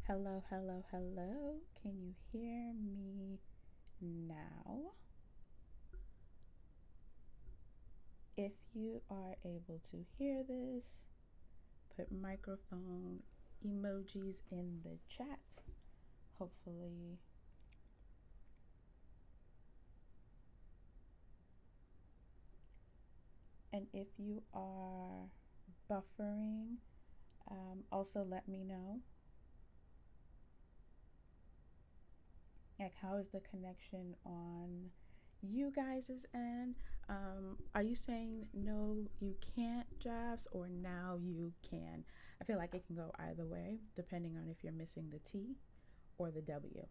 Hello, hello, hello. Can you hear me now? If you are able to hear this, put microphone emojis in the chat. Hopefully, and if you are buffering, also let me know. Like, how is the connection on you guys' end? Are you saying no, you can't, Jobs, or now you can? I feel like it can go either way, depending on if you're missing the T or the W.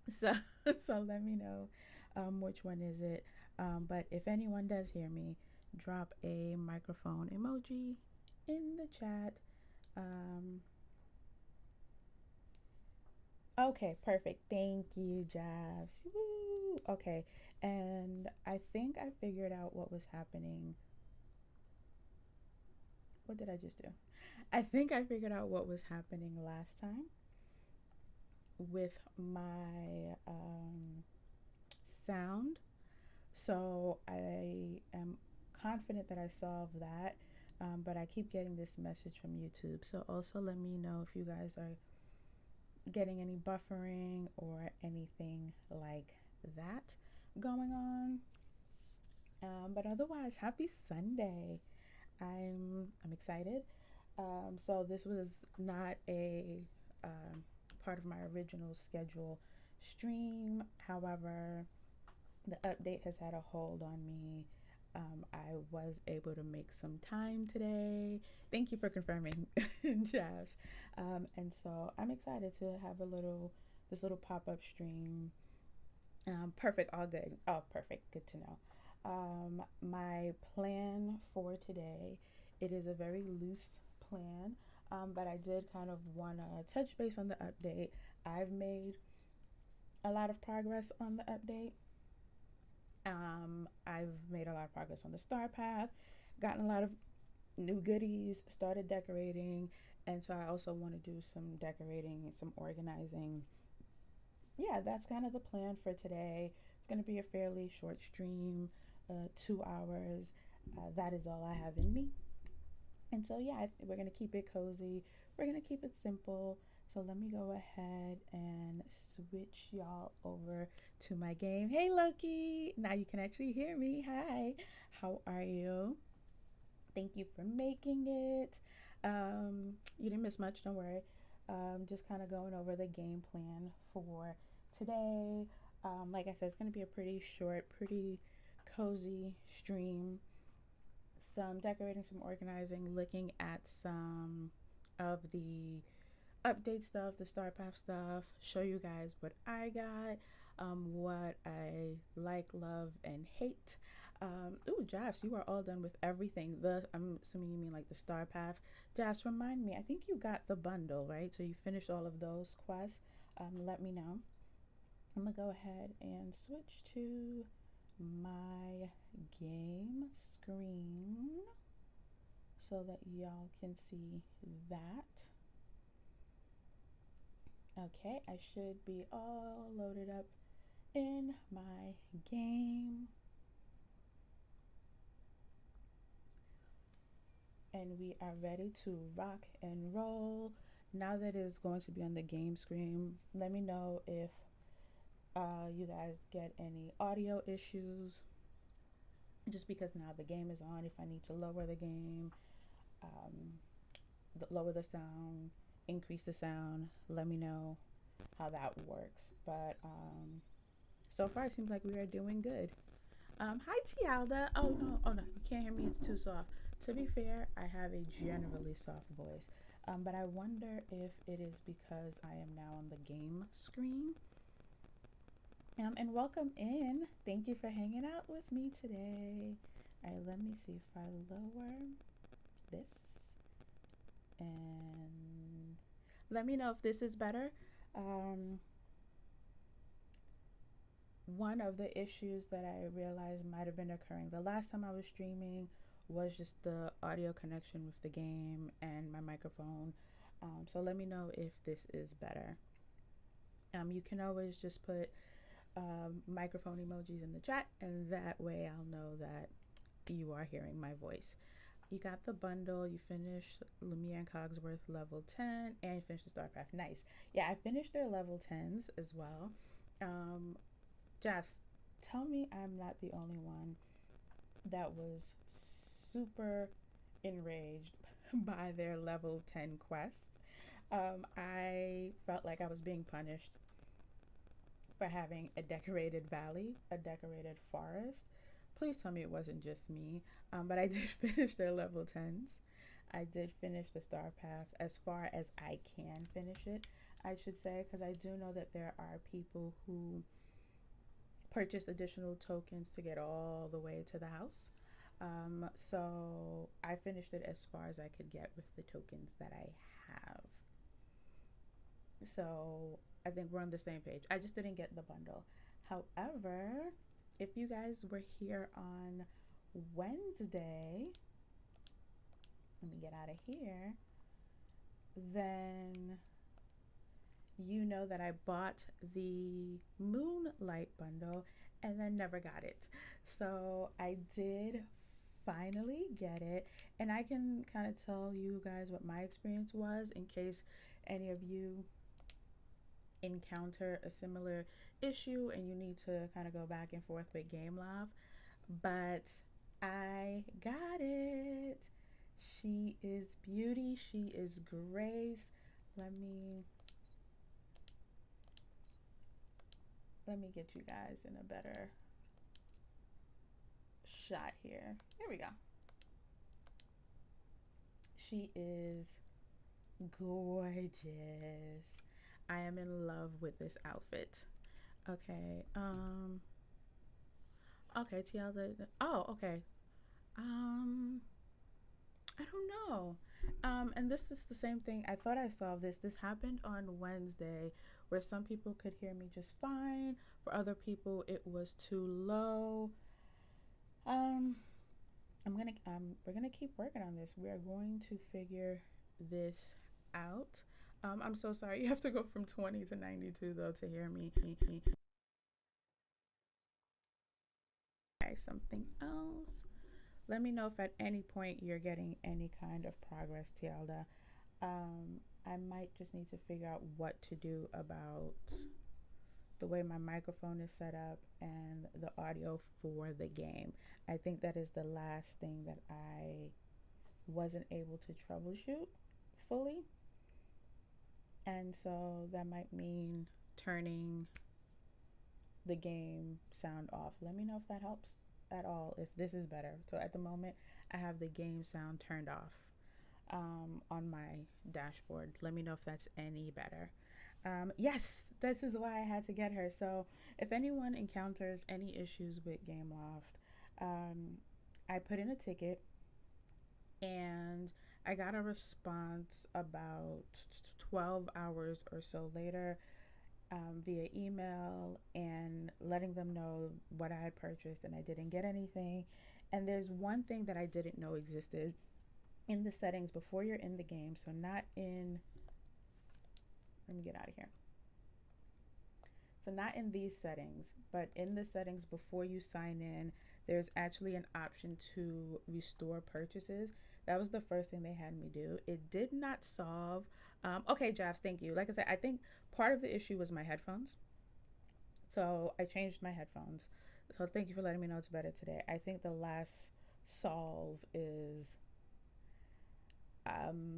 So, so let me know which one is it. But if anyone does hear me, drop a microphone emoji in the chat. Um, Okay, perfect. Thank you, Jazz. Woo! Okay, and I think I figured out what was happening. What did I just do? I think I figured out what was happening last time with my sound. So I am confident that I solved that, but I keep getting this message from YouTube. So also let me know if you guys are getting any buffering or anything like that going on. But otherwise, happy Sunday. I'm excited. So this was not a part of my original schedule stream. However, the update has had a hold on me. I was able to make some time today. Thank you for confirming, Jabs. And so I'm excited to have this little pop up stream. Perfect, all good. Oh, perfect, good to know. My plan for today, it is a very loose plan, but I did kind of want to touch base on the update. I've made a lot of progress on the update. I've made a lot of progress on the star path, gotten a lot of new goodies, started decorating, and so I also want to do some decorating, some organizing. Yeah, that's kind of the plan for today. It's going to be a fairly short stream, 2 hours. That is all I have in me. And so, yeah, we're going to keep it cozy. We're going to keep it simple. So, let me go ahead and switch y'all over to my game. Hey, Loki. Now you can actually hear me. Hi. How are you? Thank you for making it. You didn't miss much, don't worry. Just kind of going over the game plan for today. Like I said, it's going to be a pretty short, pretty cozy stream. Some decorating, some organizing, looking at some of the update stuff, the Star Path stuff, show you guys what I got, what I like, love, and hate. Ooh, Josh, you are all done with everything. I'm assuming you mean like the Star Path. Josh, remind me, I think you got the bundle, right? So you finished all of those quests. Let me know. I'm gonna go ahead and switch to my game screen so that y'all can see that. Okay, I should be all loaded up in my game. And we are ready to rock and roll. Now that it's going to be on the game screen, let me know if you guys get any audio issues. Just because now the game is on, if I need to lower the game, um, lower the sound, increase the sound, let me know how that works. But so far, it seems like we are doing good. Hi Tialda. Oh no, you can't hear me. It's too soft. To be fair, I have a generally soft voice, but I wonder if it is because I am now on the game screen. And welcome in. Thank you for hanging out with me today. All right, let me see if I lower this, and let me know if this is better. One of the issues that I realized might have been occurring the last time I was streaming was just the audio connection with the game and my microphone. So let me know if this is better. You can always just put microphone emojis in the chat, and that way I'll know that you are hearing my voice. You got the bundle, you finished Lumiere and Cogsworth level 10, and you finished the Star Path. Nice. Yeah, I finished their level 10s as well. Jeffs, tell me I'm not the only one that was super enraged by their level 10 quest. I felt like I was being punished for having a decorated valley, a decorated forest. Please tell me it wasn't just me. But I did finish their level 10s. I did finish the Star Path as far as I can finish it, I should say, because I do know that there are people who purchased additional tokens to get all the way to the house. So I finished it as far as I could get with the tokens that I have. So I think we're on the same page. I just didn't get the bundle. However, if you guys were here on Wednesday, let me get out of here, then you know that I bought the Moonlight bundle and then never got it. So I did finally get it, and I can kind of tell you guys what my experience was in case any of you encounter a similar issue and you need to kind of go back and forth with Gameloft. But I got it. She is beauty, she is grace. Let me get you guys in a better shot here. Here we go. She is gorgeous. I am in love with this outfit. Okay. Okay, Tiana. Oh, okay. I don't know. And this is the same thing. I thought I saw this. This happened on Wednesday, where some people could hear me just fine. For other people, it was too low. We're gonna keep working on this. We are going to figure this out. I'm so sorry. You have to go from 20 to 92 though to hear me. Try something else. Let me know if at any point you're getting any kind of progress, Tialda. I might just need to figure out what to do about the way my microphone is set up and the audio for the game. I think that is the last thing that I wasn't able to troubleshoot fully. And so that might mean turning the game sound off. Let me know if that helps at all, if this is better. So at the moment, I have the game sound turned off on my dashboard. Let me know if that's any better. Yes, this is why I had to get her. So if anyone encounters any issues with Gameloft, I put in a ticket and I got a response about 12 hours or so later via email and letting them know what I had purchased, and I didn't get anything. And there's one thing that I didn't know existed in the settings before you're in the game. So not in, let me get out of here. So not in these settings, but in the settings before you sign in, there's actually an option to restore purchases. That was the first thing they had me do. It did not solve. Okay, Jeffs, thank you. Like I said, I think part of the issue was my headphones. So I changed my headphones. So thank you for letting me know it's better today. I think the last solve is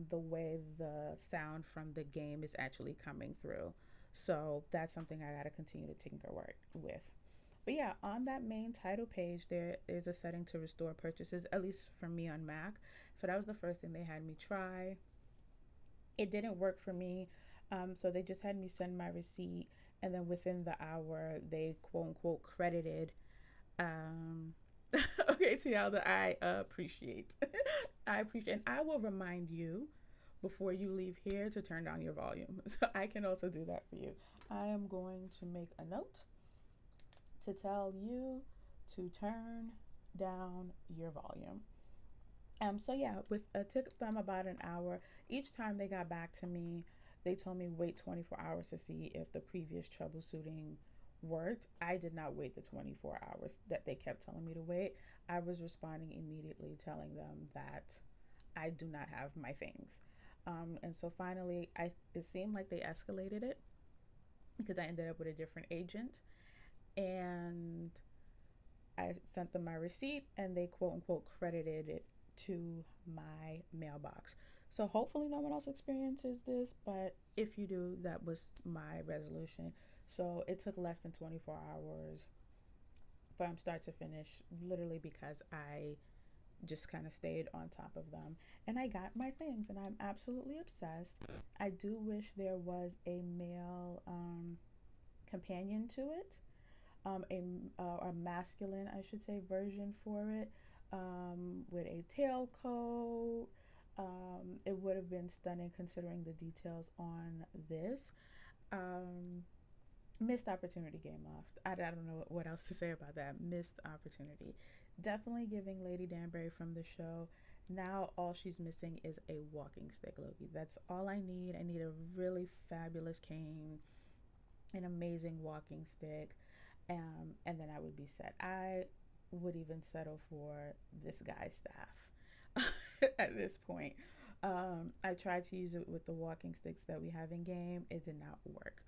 the way the sound from the game is actually coming through. So that's something I gotta continue to tinker with. But yeah, on that main title page, there is a setting to restore purchases, at least for me on Mac. So that was the first thing they had me try. It didn't work for me. So they just had me send my receipt, and then within the hour, they quote unquote credited. Okay, Tialda, I appreciate. I appreciate, and I will remind you before you leave here to turn down your volume. So I can also do that for you. I am going to make a note to tell you to turn down your volume. So yeah, with it took them about an hour. Each time they got back to me, they told me wait 24 hours to see if the previous troubleshooting worked. I did not wait the 24 hours that they kept telling me to wait. I was responding immediately, telling them that I do not have my things. And so finally, it seemed like they escalated it because I ended up with a different agent, and I sent them my receipt, and they quote unquote credited it to my mailbox. So hopefully no one else experiences this, but if you do, that was my resolution. So it took less than 24 hours from start to finish, literally because I just kind of stayed on top of them. And I got my things, and I'm absolutely obsessed. I do wish there was a male companion to it, a masculine, I should say, version for it, with a tailcoat. It would have been stunning considering the details on this. Um, Missed opportunity, Game Loft. I don't know what else to say about that. Missed opportunity. Definitely giving Lady Danbury from the show. Now all she's missing is a walking stick, Loki. That's all I need. I need a really fabulous cane, an amazing walking stick, and then I would be set. I would even settle for this guy's staff at this point. I tried to use it with the walking sticks that we have in game. It did not work.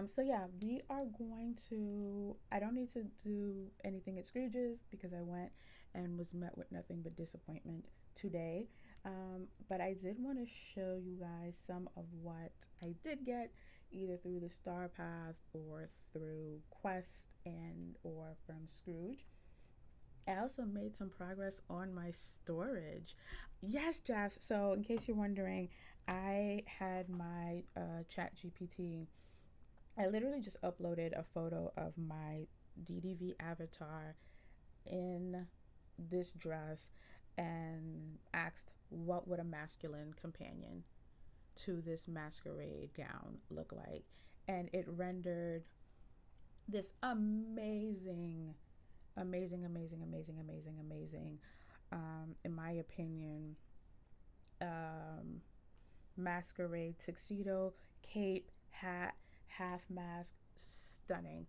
So yeah, we are going to. I don't need to do anything at Scrooge's because I went and was met with nothing but disappointment today. But I did want to show you guys some of what I did get, either through the Star Path or through Quest and or from Scrooge. I also made some progress on my storage. Yes, Jeff. So in case you're wondering, I had my Chat GPT. I literally just uploaded a photo of my DDV avatar in this dress and asked what would a masculine companion to this masquerade gown look like. And it rendered this amazing, in my opinion, um, masquerade tuxedo, cape, hat, half mask, stunning.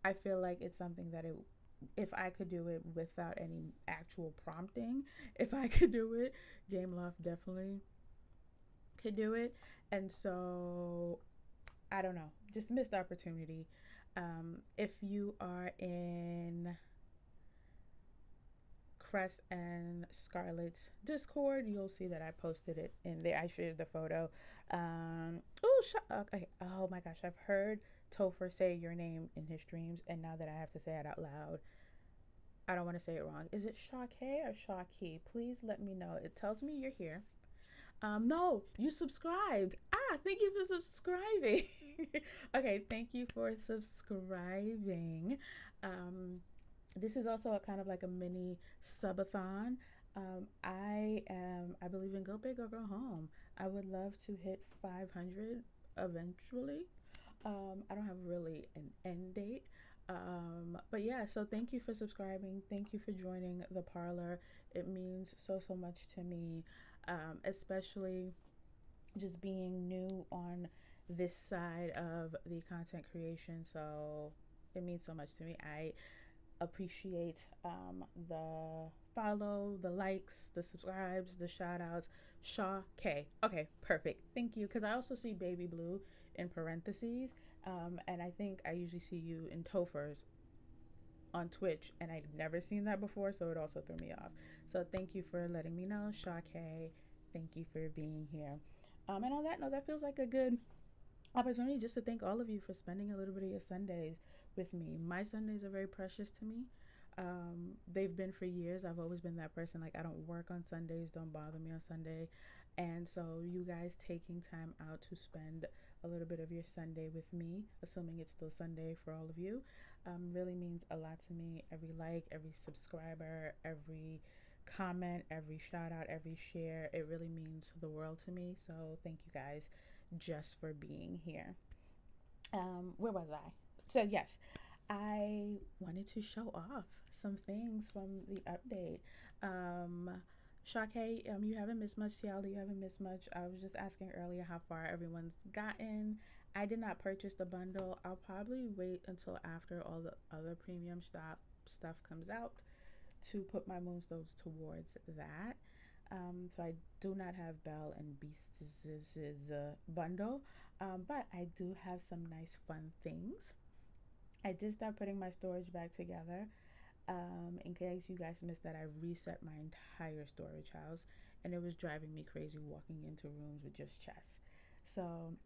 I feel like it's something that if I could do it without any actual prompting, if I could do it, Game Loft definitely could do it. And so I don't know, just missed opportunity. If you are in Crest and Scarlett's Discord, you'll see that I posted it in there. I shared the photo. Okay. Oh my gosh, I've heard Topher say your name in his streams, and now that I have to say it out loud, I don't want to say it wrong. Is it Shake or Shaki? Please let me know. It tells me you're here. No, you subscribed. Thank you for subscribing. Okay, thank you for subscribing. This is also a kind of like a mini subathon. I believe in go big or go home. I would love to hit 500 eventually. I don't have really an end date. But yeah, so thank you for subscribing. Thank you for joining the parlor. It means so much to me, especially just being new on this side of the content creation. So it means so much to me. I appreciate the follow, the likes, the subscribes, the shout outs. Shaw K. Okay, perfect. Thank you. Because I also see Baby Blue in parentheses. And I think I usually see you in Topher's on Twitch, and I'd never seen that before, so it also threw me off. So thank you for letting me know, Shaw K. Thank you for being here. And on that note, that feels like a good opportunity just to thank all of you for spending a little bit of your Sundays with me. My Sundays are very precious to me. They've been for years. I've always been that person. Like, I don't work on Sundays, don't bother me on Sunday. And so you guys taking time out to spend a little bit of your Sunday with me, assuming it's still Sunday for all of you, really means a lot to me. Every like, every subscriber, every comment, every shout out, every share, it really means the world to me. So thank you guys just for being here. Where was I? So yes, I wanted to show off some things from the update. Um, Shake, you haven't missed much. Ciala, you haven't missed much. I was just asking earlier how far everyone's gotten. I did not purchase the bundle. I'll probably wait until after all the other premium stuff comes out to put my moonstones towards that. So I do not have Belle and Beast's bundle, but I do have some nice fun things. I did start putting my storage back together. In case you guys missed that, I reset my entire storage house, and it was driving me crazy walking into rooms with just chests. So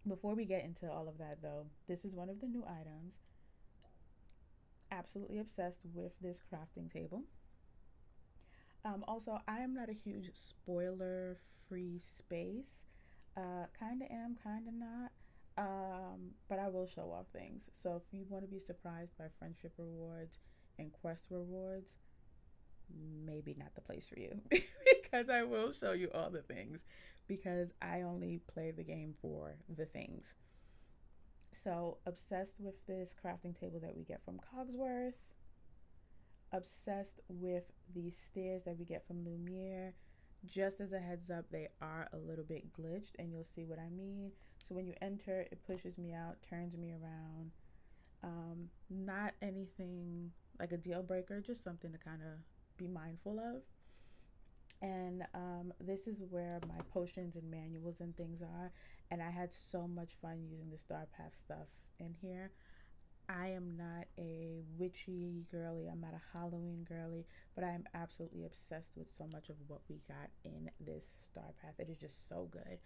before we get into all of that, though, this is one of the new items. Absolutely obsessed with this crafting table. Also, I am not a huge spoiler free space. Kind of am, kind of not. But I will show off things. So if you want to be surprised by friendship rewards and quest rewards, maybe not the place for you because I will show you all the things because I only play the game for the things. So obsessed with this crafting table that we get from Cogsworth, obsessed with the stairs that we get from Lumiere. Just as a heads up, they are a little bit glitched, and you'll see what I mean. So when you enter, it pushes me out, turns me around. Not anything like a deal breaker, just something to kind of be mindful of. And this is where my potions and manuals and things are. And I had so much fun using the Star Path stuff in here. I am not a witchy girly, I'm not a Halloween girly, but I am absolutely obsessed with so much of what we got in this Star Path. It is just so good.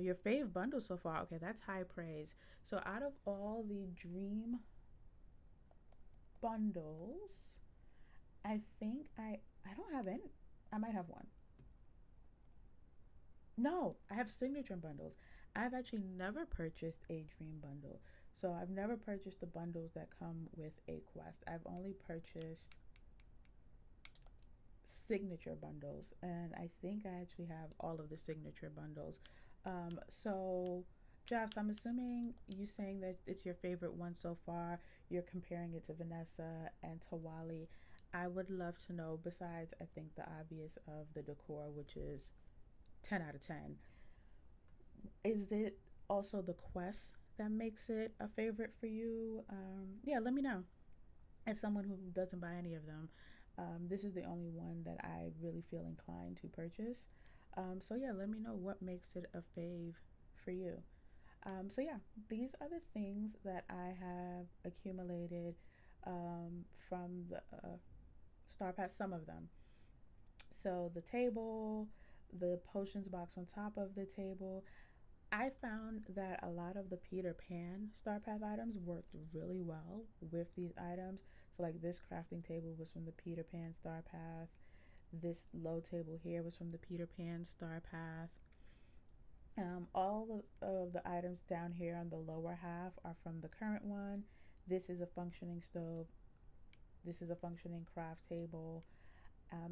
Your fave bundle so far, okay, that's high praise. So out of all the dream bundles, I think I don't have any. I might have one. No, I have signature bundles. I've actually never purchased a dream bundle. So I've never purchased the bundles that come with a quest. I've only purchased signature bundles, and I think I actually have all of the signature bundles. So Jobs, I'm assuming you saying that it's your favorite one so far. You're comparing it to Vanessa and to Wally. I would love to know, besides I think the obvious of the decor, which is 10 out of 10, is it also the quest that makes it a favorite for you? Yeah, let me know. As someone who doesn't buy any of them, this is the only one that I really feel inclined to purchase. So yeah, let me know what makes it a fave for you. So yeah, these are the things that I have accumulated from the Star Pass, some of them. So the table, the potions box on top of the table, I found that a lot of the Peter Pan Star Path items worked really well with these items. So, like this crafting table was from the Peter Pan Star Path. This low table here was from the Peter Pan Star Path. All of the items down here on the lower half are from the current one. This is a functioning stove. This is a functioning craft table.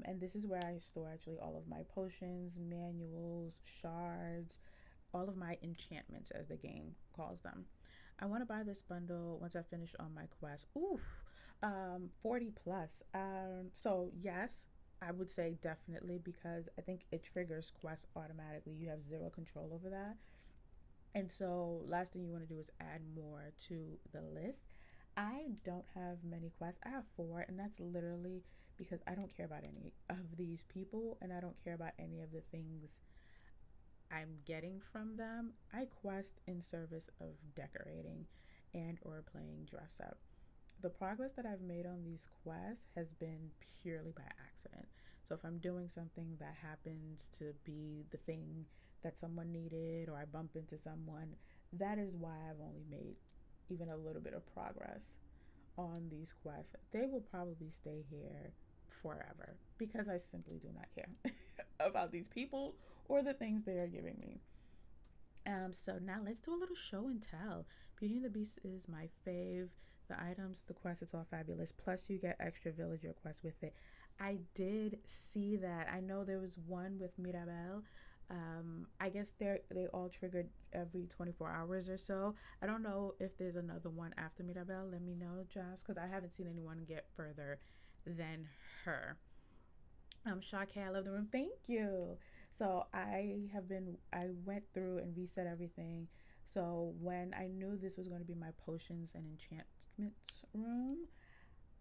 And this is where I store actually all of my potions, manuals, shards, all of my enchantments, as the game calls them. I want to buy this bundle once I finish on my quest. Ooh, 40 plus. So yes, I would say definitely because I think it triggers quests automatically. You have zero control over that. And so last thing you want to do is add more to the list. I don't have many quests. I have four, and that's literally because I don't care about any of these people and I don't care about any of the things I'm getting from them. I quest in service of decorating and or playing dress up. The progress that I've made on these quests has been purely by accident. So if I'm doing something that happens to be the thing that someone needed or I bump into someone, that is why I've only made even a little bit of progress on these quests. They will probably stay here forever because I simply do not care about these people or the things they are giving me. So now let's do a little show and tell. Beauty and the Beast is my fave. The items, the quests, it's all fabulous. Plus, you get extra villager quests with it. I did see that. I know there was one with Mirabelle. I guess they all triggered every 24 hours or so. I don't know if there's another one after Mirabelle. Let me know, Josh, because I haven't seen anyone get further than her. Shake, I love the room. Thank you. So I went through and reset everything. So when I knew this was going to be my potions and enchantments room,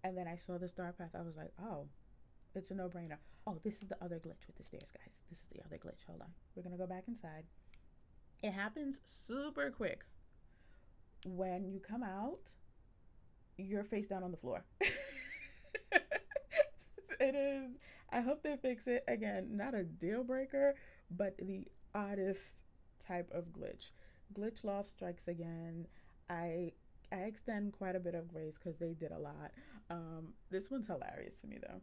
and then I saw the star path, I was like, oh, it's a no brainer. Oh, this is the other glitch with the stairs, guys. This is the other glitch. Hold on. We're going to go back inside. It happens super quick. When you come out, you're face down on the floor. It is. I hope they fix it. Again, not a deal breaker, but the oddest type of glitch. Glitch loft strikes again. I I extend quite a bit of grace because they did a lot. This one's hilarious to me though.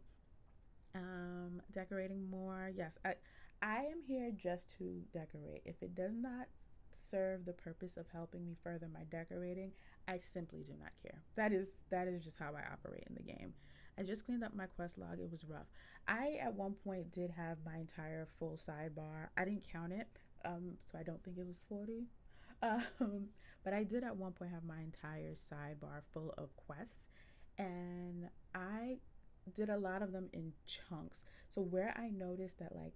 Decorating more. Yes, I am here just to decorate. If it does not serve the purpose of helping me further my decorating, I simply do not care. That is just how I operate in the game. I just cleaned up my quest log. It was rough. I at one point did have my entire full sidebar. I didn't count it, so I don't think it was 40. Um, but I did at one point have my entire sidebar full of quests, and I did a lot of them in chunks. So where I noticed that like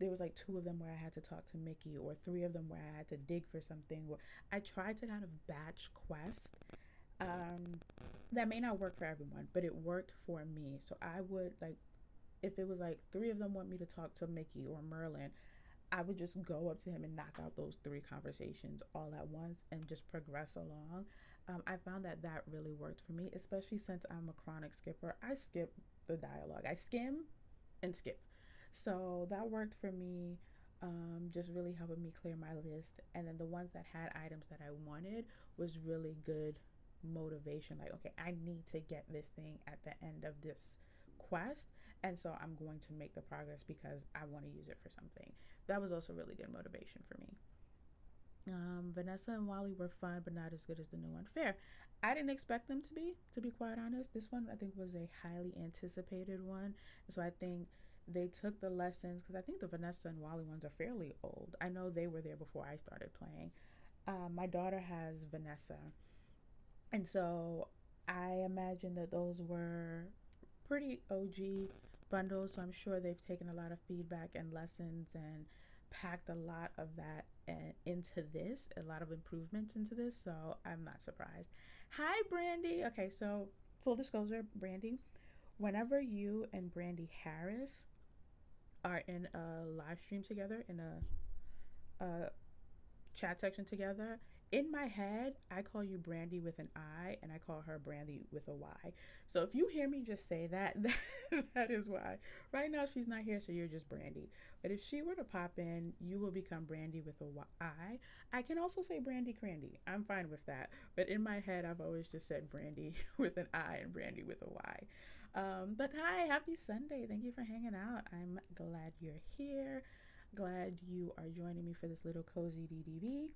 there was like two of them where I had to talk to Mickey, or three of them where I had to dig for something, or I tried to kind of batch quest. Um, that may not work for everyone, but it worked for me. So I would like if it was like three of them want me to talk to Mickey or Merlin, I would just go up to him and knock out those three conversations all at once and just progress along. I found that that really worked for me, especially since I'm a chronic skipper. I skip the dialogue, I skim and skip. So that worked for me, just really helping me clear my list. And then the ones that had items that I wanted was really good motivation. Like, okay, I need to get this thing at the end of this quest. And so I'm going to make the progress because I want to use it for something. That was also really good motivation for me. Vanessa and Wally were fun, but not as good as the new one. Fair. I didn't expect them to be quite honest. This one I think was a highly anticipated one. So I think they took the lessons because I think the Vanessa and Wally ones are fairly old. I know they were there before I started playing. My daughter has Vanessa, and so I imagine that those were pretty OG bundles. So I'm sure they've taken a lot of feedback and lessons and packed a lot of that into this, a lot of improvements into this. So I'm not surprised. Hi, Brandy. Okay, so full disclosure, Brandy, whenever you and Brandy Harris are in a live stream together, in a chat section together, in my head, I call you Brandy with an I and I call her Brandy with a Y. So if you hear me just say that, that is why. Right now, she's not here, so you're just Brandy. But if she were to pop in, you will become Brandy with a Y. I can also say Brandy Crandy. I'm fine with that. But in my head, I've always just said Brandy with an I and Brandy with a Y. But hi, happy Sunday. Thank you for hanging out. I'm glad you're here. Glad you are joining me for this little cozy DDV.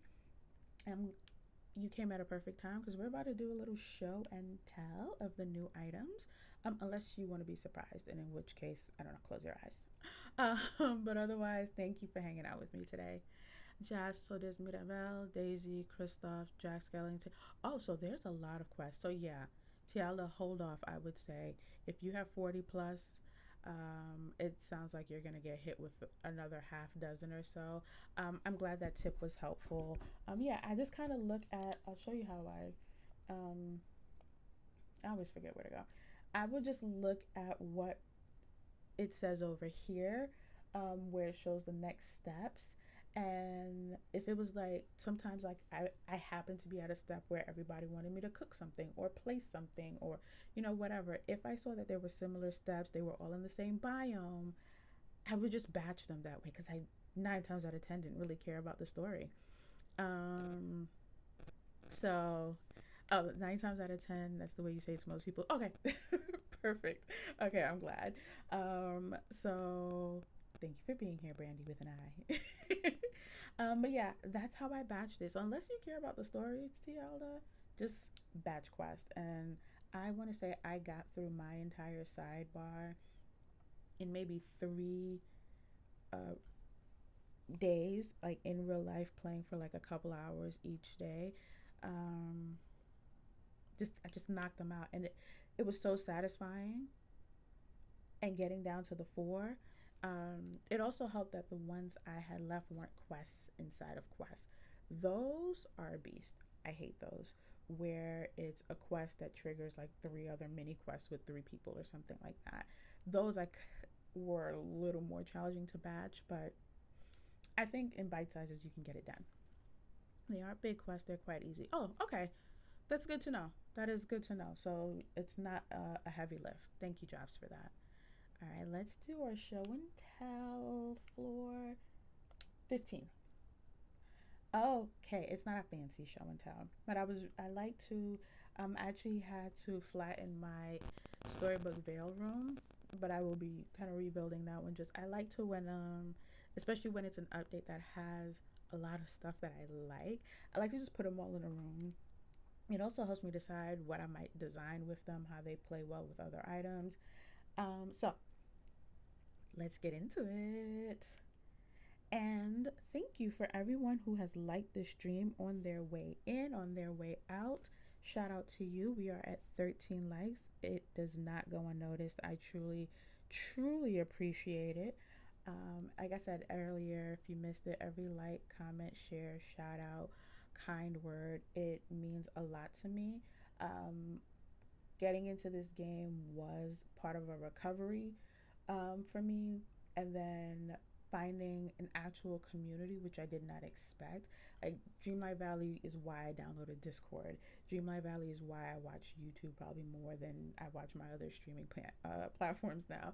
You came at a perfect time because we're about to do a little show and tell of the new items. Unless you want to be surprised, and in which case, I don't know, close your eyes. But otherwise, thank you for hanging out with me today. Jazz, so there's Mirabelle, Daisy, Kristoff, Jack Skellington. Oh, so there's a lot of quests. So yeah, Tiala, hold off, I would say. If you have 40 plus, it sounds like you're going to get hit with another half dozen or so. I'm glad that tip was helpful. Yeah, I just kind of look at, I'll show you how I always forget where to go. I would just look at what it says over here, where it shows the next steps. And if it was like sometimes like I happen to be at a step where everybody wanted me to cook something or place something or whatever, if I saw that there were similar steps, they were all in the same biome, I would just batch them that way because I 9 times out of 10 didn't really care about the story. um so, oh, 9 times out of 10, that's the way you say it to most people. Okay. Perfect. Okay, I'm glad. So thank you for being here, Brandy with an I. But yeah, that's how I batch this. Unless you care about the story, it's Tialda. Just batch quest. And I want to say I got through my entire sidebar in maybe uh days, like in real life, playing for like a couple hours each day. Um, I just knocked them out, and it was so satisfying. And getting down to the four, it also helped that the ones I had left weren't quests inside of quests. Those are a beast. I hate those where it's a quest that triggers like three other mini quests with three people or something like that. Those like were a little more challenging to batch, but I think in bite sizes you can get it done. They aren't big quests, they're quite easy. Oh, okay. That's good to know. That is good to know. So it's not a heavy lift. Thank you, Jobs, for that. All right, let's do our show and tell floor 15. Okay, it's not a fancy show and tell, but I like to actually had to flatten my storybook veil room, but I will be kind of rebuilding that one. Just I like to when especially when it's an update that has a lot of stuff that I like to just put them all in a room. It also helps me decide what I might design with them, how they play well with other items. So let's get into it. And thank you for everyone who has liked this stream on their way in, on their way out. Shout out to you. We are at 13 likes. It does not go unnoticed. I truly, truly appreciate it. Like I said earlier, if you missed it, every like, comment, share, shout out, kind word, it means a lot to me. Um, Getting into this game was part of a recovery for me, and then finding an actual community, which I did not expect. Like Dreamlight Valley is why I downloaded Discord. Dreamlight Valley is why I watch YouTube probably more than I watch my other streaming platforms now.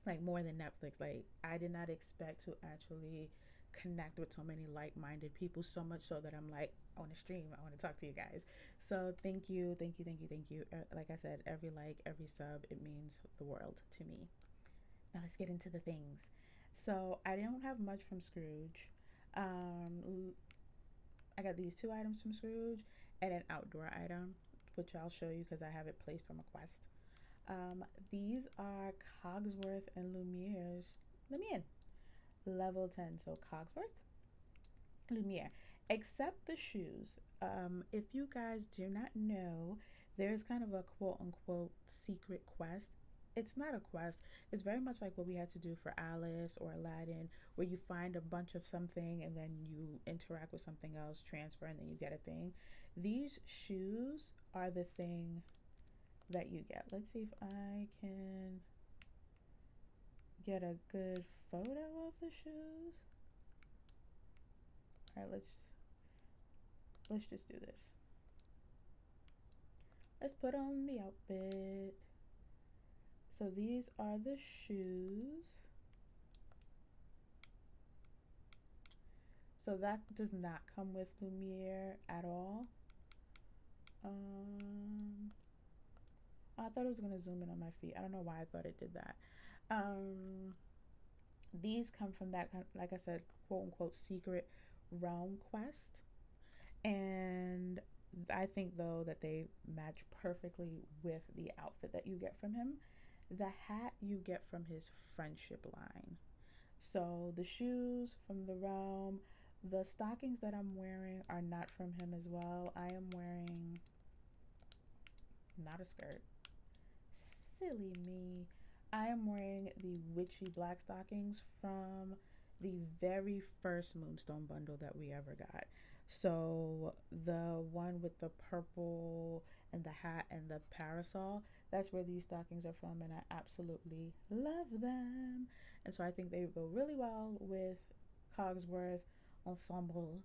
Like more than Netflix. Like I did not expect to actually connect with so many like-minded people, so much so that I'm like, I want to stream, I want to talk to you guys. So thank you, thank you, thank you, thank you. Like I said, every like, every sub, it means the world to me. Now let's get into the things. So I don't have much from Scrooge. um I got these two items from Scrooge and an outdoor item, which I'll show you because I have it placed from a quest. These are Cogsworth and Lumiere level 10. So Cogsworth, Lumiere, except the shoes. If you guys do not know, there's kind of a quote unquote secret quest. It's not a quest, it's very much like what we had to do for Alice or Aladdin, where you find a bunch of something and then you interact with something else, transfer, and then you get a thing. These shoes are the thing that you get. Let's see if I can get a good photo of the shoes. All right, let's just do this. Let's put on the outfit. So these are the shoes. So that does not come with Lumiere at all. I thought it was gonna zoom in on my feet. I don't know why I thought it did that. These come from that kind of, like I said, quote unquote secret realm quest, and I think though that they match perfectly with the outfit that you get from him. The hat you get from his friendship line. So the shoes from the realm, the stockings that I'm wearing are not from him as well. I am wearing not a skirt. Silly me. I am wearing the witchy black stockings from the very first Moonstone bundle that we ever got. So the one with the purple and the hat and the parasol, that's where these stockings are from, and I absolutely love them. And so I think they go really well with Cogsworth ensemble,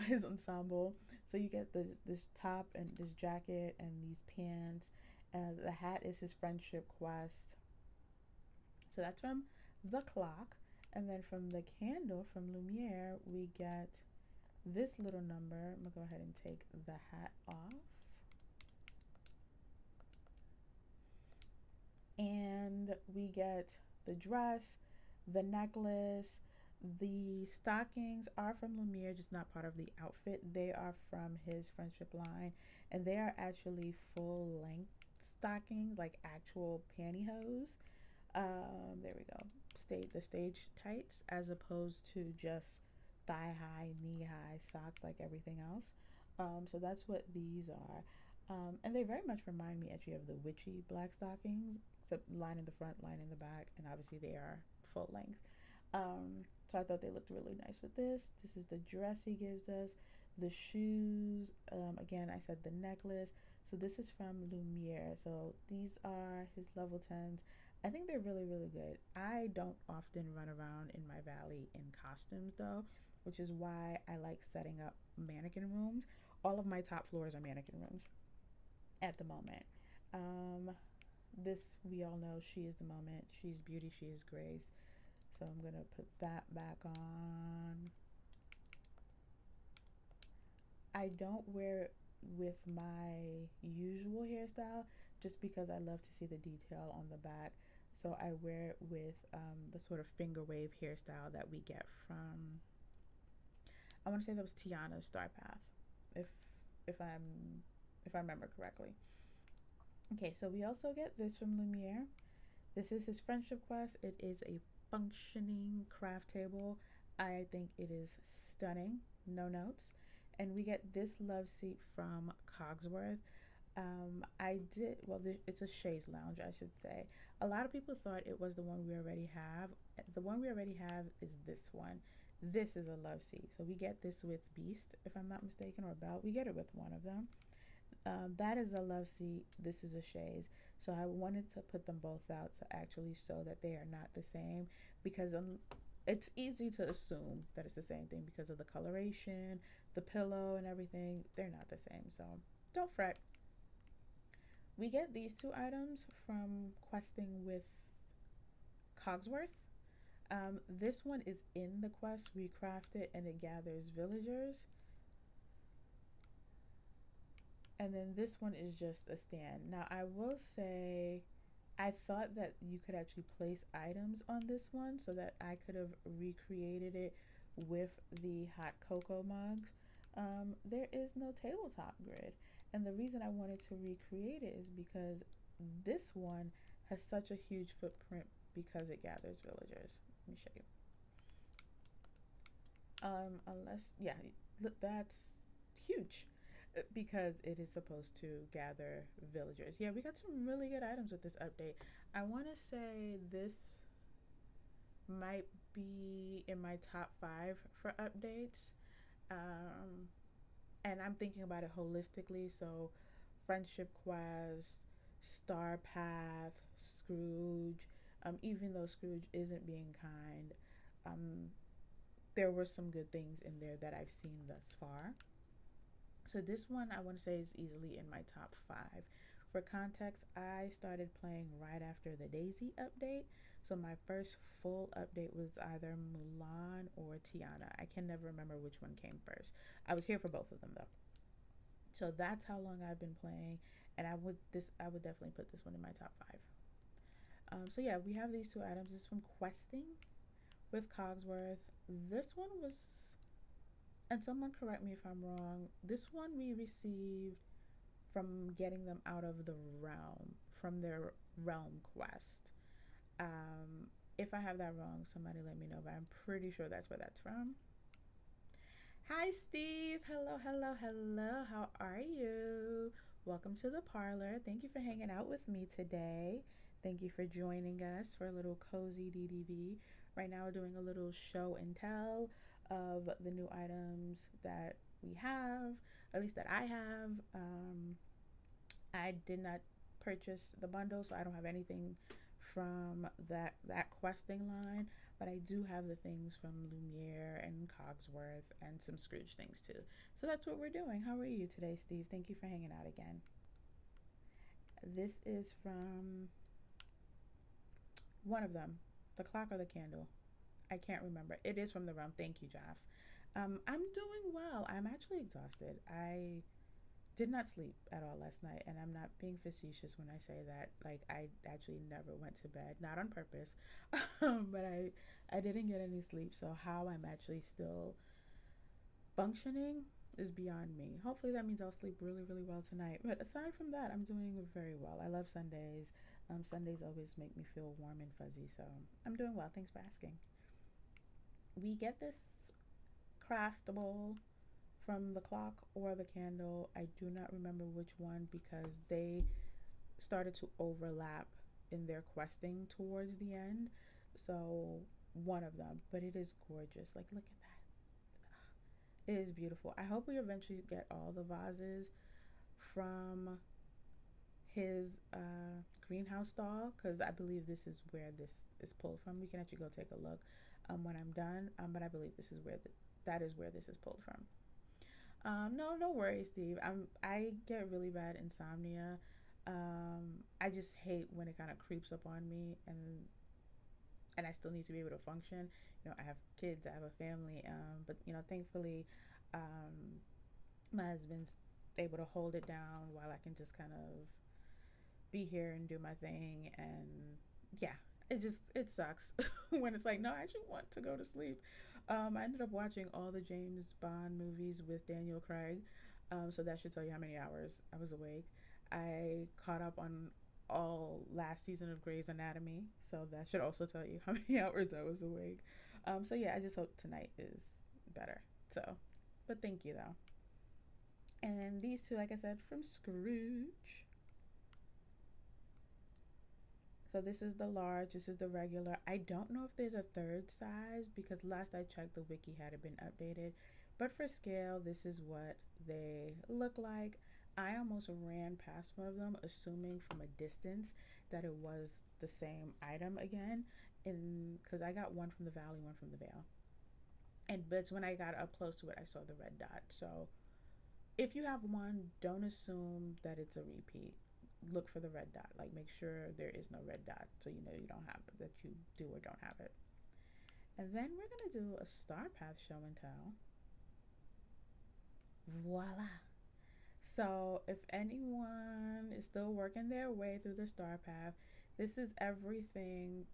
his ensemble. So you get this top and this jacket and these pants. The hat is his friendship quest. So that's from the clock. And then from the candle from Lumiere, we get this little number. I'm going to go ahead and take the hat off. And we get the dress, the necklace. The stockings are from Lumiere, just not part of the outfit. They are from his friendship line, and they are actually full length stockings, like actual pantyhose. There we go. the stage tights as opposed to just thigh high, knee high socks like everything else. So that's what these are. And they very much remind me actually of the witchy black stockings, except line in the front, line in the back, and obviously they are full length. So I thought they looked really nice with this. This is the dress he gives us. The shoes, again, I said the necklace. So this is from Lumiere. So these are his level 10s. I think they're really, really good. I don't often run around in my valley in costumes though, which is why I like setting up mannequin rooms. All of my top floors are mannequin rooms at the moment. Um, this, we all know, she is the moment. She's beauty, she is grace. So I'm going to put that back on. I don't wear it with my usual hairstyle just because I love to see the detail on the back. So I wear it with the sort of finger wave hairstyle that we get from, I want to say that was Tiana's Star Path, if if I'm if I remember correctly. Okay, so we also get this from Lumiere. This is his friendship quest. It is a functioning craft table. I think it is stunning. No notes. And we get this love seat from Cogsworth. I did, well, it's a chaise lounge, I should say. A lot of people thought it was the one we already have. The one we already have is this one. This is a love seat. So we get this with Beast, if I'm not mistaken, or Belle. We get it with one of them. That is a love seat. This is a chaise. So I wanted to put them both out to actually show that they are not the same, because it's easy to assume that it's the same thing because of the coloration, the pillow, and everything. They're not the same. So don't fret. We get these two items from questing with Cogsworth. This one is in the quest. We craft it and it gathers villagers. And then this one is just a stand. Now I will say I thought that you could actually place items on this one so that I could have recreated it with the hot cocoa mugs. There is no tabletop grid. And the reason I wanted to recreate it is because this one has such a huge footprint because it gathers villagers. Let me show you. Unless, yeah, look, that's huge because it is supposed to gather villagers. Yeah, we got some really good items with this update. I want to say this might be in my top 5 for updates. And I'm thinking about it holistically. So, Friendship Quest, Star Path, Scrooge. Even though Scrooge isn't being kind, um, there were some good things in there that I've seen thus far. So this one I want to say is easily in my top 5. For context, I started playing right after the Daisy update. So my first full update was either Mulan or Tiana. I can never remember which one came first. I was here for both of them though. So that's how long I've been playing, and I would definitely put this one in my top 5. So yeah, we have these two items. This is from Questing with Cogsworth. This one was, and someone correct me if I'm wrong, this one we received from getting them out of the realm, from their realm quest. If I have that wrong, somebody let me know, but I'm pretty sure that's where that's from. Hi, Steve. Hello, hello, hello. How are you? Welcome to the parlor. Thank you for hanging out with me today. Thank you for joining us for a little cozy DDV. Right now, we're doing a little show and tell of the new items that we have, at least that I have. I did not purchase the bundle, so I don't have anything from that questing line, but I do have the things from Lumiere and Cogsworth and some Scrooge things too. So that's what we're doing. How are you today, Steve? Thank you for hanging out again. This is from one of them, the clock or the candle. I can't remember. It is from the realm. Thank you, Joss. I'm doing well. I'm actually exhausted. I did not sleep at all last night, and I'm not being facetious when I say that. Like, I actually never went to bed, not on purpose, but I didn't get any sleep. So how I'm actually still functioning, is beyond me. Hopefully that means I'll sleep really, really well tonight. But aside from that, I'm doing very well. I love Sundays. Sundays always make me feel warm and fuzzy, so I'm doing well. Thanks for asking. We get this craftable from the clock or the candle. I do not remember which one because they started to overlap in their questing towards the end. So one of them, but it is gorgeous. Like, look at that. It is beautiful. I hope we eventually get all the vases from his greenhouse stall, because I believe this is where this is pulled from. We can actually go take a look when I'm done, but I believe this is where that is where this is pulled from. No worries, Steve. I get really bad insomnia. I just hate when it kind of creeps up on me, and I still need to be able to function. I have kids, I have a family, but thankfully, my husband's able to hold it down while I can just kind of be here and do my thing. And yeah, it sucks when it's like, no, I actually want to go to sleep. I ended up watching all the James Bond movies with Daniel Craig, so that should tell you how many hours I was awake. I caught up on all last season of Grey's Anatomy, so that should also tell you how many hours I was awake. So yeah, I just hope tonight is better. So, but thank you though. And these two, like I said, from Scrooge. So this is the large, this is the regular. I don't know if there's a third size because last I checked the wiki hadn't been updated. But for scale, this is what they look like. I almost ran past one of them assuming from a distance that it was the same item again, because I got one from the Valley, one from the Vale. But when I got up close to it, I saw the red dot. So if you have one, don't assume that it's a repeat. Look for the red dot. Like, make sure there is no red dot so you know you don't have it, that you do or don't have it. And then we're gonna do a star path show and tell. Voila. So if anyone is still working their way through the star path, this is everything.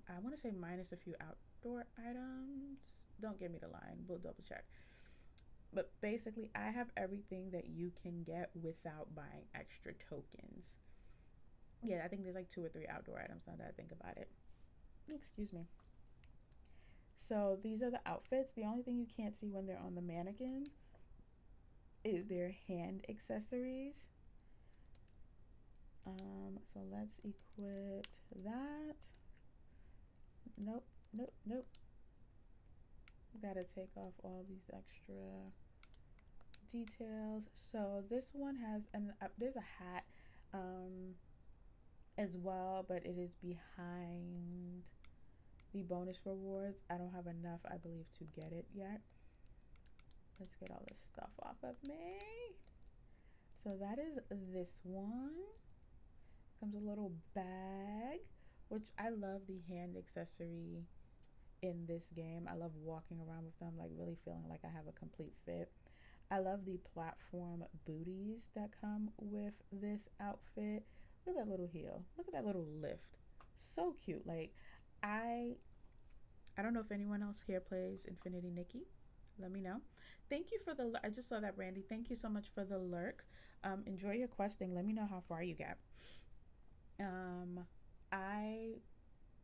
I want to say minus a few outdoor items. Don't give me the line. We'll double check. But basically, I have everything that you can get without buying extra tokens. Yeah, I think there's like 2 or 3 outdoor items now that I think about it. Excuse me. So these are the outfits. The only thing you can't see when they're on the mannequin is their hand accessories. So let's equip that. Nope. Gotta take off all these extra details. So this one has there's a hat as well, but it is behind the bonus rewards. I don't have enough, I believe, to get it yet. Let's get all this stuff off of me. So that is this one. Comes a little bag, which I love the hand accessory in this game. I love walking around with them, like really feeling like I have a complete fit. I love the platform booties that come with this outfit. Look at that little heel. Look at that little lift. So cute. Like, I don't know if anyone else here plays Infinity Nikki. Let me know. Thank you for I just saw that, Brandy. Thank you so much for the lurk. Enjoy your questing. Let me know how far you get. I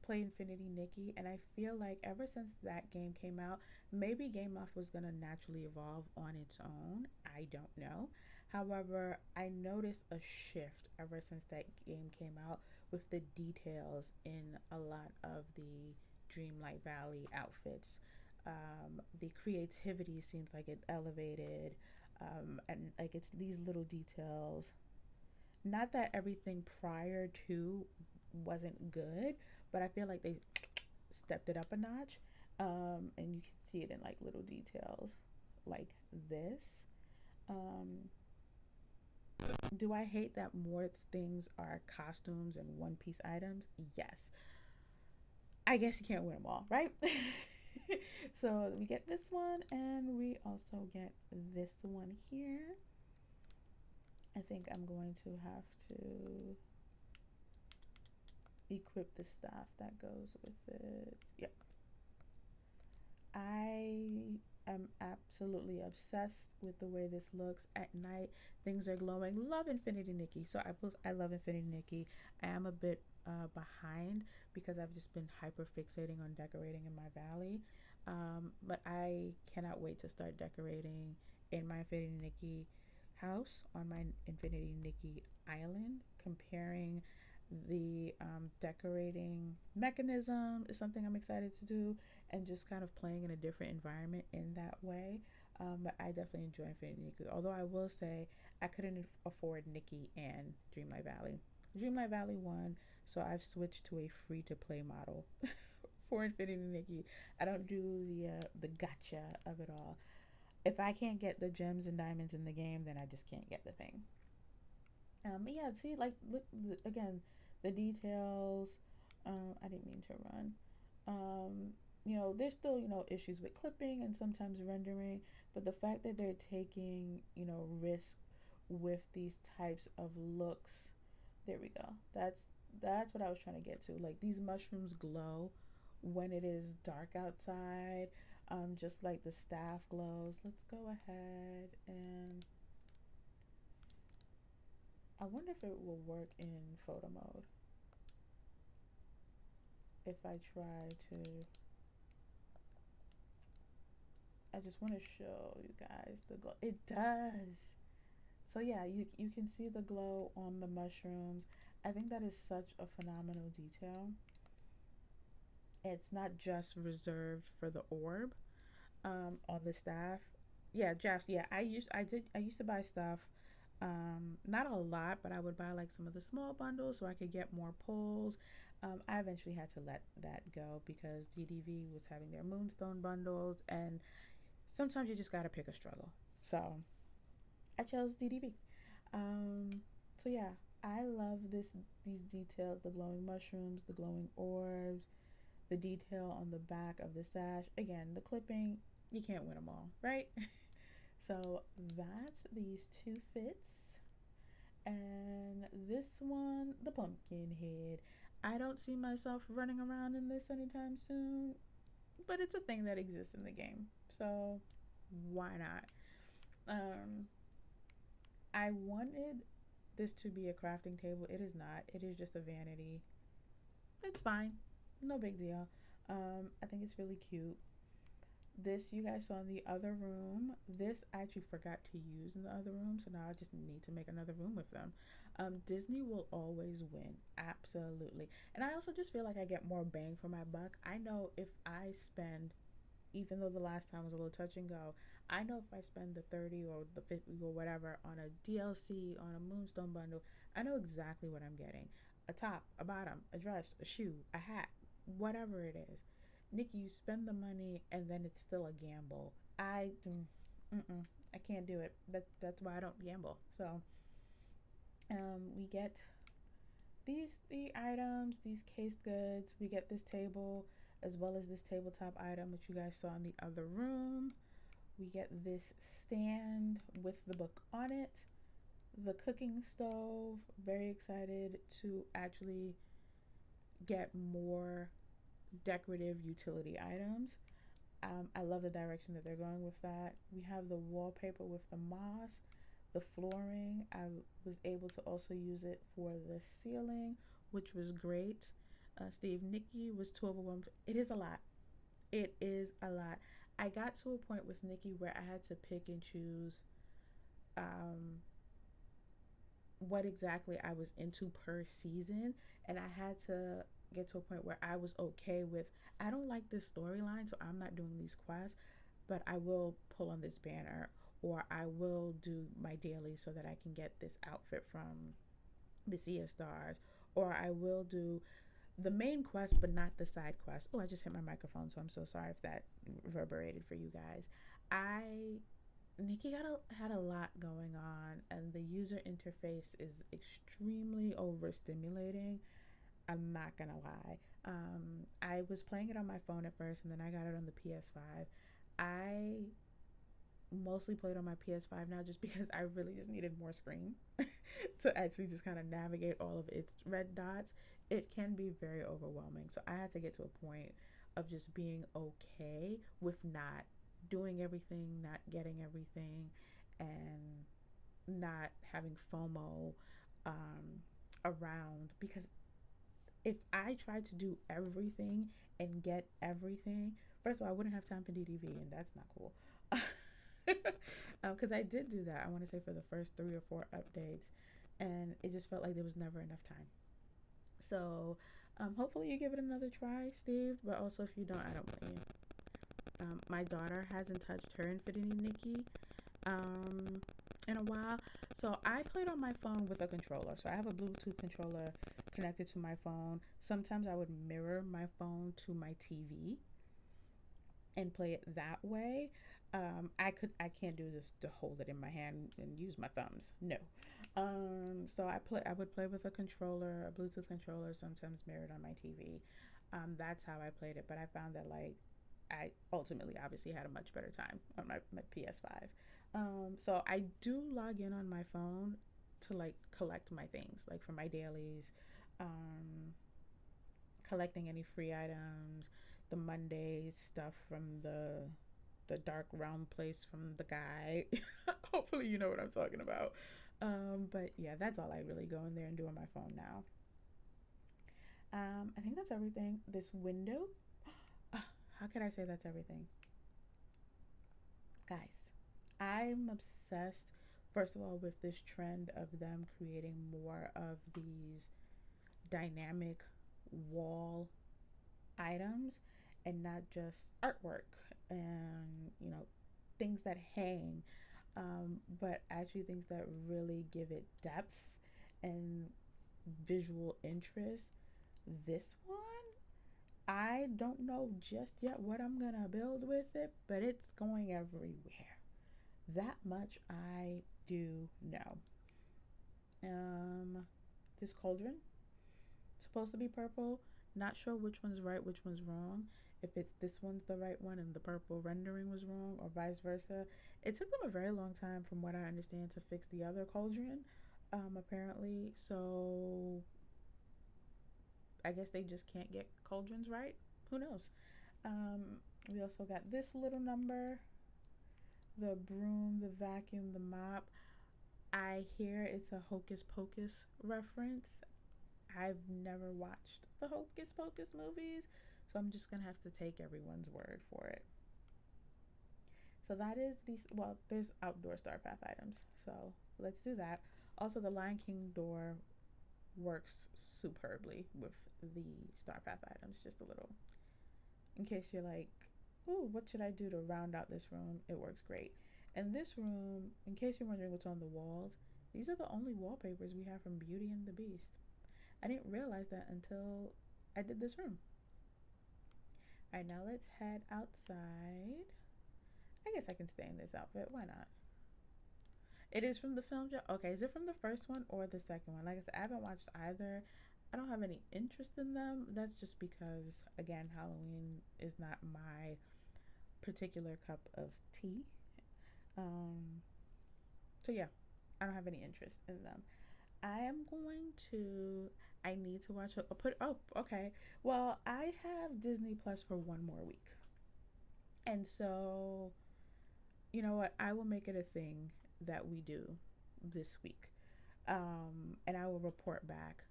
play Infinity Nikki, and I feel like ever since that game came out, maybe Game Off was gonna naturally evolve on its own. I don't know. However, I noticed a shift ever since that game came out with the details in a lot of the Dreamlight Valley outfits. The creativity seems like it elevated, and like it's these little details. Not that everything prior to wasn't good, but I feel like they stepped it up a notch. And you can see it in like little details like this. Do I hate that more things are costumes and one piece items? Yes. I guess you can't win them all, right? So we get this one, and we also get this one here. I think I'm going to have to equip the staff that goes with it. Yep. I I'm absolutely obsessed with the way this looks at night. Things are glowing. Love Infinity Nikki. So I love Infinity Nikki. I am a bit behind because I've just been hyper fixating on decorating in my valley. But I cannot wait to start decorating in my Infinity Nikki house on my Infinity Nikki island. Comparing the decorating mechanism is something I'm excited to do, and just kind of playing in a different environment in that way. But I definitely enjoy Infinity Nikki. Although I will say I couldn't afford Nikki and Dreamlight Valley. Dreamlight Valley won, so I've switched to a free to play model for Infinity Nikki. I don't do the gotcha of it all. If I can't get the gems and diamonds in the game, then I just can't get the thing. But yeah, see, like, look again, the details. I didn't mean to run. Um, there's still issues with clipping and sometimes rendering, but the fact that they're taking risk with these types of looks. There we go. That's what I was trying to get to. Like, these mushrooms glow when it is dark outside, just like the staff glows. Let's go ahead and I wonder if it will work in photo mode. If I try to, I just want to show you guys the glow. It does. So yeah, you can see the glow on the mushrooms. I think that is such a phenomenal detail. It's not just reserved for the orb on the staff. Yeah, drafts. Yeah, I used to buy stuff, not a lot, but I would buy like some of the small bundles so I could get more pulls. I eventually had to let that go because DDV was having their Moonstone bundles, and sometimes you just gotta pick a struggle. So I chose DDV. So yeah, I love these details: the glowing mushrooms, the glowing orbs, the detail on the back of the sash. Again, the clipping, you can't win them all, right? So that's these two fits. And this one, the pumpkin head. I don't see myself running around in this anytime soon, but it's a thing that exists in the game. So why not? Um, I wanted this to be a crafting table. It is not. It is just a vanity. It's fine. No big deal. I think it's really cute. This you guys saw in the other room. This I actually forgot to use in the other room, so now I just need to make another room with them. Disney will always win, absolutely. And I also just feel like I get more bang for my buck. I know if I spend, even though the last time was a little touch and go, I know if I spend the 30 or the 50 or whatever on a DLC, on a Moonstone bundle, I know exactly what I'm getting. A top, a bottom, a dress, a shoe, a hat, whatever it is. Nikki, you spend the money and then it's still a gamble. I can't do it. That's why I don't gamble. So, we get these three items, these case goods. We get this table as well as this tabletop item, which you guys saw in the other room. We get this stand with the book on it. The cooking stove. Very excited to actually get more decorative utility items. I love the direction that they're going with that. We have the wallpaper with the moss, the flooring. I was able to also use it for the ceiling, which was great. Steve, Nikki was too overwhelmed. It is a lot. It is a lot. I got to a point with Nikki where I had to pick and choose um, what exactly I was into per season, and I had to get to a point where I was okay with, I don't like this storyline, so I'm not doing these quests, but I will pull on this banner, or I will do my daily so that I can get this outfit from the Sea of Stars, or I will do the main quest but not the side quest. Oh, I just hit my microphone, so I'm so sorry if that reverberated for you guys. I Nikki had a lot going on, and the user interface is extremely overstimulating. I'm not gonna lie. I was playing it on my phone at first, and then I got it on the PS5. I mostly played on my PS5 now just because I really just needed more screen to actually just kind of navigate all of its red dots. It can be very overwhelming. So I had to get to a point of just being okay with not doing everything, not getting everything, and not having FOMO um, around. Because if I tried to do everything and get everything, first of all, I wouldn't have time for DDV, and that's not cool. Because I did do that, I want to say, for the first 3 or 4 updates, and it just felt like there was never enough time. So hopefully you give it another try, Steve, but also if you don't, I don't blame you. My daughter hasn't touched her Infinity Nikki um, in a while. So I played on my phone with a controller. So I have a Bluetooth controller connected to my phone. Sometimes I would mirror my phone to my TV and play it that way. I can't do this to hold it in my hand and use my thumbs. No. So I would play with a controller, a Bluetooth controller, sometimes mirrored on my TV. That's how I played it. But I found that, like, I ultimately obviously had a much better time on my PS5. So I do log in on my phone to, like, collect my things, like for my dailies, um, collecting any free items, the Monday stuff from the dark realm place from the guy. Hopefully you know what I'm talking about. But yeah, that's all I really go in there and do on my phone now. I think that's everything. This window, how could I say that's everything? Guys, I'm obsessed, first of all, with this trend of them creating more of these dynamic wall items and not just artwork and, things that hang, but actually things that really give it depth and visual interest. This one, I don't know just yet what I'm gonna build with it, but it's going everywhere. That much I do know. Um, this cauldron, supposed to be purple. Not sure which one's right, which one's wrong. If it's this one's the right one and the purple rendering was wrong, or vice versa. It took them a very long time, from what I understand, to fix the other cauldron, apparently. So I guess they just can't get cauldrons right. Who knows? We also got this little number, the broom, the vacuum, the mop. I hear it's a Hocus Pocus reference. I've never watched the Hocus Pocus movies, so I'm just gonna have to take everyone's word for it. So that is these. Well, there's outdoor Star Path items, so let's do that. Also, the Lion King door works superbly with the Star Path items. Just a little, in case you're like, ooh, what should I do to round out this room? It works great. And this room, in case you're wondering what's on the walls, these are the only wallpapers we have from Beauty and the Beast. I didn't realize that until I did this room. All right, now let's head outside. I guess I can stay in this outfit. Why not? It is from the film. Okay, is it from the first one or the second one? Like I said, I haven't watched either. I don't have any interest in them. That's just because, again, Halloween is not my particular cup of tea. Um, so yeah, I don't have any interest in them. I am going to. I need to watch. Okay. Well, I have Disney Plus for one more week, and so you know what? I will make it a thing that we do this week, and I will report back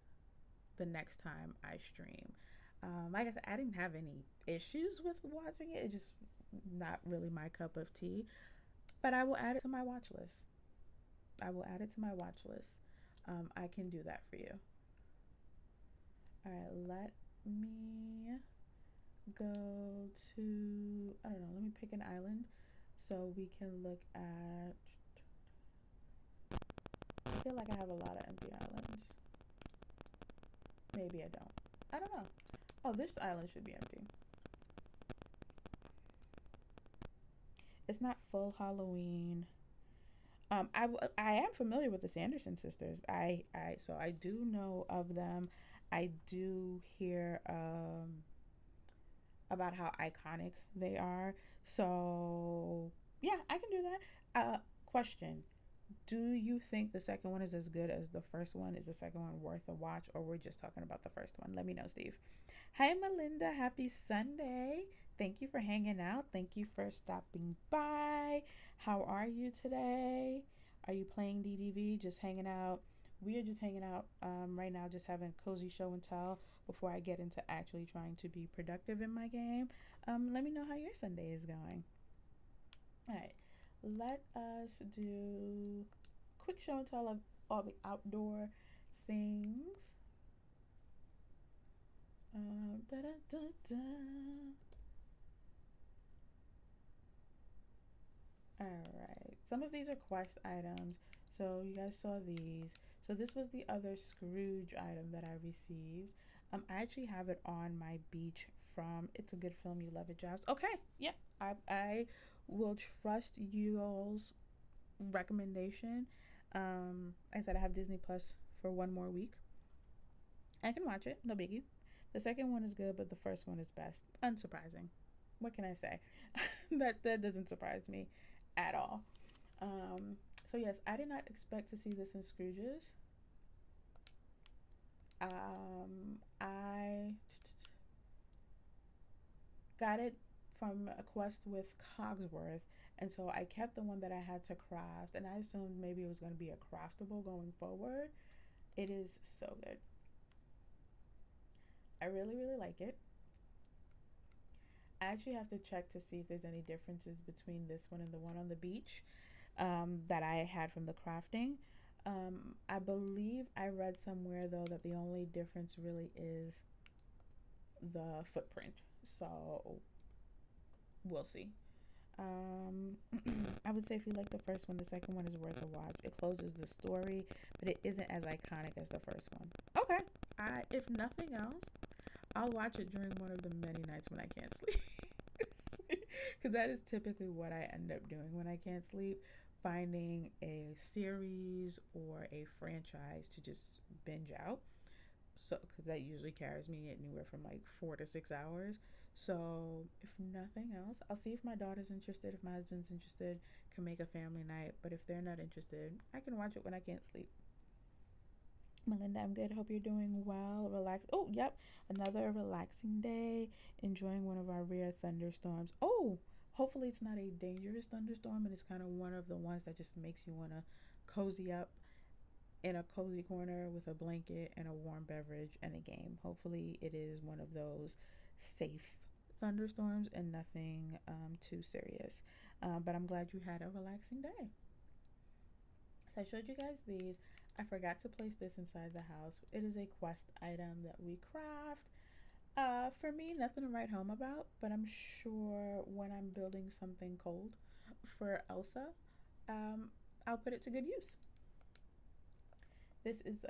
the next time I stream. Like I said, I didn't have any issues with watching it. It's just not really my cup of tea. But I will add it to my watch list. I will add it to my watch list. I can do that for you. All right, let me go to, I don't know, let me pick an island so we can look at, I feel like I have a lot of empty islands. Maybe I don't. I don't know. Oh, this island should be empty. It's not full Halloween. I am familiar with the Sanderson sisters. So I do know of them. I do hear about how iconic they are. So yeah, I can do that. Question: Do you think the second one is as good as the first one? Is the second one worth a watch, or we're just talking about the first one? Let me know, Steve. Hi, Melinda. Happy Sunday. Thank you for hanging out. Thank you for stopping by. How are you today? Are you playing DDV? Just hanging out? We are just hanging out right now, just having cozy show and tell before I get into actually trying to be productive in my game. Let me know how your Sunday is going. All right, let us do quick show and tell of all the outdoor things. Da, da, da, da. All right, some of these are quest items. So you guys saw these. So this was the other Scrooge item that I received. I actually have it on my beach from It's a Good Film, You Love It Jobs. Okay, yeah, I will trust you all's recommendation. I said I have Disney Plus for one more week. I can watch it, no biggie. The second one is good, but the first one is best. Unsurprising. What can I say? That doesn't surprise me at all. Um, so yes, I did not expect to see this in Scrooge's. I got it from a quest with Cogsworth, and so I kept the one that I had to craft, and I assumed maybe it was going to be a craftable going forward. It is so good. I really, really like it. I actually have to check to see if there's any differences between this one and the one on the beach that I had from the crafting. I believe I read somewhere though that the only difference really is the footprint. So we'll see. Um, I would say if you like the first one, the second one is worth a watch. It closes the story, but it isn't as iconic as the first one. Okay, if nothing else, I'll watch it during one of the many nights when I can't sleep. Because that is typically what I end up doing when I can't sleep, finding a series or a franchise to just binge out. So, because that usually carries me anywhere from like 4 to 6 hours. So, if nothing else, I'll see if my daughter's interested, if my husband's interested, can make a family night. But if they're not interested, I can watch it when I can't sleep. Melinda, I'm good. Hope you're doing well. Relax. Oh, yep. Another relaxing day. Enjoying one of our rare thunderstorms. Oh, hopefully it's not a dangerous thunderstorm and it's kind of one of the ones that just makes you want to cozy up in a cozy corner with a blanket and a warm beverage and a game. Hopefully it is one of those safe thunderstorms and nothing too serious. But I'm glad you had a relaxing day. So I showed you guys these. I forgot to place this inside the house. It is a quest item that we craft. For me, nothing to write home about, but I'm sure when I'm building something cold for Elsa, um, I'll put it to good use. This is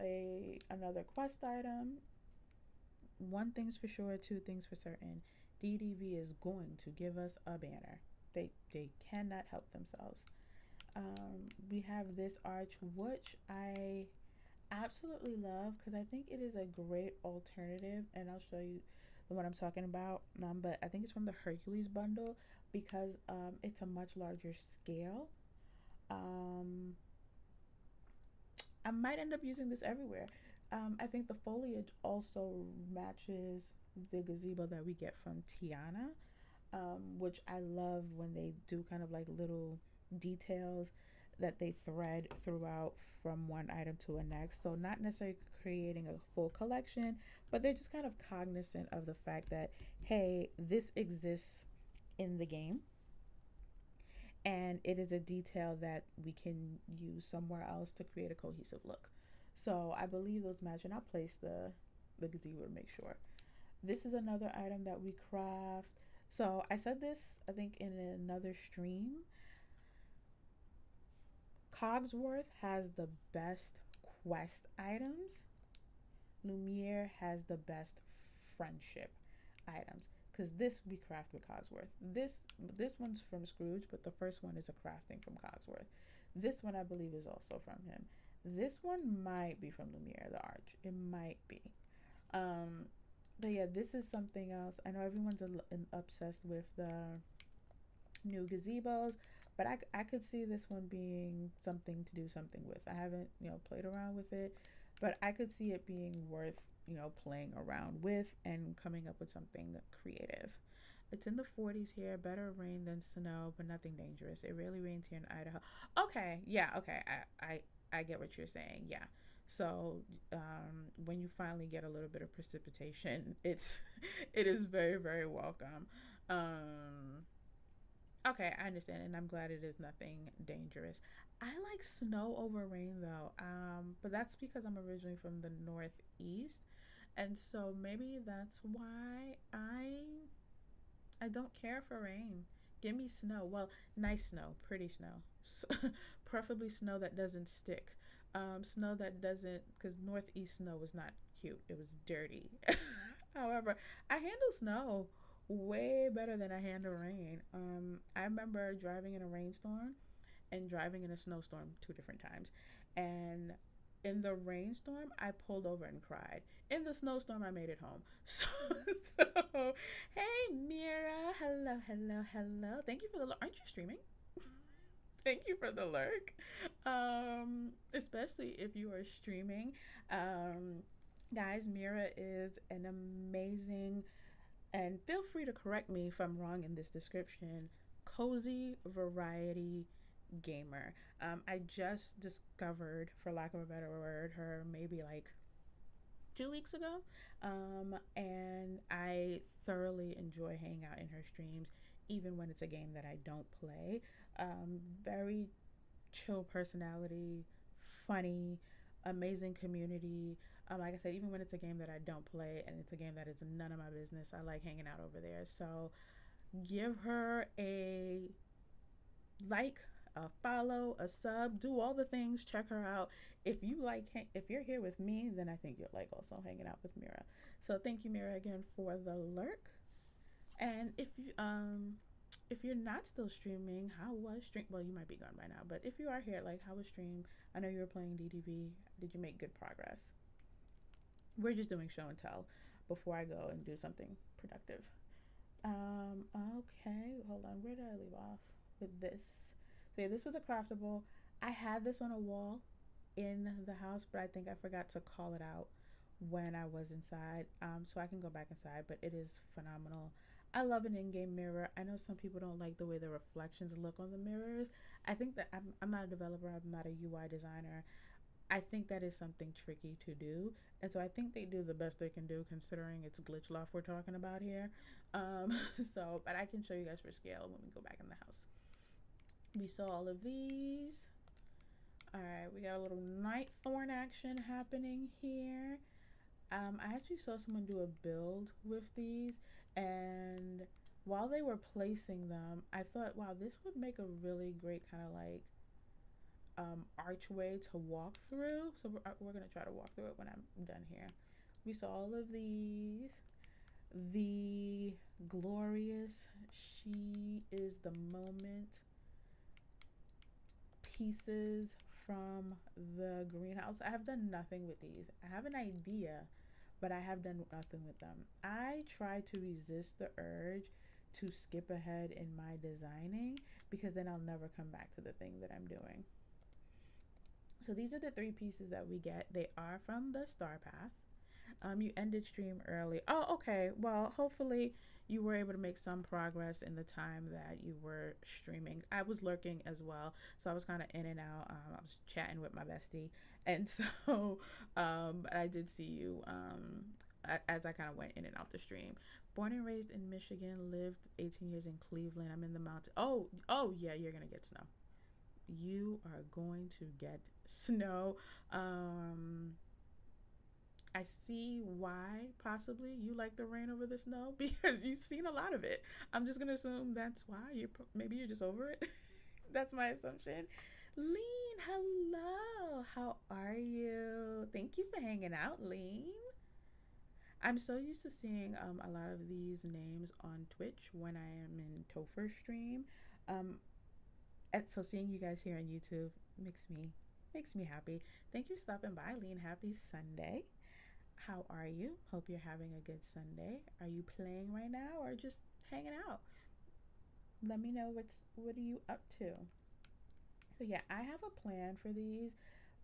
another quest item. One thing's for sure, two things for certain. DDV is going to give us a banner. They cannot help themselves. We have this arch, which I absolutely love because I think it is a great alternative, and I'll show you the one I'm talking about. But I think it's from the Hercules bundle because it's a much larger scale. Um, I might end up using this everywhere. I think the foliage also matches the gazebo that we get from Tiana, which I love when they do kind of like little details that they thread throughout from one item to a next. So not necessarily creating a full collection, but they're just kind of cognizant of the fact that, hey, this exists in the game and it is a detail that we can use somewhere else to create a cohesive look. So I believe those match, and I'll place the gazebo to make sure. This is another item that we craft. So I said this, I think, in another stream. Cogsworth has the best quest items. Lumiere has the best friendship items. Because this we craft with Cogsworth. This one's from Scrooge, but the first one is a crafting from Cogsworth. This one I believe is also from him. This one might be from Lumiere, the Arch. It might be. Um, but yeah, this is something else. I know everyone's obsessed with the new gazebos, But I could see this one being something to do something with. I haven't, played around with it, but I could see it being worth, playing around with and coming up with something creative. It's in the 40s here, better rain than snow, but nothing dangerous. It rarely rains here in Idaho. Okay, yeah, okay. I get what you're saying. Yeah. So when you finally get a little bit of precipitation, it is very, very welcome. Um, Okay, I understand, and I'm glad it is nothing dangerous. I like snow over rain though, but that's because I'm originally from the Northeast, and so maybe that's why I don't care for rain. Give me snow. Well, nice snow, pretty snow, preferably snow that doesn't stick. Snow that doesn't, because Northeast snow was not cute. It was dirty. However, I handle snow way better than I handle rain. I remember driving in a rainstorm and driving in a snowstorm two different times. And in the rainstorm, I pulled over and cried. In the snowstorm, I made it home. So hey, Mira. Hello, hello, hello. Thank you for the. Aren't you streaming? Thank you for the lurk. Especially if you are streaming. Um, guys, Mira is an amazing, and feel free to correct me if I'm wrong in this description, cozy variety gamer. I just discovered, for lack of a better word, her maybe like 2 weeks ago. And I thoroughly enjoy hanging out in her streams, even when it's a game that I don't play. Very chill personality, funny, amazing community. Like I said, even when it's a game that I don't play and it's a game that is none of my business, I like hanging out over there. So give her a like, a follow, a sub, do all the things. Check her out. If you're here with me, then I think you'll like also hanging out with Mira. So thank you, Mira, again for the lurk. And if you're not still streaming, how was stream? Well, you might be gone by now, but if you are here, like, how was stream? I know you were playing DDV. Did you make good progress? We're just doing show and tell before I go and do something productive. Okay, hold on. Where did I leave off with this? So yeah, this was a craftable. I had this on a wall in the house, but I think I forgot to call it out when I was inside. So I can go back inside, but it is phenomenal. I love an in-game mirror. I know some people don't like the way the reflections look on the mirrors. I think that I'm not a developer. I'm not a UI designer. I think that is something tricky to do. And so I think they do the best they can do considering it's glitch loft we're talking about here. But I can show you guys for scale when we go back in the house. We saw all of these. All right, we got a little night thorn action happening here. I actually saw someone do a build with these, and while they were placing them, I thought, wow, this would make a really great kind of like archway to walk through. So we're gonna try to walk through it when I'm done here. We saw all of these. The glorious she is the moment pieces from the greenhouse. I have done nothing with these. I have an idea, but I have done nothing with them. I try to resist the urge to skip ahead in my designing because then I'll never come back to the thing that I'm doing. So these are the three pieces that we get. They are from the Star Path. You ended stream early. Oh, okay. Well, hopefully you were able to make some progress in the time that you were streaming. I was lurking as well, so I was kind of in and out. I was chatting with my bestie, and so I did see you as I kind of went in and out the stream. Born and raised in Michigan, lived 18 years in Cleveland. I'm in the mountain. Oh yeah, you're gonna get snow. You are going to get snow. I see why possibly you like the rain over the snow because you've seen a lot of it. I'm just gonna assume that's why maybe you're just over it. That's my assumption. Lean, hello. How are you? Thank you for hanging out, Lean. I'm so used to seeing a lot of these names on Twitch when I am in Topher stream. Um, and so seeing you guys here on YouTube makes me happy. Thank you for stopping by, Lean. Happy Sunday. How are you? Hope you're having a good Sunday. Are you playing right now or just hanging out? Let me know what are you up to. So yeah, I have a plan for these,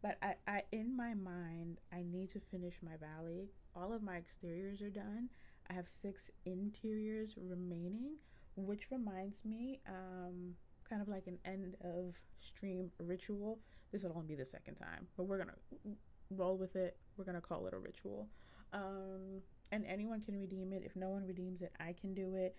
but I in my mind I need to finish my valley. All of my exteriors are done. I have 6 interiors remaining, which reminds me, kind of like an end of stream ritual. This will only be the second time, but we're gonna roll with it. We're gonna call it a ritual. Um, and anyone can redeem it. If no one redeems it, I can do it.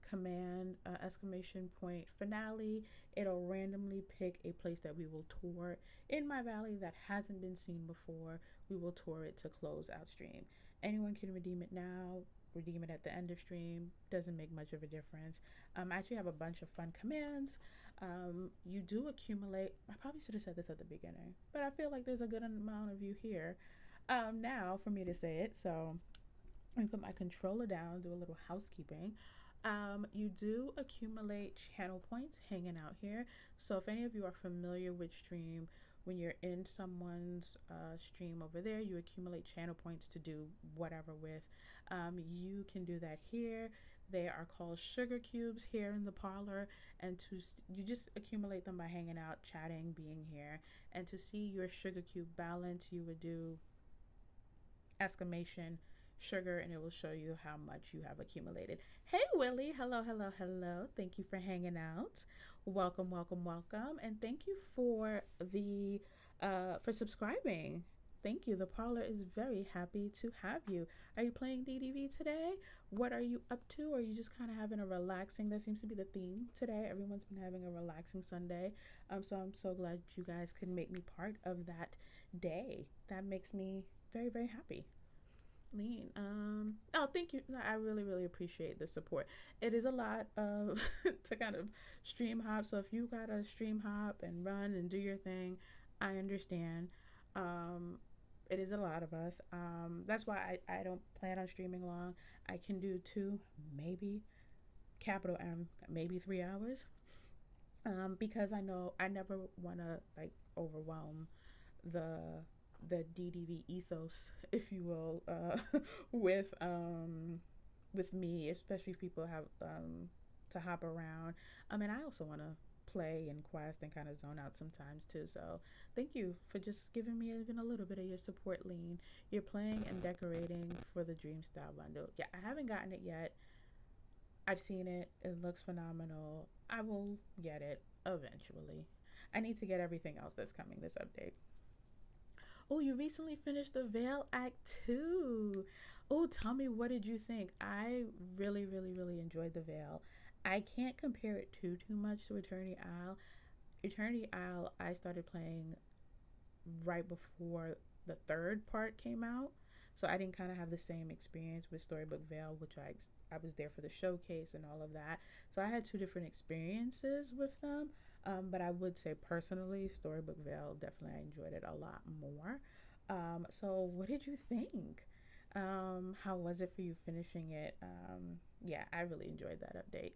Command exclamation point finale. It'll randomly pick a place that we will tour in my valley that hasn't been seen before. We will tour it to close out stream. Anyone can redeem it now, redeem it at the end of stream. Doesn't make much of a difference. I actually have a bunch of fun commands. You do accumulate. I probably should have said this at the beginning, but I feel like there's a good amount of you here now for me to say it. So let me put my controller down, do a little housekeeping. You do accumulate channel points hanging out here. So if any of you are familiar with stream, when you're in someone's stream over there, you accumulate channel points to do whatever with. You can do that here. They are called sugar cubes here in the parlor, and you just accumulate them by hanging out, chatting, being here. And to see your sugar cube balance, you would do exclamation sugar, and it will show you how much you have accumulated. Hey Willie, hello, hello, hello. Thank you for hanging out. Welcome, welcome, welcome, and thank you for subscribing. Thank you. The parlor is very happy to have you. Are you playing DDV today? What are you up to? Or are you just kind of having a relaxing? That seems to be the theme today. Everyone's been having a relaxing Sunday. So I'm so glad you guys can make me part of that day. That makes me very, very happy. Lean. Oh, thank you. No, I really, really appreciate the support. It is a lot of to kind of stream hop. So if you gotta stream hop and run and do your thing, I understand. Um, it is a lot of us. That's why I don't plan on streaming long. I can do 2, maybe capital M, maybe 3 hours. Because I know I never want to like overwhelm the DDV ethos, if you will, with me, especially if people have to hop around. And I also want to play and quest and kind of zone out sometimes too. So thank you for just giving me even a little bit of your support, Lean. You're playing and decorating for the Dream Style bundle. Yeah, I haven't gotten it yet. I've seen it. It looks phenomenal. I will get it eventually. I need to get everything else that's coming this update. Oh, you recently finished the Veil Act 2. Oh, tell me, what did you think? I really, really, really enjoyed the Veil. I can't compare it too much to Eternity Isle. Eternity Isle, I started playing right before the third part came out. So I didn't kind of have the same experience with Storybook Veil, which I was there for the showcase and all of that. So I had 2 different experiences with them. But I would say personally, Storybook Veil, definitely I enjoyed it a lot more. So what did you think? How was it for you finishing it? Yeah, I really enjoyed that update.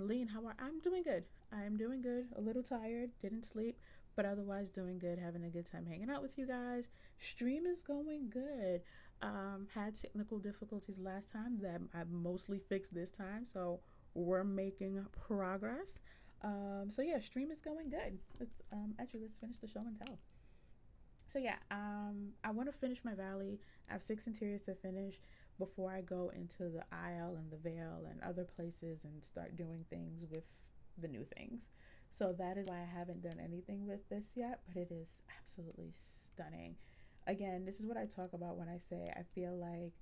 Lean, how are I'm doing good. I'm doing good. A little tired, didn't sleep, but otherwise doing good. Having a good time hanging out with you guys. Stream is going good. Had technical difficulties last time that I mostly fixed this time, so we're making progress. So yeah, stream is going good. Let's finish the show and tell. So yeah, I want to finish my valley. I have 6 interiors to finish before I go into the aisle and the veil and other places and start doing things with the new things. So that is why I haven't done anything with this yet, but it is absolutely stunning. Again, this is what I talk about when I say I feel like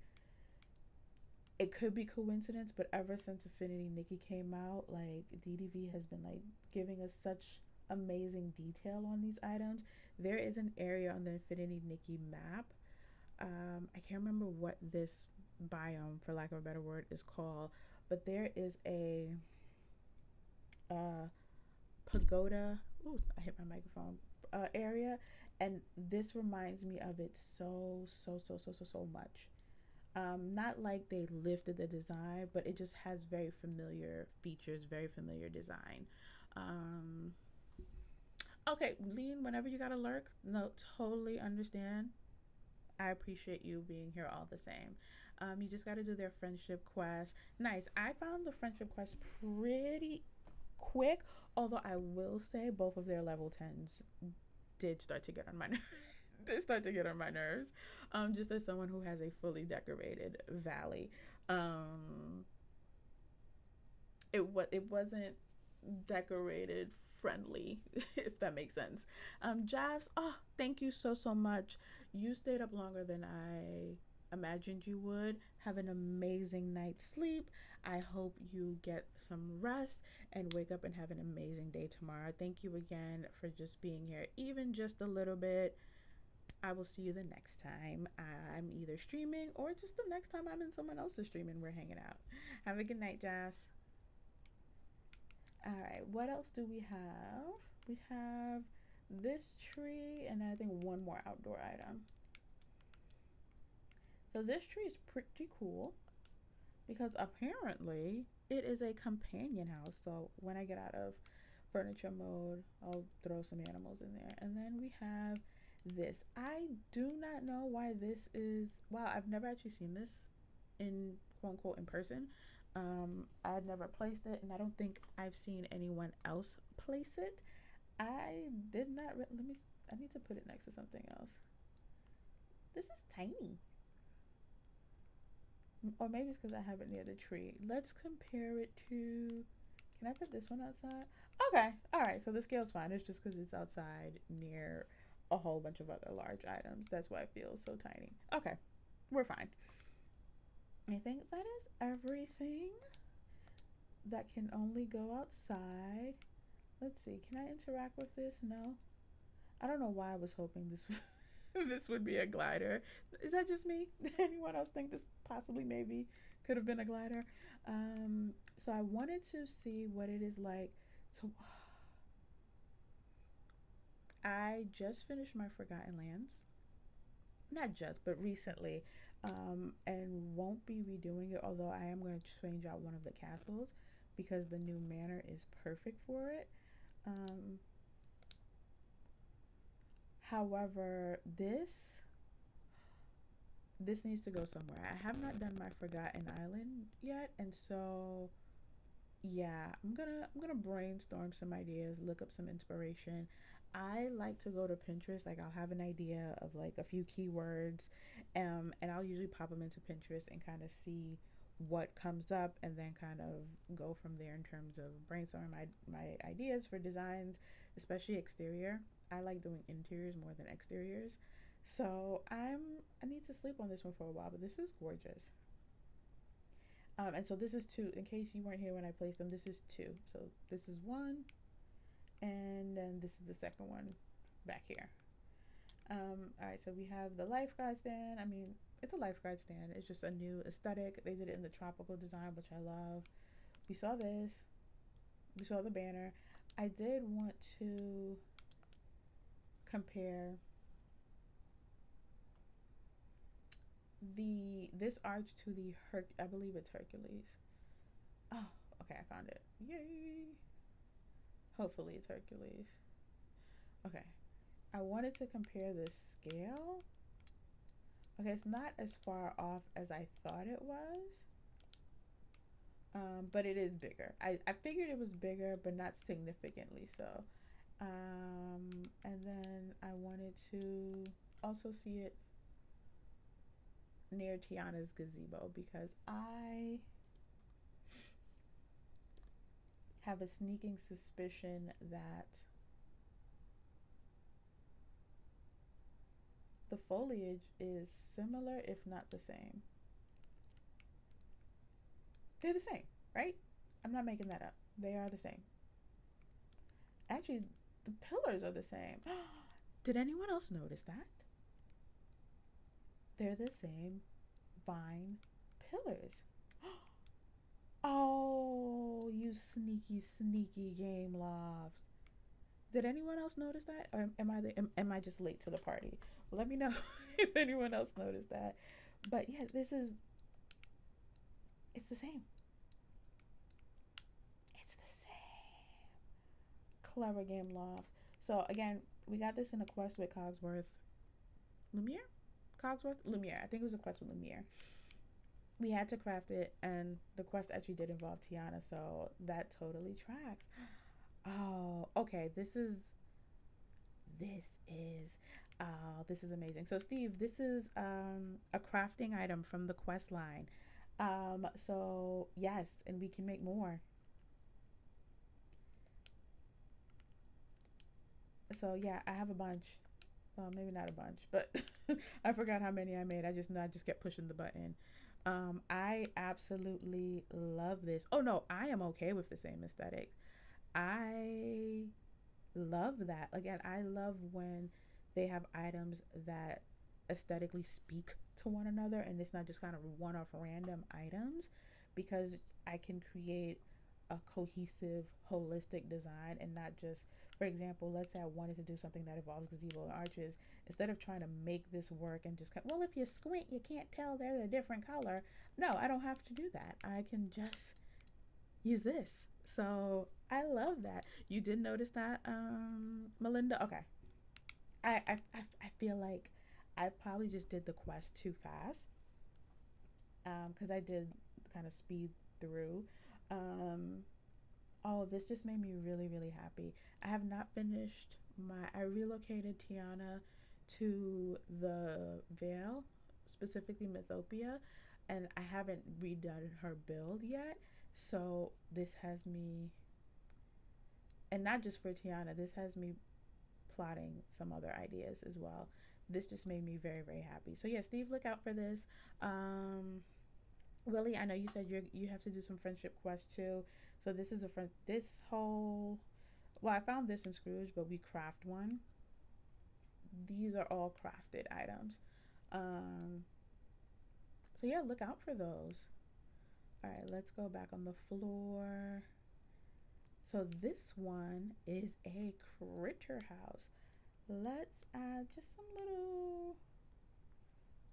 it could be coincidence, but ever since Affinity Nikki came out, like DDV has been like giving us such amazing detail on these items. There is an area on the Infinity Nikki map. I can't remember what this biome, for lack of a better word, is called, but there is a pagoda. Ooh, I hit my microphone. Area, and this reminds me of it so much. Not like they lifted the design, but it just has very familiar features, very familiar design. Um, okay, Lean, whenever you got to lurk, no, totally understand. I appreciate you being here all the same. You just got to do their friendship quest. Nice. I found the friendship quest pretty quick, although I will say both of their level 10s did start to get on my did start to get on my nerves. Just as someone who has a fully decorated valley, um, it wasn't decorated friendly, if that makes sense. Javs, oh, thank you so much. You stayed up longer than I imagined you would. Have an amazing night's sleep. I hope you get some rest and wake up and have an amazing day tomorrow. Thank you again for just being here, even just a little bit. I will see you the next time I'm either streaming or just the next time I'm in someone else's stream and we're hanging out. Have a good night, Jazz. All right, what else do we have? We have this tree and I think one more outdoor item. So this tree is pretty cool because apparently it is a companion house. So when I get out of furniture mode, I'll throw some animals in there. And then we have this. I do not know why this is. Wow, I've never actually seen this in quote unquote in person. I had never placed it, and I don't think I've seen anyone else place it. I did not. Let me. I need to put it next to something else. This is tiny. Or maybe it's because I have it near the tree. Let's compare it to. Can I put this one outside? Okay. All right. So the scale's fine. It's just because it's outside near a whole bunch of other large items. That's why it feels so tiny. Okay. We're fine. I think that is everything that can only go outside. Let's see. Can I interact with this? No. I don't know why I was hoping this this would be a glider. Is that just me? Did anyone else think this possibly maybe could have been a glider? So I wanted to see what it is like to. I just finished my Forgotten Lands. Not just, but recently, and won't be redoing it. Although I am going to change out one of the castles because the new manor is perfect for it. However, this needs to go somewhere. I have not done my Forgotten Island yet, and so yeah, I'm gonna brainstorm some ideas, look up some inspiration. I like to go to Pinterest. Like I'll have an idea of like a few keywords, and I'll usually pop them into Pinterest and kind of see what comes up, and then kind of go from there in terms of brainstorming my ideas for designs, especially exterior. I like doing interiors more than exteriors. So I need to sleep on this one for a while, but this is gorgeous. And so this is two. In case you weren't here when I placed them, this is two. So this is one, and then this is the second one back here. All right, so we have the lifeguard stand. I mean, it's a lifeguard stand. It's just a new aesthetic. They did it in the tropical design, which I love. We saw this. We saw the banner. I did want to compare this arch to the I believe it's Hercules. Oh, okay, I found it. Yay! Hopefully it's Hercules. Okay, I wanted to compare the scale. Okay, it's not as far off as I thought it was, but it is bigger. I figured it was bigger, but not significantly so. And then I wanted to also see it near Tiana's gazebo because I have a sneaking suspicion that the foliage is similar, if not the same. They're the same, right? I'm not making that up. They are the same. Actually, the pillars are the same. Did anyone else notice that? They're the same vine pillars. Oh, you sneaky game loft. Did anyone else notice that? Or am I just late to the party? Let me know if anyone else noticed that. But yeah, it's the same. It's the same. Clever game loft. So again, we got this in a quest with Cogsworth. Lumiere? Cogsworth? Lumiere. I think it was a quest with Lumiere. We had to craft it, and the quest actually did involve Tiana, so that totally tracks. Oh, okay. This is this is amazing. So Steve, this is a crafting item from the quest line. So yes, and we can make more. So yeah, I have a bunch. Well, maybe not a bunch, but I forgot how many I made. I just know I just kept pushing the button. I absolutely love this. Oh no, I am okay with the same aesthetic. I love that. Again, I love when they have items that aesthetically speak to one another and it's not just kind of one off random items, because I can create a cohesive, holistic design and not just, for example, let's say I wanted to do something that involves gazebo and arches. Instead of trying to make this work and just, well, if you squint, you can't tell they're a different color. No, I don't have to do that. I can just use this. So I love that. You did notice that, Melinda? Okay. I feel like I probably just did the quest too fast. Because I did kind of speed through. Um, oh, this just made me really, really happy. I have not finished I relocated Tiana to the Vale, specifically Mythopia, and I haven't redone her build yet. So this has me, and not just for Tiana, this has me plotting some other ideas as well. This just made me very, very happy. So yeah, Steve, look out for this. Willie, I know you said you have to do some friendship quests too. So this is a friend. This whole, well, I found this in Scrooge, but we craft one. These are all crafted items. Um, so yeah, look out for those. All right, let's go back on the floor. So this one is a critter house. Let's add just some little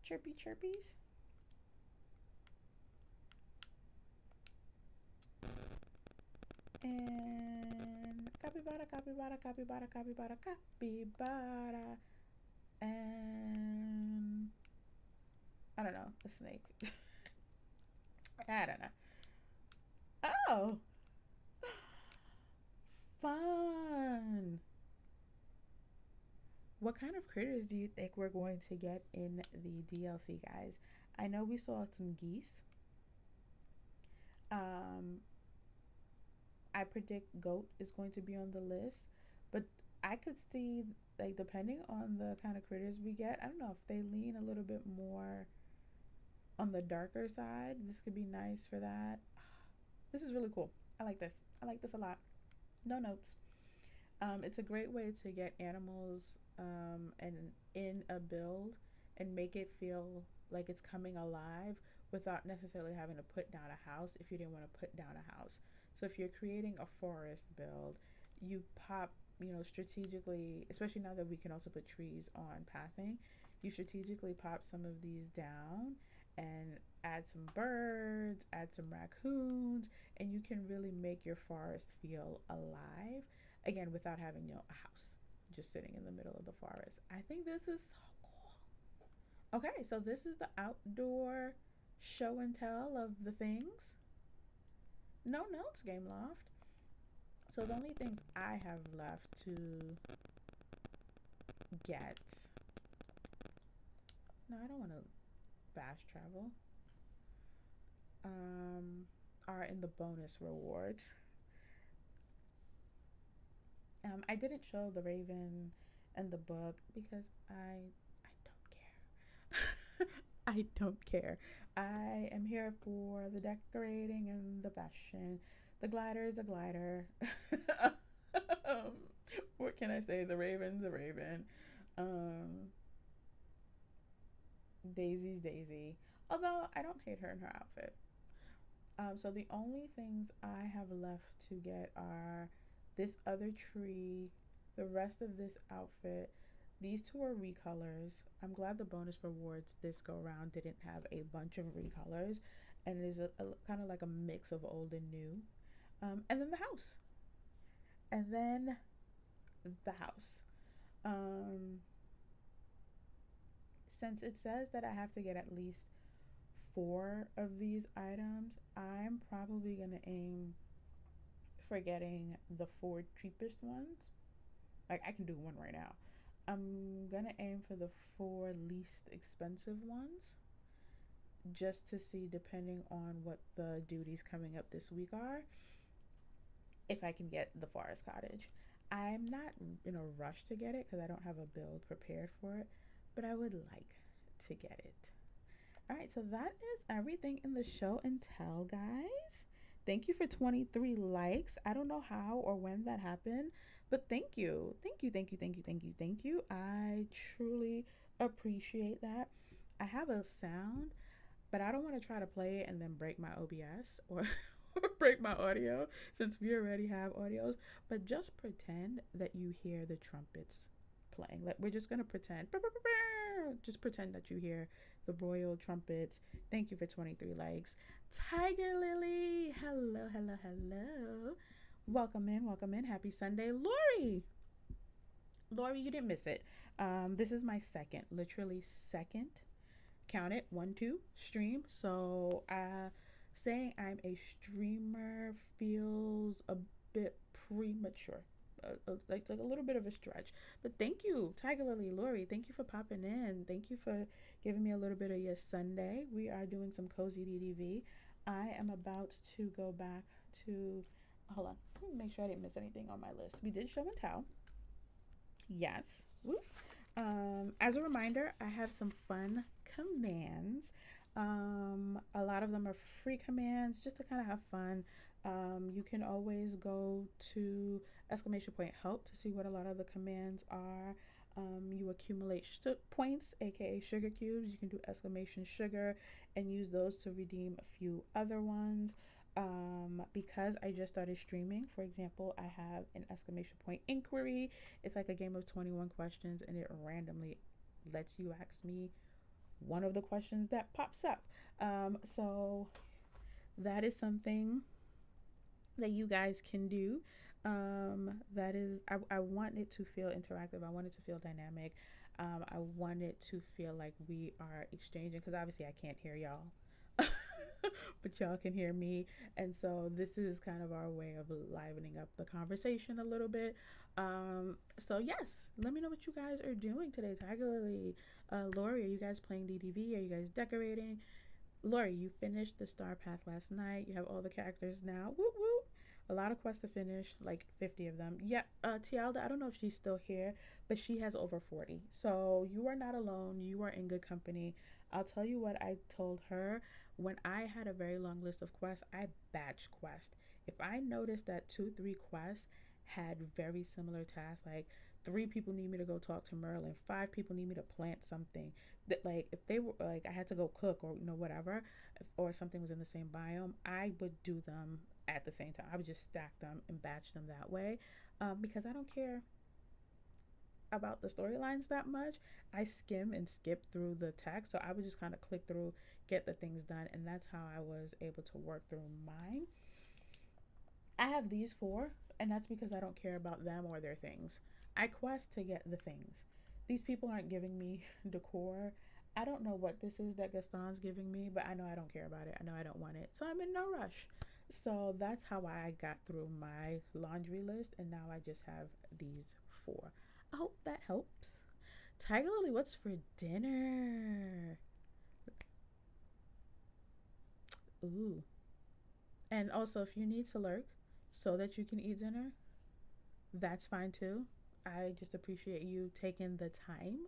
chirpy chirpies. And capybara, capybara, capybara, capybara, capybara. And I don't know, a snake. I don't know. Oh, fun. What kind of critters do you think we're going to get in the DLC, guys? I know we saw some geese. Um, I predict goat is going to be on the list, but I could see, like, depending on the kind of critters we get, I don't know if they lean a little bit more on the darker side. This could be nice for that. This is really cool. I like this. I like this a lot. No notes. It's a great way to get animals and in a build and make it feel like it's coming alive without necessarily having to put down a house if you didn't want to put down a house. So if you're creating a forest build, you pop, strategically, especially now that we can also put trees on pathing, you strategically pop some of these down and add some birds, add some raccoons, and you can really make your forest feel alive, again, without having, a house just sitting in the middle of the forest. I think this is so cool. Okay, so this is the outdoor show and tell of the things. No notes, Game Loft. So the only things I have left to get. No, I don't want to fast travel. Are in the bonus rewards. I didn't show the Raven and the book because I don't care. I don't care. I am here for the decorating and the fashion. The glider is a glider. What can I say? The Raven's a Raven. Um, Daisy's Daisy. Although I don't hate her in her outfit. So the only things I have left to get are this other tree, the rest of this outfit. These two are recolors. I'm glad the bonus rewards this go around didn't have a bunch of recolors, and it is a kind of like a mix of old and new. And then the house, and then the house. Um, since it says that I have to get at least 4 of these items, I'm probably gonna aim for getting the 4 cheapest ones. Like, I can do one right now. I'm gonna aim for the 4 least expensive ones, just to see, depending on what the duties coming up this week are, if I can get the forest cottage. I'm not in a rush to get it because I don't have a build prepared for it, but I would like to get it. All right, so that is everything in the show and tell, guys. Thank you for 23 likes. I don't know how or when that happened, but thank you. Thank you, thank you, thank you, thank you, thank you. I truly appreciate that. I have a sound, but I don't want to try to play it and then break my OBS or break my audio, since we already have audios. But just pretend that you hear the trumpets playing. Like, we're just gonna pretend. Just pretend that you hear the royal trumpets. Thank you for 23 likes. Tiger Lily, hello, hello, hello. Welcome in, welcome in. Happy Sunday. Lori, you didn't miss it. This is my second, literally second, count it, 1, 2 stream. So saying I'm a streamer feels a bit premature. Like a little bit of a stretch, but thank you, Tiger Lily, Lori. Thank you for popping in. Thank you for giving me a little bit of your Sunday. We are doing some cozy DDV. I am about to go back to. Hold on, let me make sure I didn't miss anything on my list. We did show and tell. Yes. Woo. As a reminder, I have some fun commands. A lot of them are free commands just to kind of have fun. You can always go to !help to see what a lot of the commands are. You accumulate points, aka sugar cubes. You can do !sugar and use those to redeem a few other ones. Because I just started streaming, for example, I have an !inquiry. It's like a game of 21 questions, and it randomly lets you ask me one of the questions that pops up. So that is something that you guys can do. That is, I want it to feel interactive. I want it to feel dynamic. I want it to feel like we are exchanging, because obviously I can't hear y'all. But y'all can hear me, and so this is kind of our way of livening up the conversation a little bit. So yes, let me know what you guys are doing today. Tiger Lily, Lori, are you guys playing DDV? Are you guys decorating? Lori, you finished the Star Path last night. You have all the characters now. Whoop whoop. A lot of quests to finish, like 50 of them. Yeah, Tialda, I don't know if she's still here, but she has over 40. So you are not alone. You are in good company. I'll tell you what I told her. When I had a very long list of quests, I batch quest. If I noticed that 2-3 quests had very similar tasks, like 3 people need me to go talk to Merlin, 5 people need me to plant something, that, like, if they were like, I had to go cook, or whatever, or something was in the same biome, I would do them at the same time. I would just stack them and batch them that way, because I don't care about the storylines that much. I skim and skip through the text, so I would just kind of click through, get the things done, and that's how I was able to work through mine. I have these 4, and that's because I don't care about them or their things. I quest to get the things. These people aren't giving me decor. I don't know what this is that Gaston's giving me, but I know I don't care about it. I know I don't want it, so I'm in no rush. So that's how I got through my laundry list, and now I just have these 4. I hope that helps. Tiger Lily, what's for dinner? Ooh. And also, if you need to lurk so that you can eat dinner, that's fine too. I just appreciate you taking the time.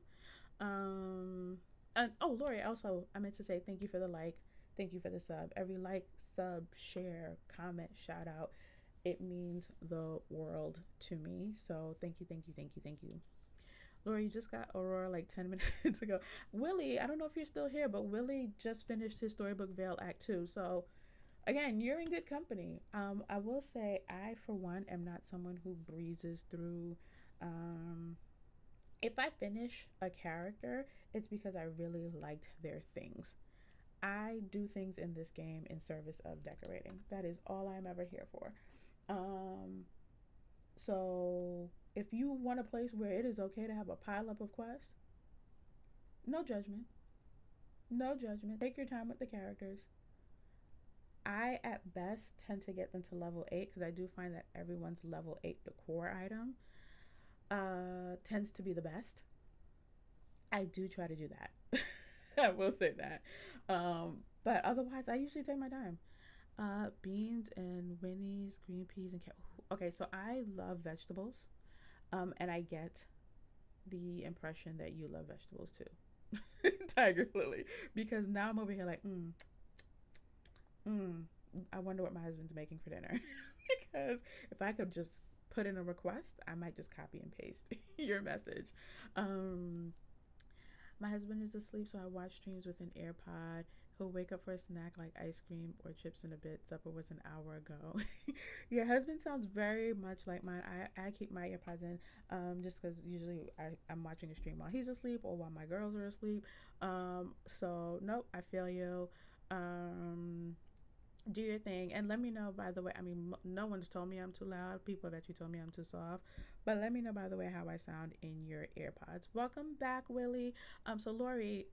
And oh, Lori, also, I meant to say thank you for the like. Thank you for the sub. Every like, sub, share, comment, shout out, it means the world to me. So thank you, thank you, thank you, thank you. Lori, you just got Aurora like 10 minutes ago. Willie, I don't know if you're still here, but Willie just finished his Storybook Vale Act 2. So again, you're in good company. I will say, I, for one, am not someone who breezes through. If I finish a character, it's because I really liked their things. I do things in this game in service of decorating. That is all I'm ever here for. So if you want a place where it is okay to have a pile up of quests, No judgment. No judgment. Take your time with the characters. I at best tend to get them to level 8 because I do find that everyone's level 8 decor item tends to be the best. I do try to do that. I will say that. But otherwise, I usually take my time. Beans and Winnie's, green peas and okay, so I love vegetables. And I get the impression that you love vegetables too. Tiger Lily. Because now I'm over here like, mm, I wonder what my husband's making for dinner. Because if I could just put in a request, I might just copy and paste your message. Um, my husband is asleep, so I watch streams with an AirPod. He'll wake up for a snack like ice cream or chips in a bit. Supper was an hour ago. Your husband sounds very much like mine. I keep my AirPods in just because usually I'm watching a stream while he's asleep or while my girls are asleep. So, nope, I feel you. Um, do your thing and let me know, by the way. I mean, no one's told me I'm too loud. People have actually told me I'm too soft, but let me know, by the way, how I sound in your AirPods. Welcome back, Willie. So Lori,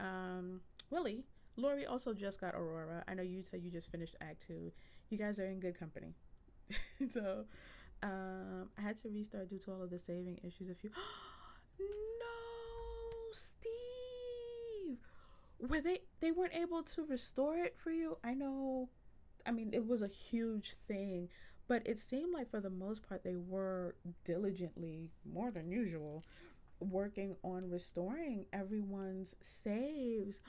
Willie, Lori also just got Aurora. I know you said you just finished Act 2. You guys are in good company. So I had to restart due to all of the saving issues a few no, Steve, were they weren't able to restore it for you? I know, I mean, it was a huge thing, but it seemed like for the most part they were diligently, more than usual, working on restoring everyone's saves.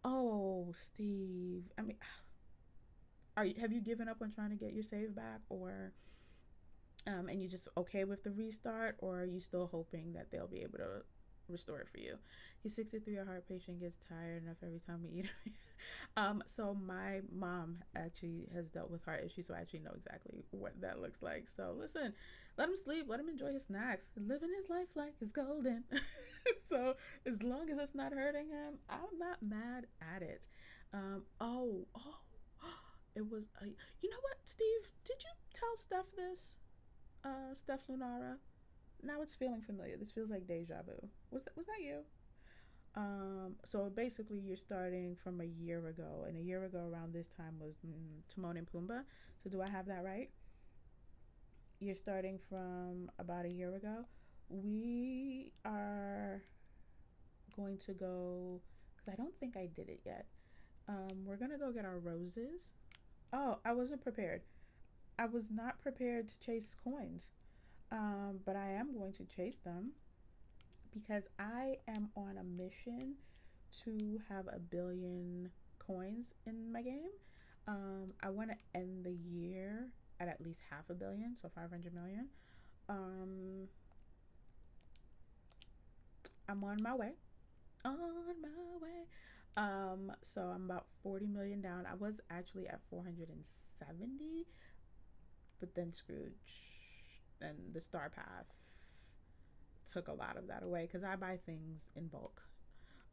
Oh, Steve. I mean, have you given up on trying to get your save back, or and you just okay with the restart, or are you still hoping that they'll be able to restore it for you? He's 63, a heart patient, gets tired enough every time we eat. So my mom actually has dealt with heart issues, so I actually know exactly what that looks like. So listen, let him sleep, let him enjoy his snacks, living his life like it's golden. So as long as it's not hurting him, I'm not mad at it. Oh, it was. You know what, Steve? Did you tell Steph this? Steph Lunara. Now it's feeling familiar. This feels like deja vu. Was that you? So basically, you're starting from a year ago, and a year ago around this time was Timon and Pumbaa. So do I have that right? You're starting from about a year ago. We are going to go because I don't think I did it yet. We're gonna go get our roses. Oh, I wasn't prepared. I was not prepared to chase coins. But I am going to chase them because I am on a mission to have 1 billion coins in my game. I want to end the year at least half a billion, so 500 million. Um, I'm on my way. On my way. So I'm about 40 million down. I was actually at 470, but then Scrooge and the Star Path took a lot of that away because I buy things in bulk.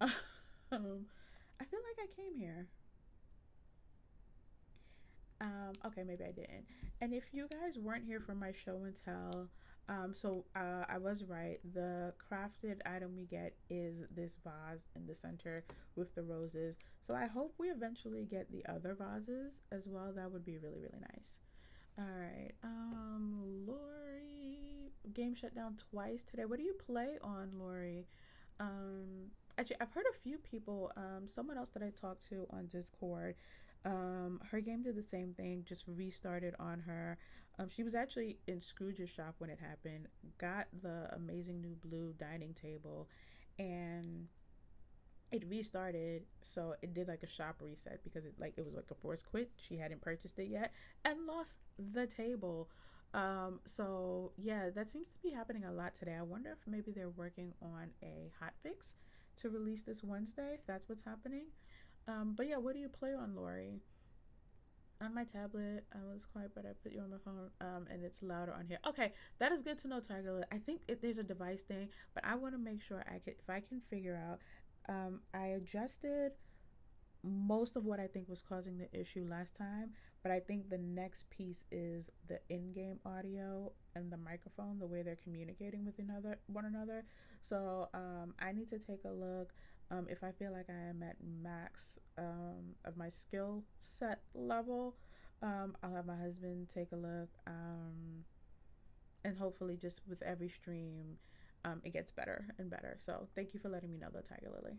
I feel like I came here. Okay, maybe I didn't. And if you guys weren't here for my show and tell, I was right. The crafted item we get is this vase in the center with the roses. So I hope we eventually get the other vases as well. That would be really, really nice. All right. Lori, game shut down twice today. What do you play on, Lori? Actually, I've heard a few people. Someone else that I talked to on Discord, her game did the same thing. Just restarted on her. She was actually in Scrooge's shop when it happened. Got the amazing new blue dining table, and it restarted, so it did like a shop reset because it was like a force quit. She hadn't purchased it yet and lost the table. So yeah, that seems to be happening a lot today. I wonder if maybe they're working on a hot fix to release this Wednesday, if that's what's happening. But yeah, what do you play on, Lori? On my tablet, I was quiet, but I put you on my phone, and it's louder on here. Okay, that is good to know, Tiger. I think there's a device thing, but I want to make sure if I can figure out. I adjusted most of what I think was causing the issue last time, but I think the next piece is the in-game audio and the microphone, the way they're communicating with one another. So I need to take a look. If I feel like I am at max of my skill set level, I'll have my husband take a look, and hopefully just with every stream, it gets better and better. So thank you for letting me know though, Tiger Lily.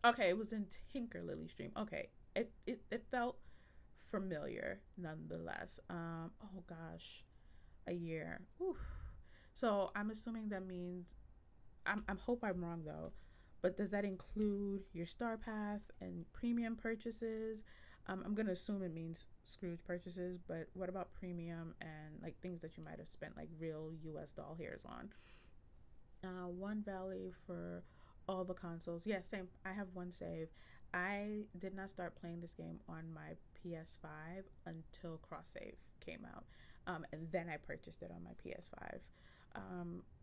Okay, it was in Tinker Lily stream. Okay, it felt familiar nonetheless. Oh gosh, a year. Oof. So I'm assuming that means I'm hope I'm wrong though, but does that include your star path and premium purchases? I'm gonna assume it means Scrooge purchases, but what about premium and like things that you might have spent like real U.S. doll hairs on? One valley for all the consoles. Yeah, same. I have one save. I did not start playing this game on my PS5 until cross save came out, and then I purchased it on my PS5.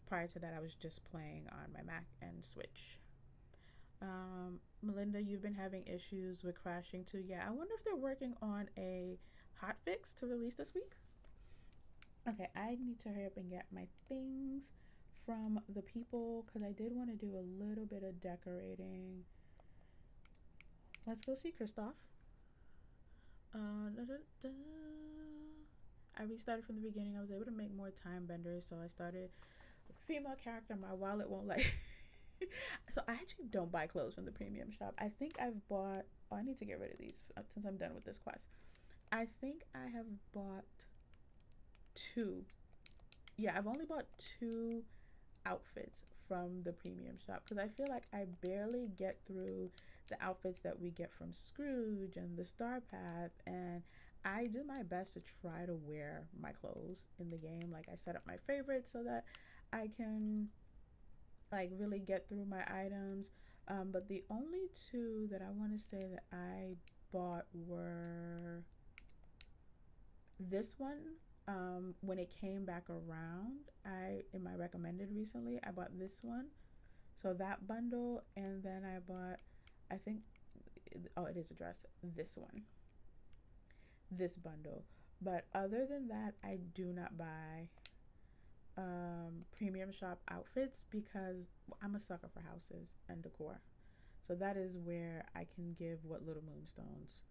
Prior to that, I was just playing on my Mac and Switch. Melinda, you've been having issues with crashing too. Yeah, I wonder if they're working on a hot fix to release this week. Okay, I need to hurry up and get my things from the people because I did want to do a little bit of decorating. Let's go see Kristoff. Da, da, da. I restarted from the beginning. I was able to make more time benders, so I started with a female character. My wallet won't like. So I actually don't buy clothes from the premium shop. I think I've bought. Oh, I need to get rid of these since I'm done with this quest. I think I have bought two. Yeah, I've only bought two outfits from the premium shop because I feel like I barely get through the outfits that we get from Scrooge and the Star Path, and I do my best to try to wear my clothes in the game. Like I set up my favorites so that I can like really get through my items. But the only two that I want to say that I bought were this one. When it came back around, I in my recommended recently, I bought this one. So that bundle, and then I bought, I think, oh, it is a dress. This one, this bundle. But other than that, I do not buy premium shop outfits because I'm a sucker for houses and decor. So that is where I can give what little moonstones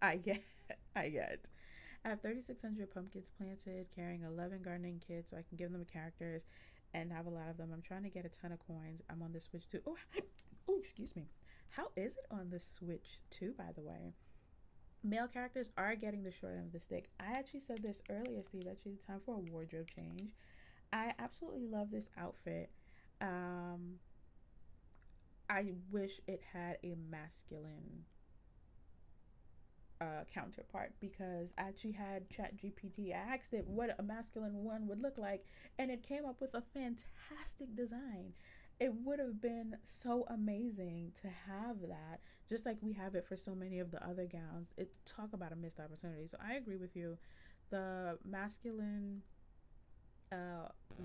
I get. I get. I have 3,600 pumpkins planted, carrying 11 gardening kits so I can give them characters and have a lot of them. I'm trying to get a ton of coins. I'm on the Switch too. Oh, oh, excuse me. How is it on the Switch too, by the way? Male characters are getting the short end of the stick. I actually said this earlier, Steve. Actually, time for a wardrobe change. I absolutely love this outfit. Um, I wish it had a masculine counterpart because I actually had ChatGPT. I asked it what a masculine one would look like, and it came up with a fantastic design. It would have been so amazing to have that, just like we have it for so many of the other gowns. It talk about a missed opportunity. So I agree with you. The masculine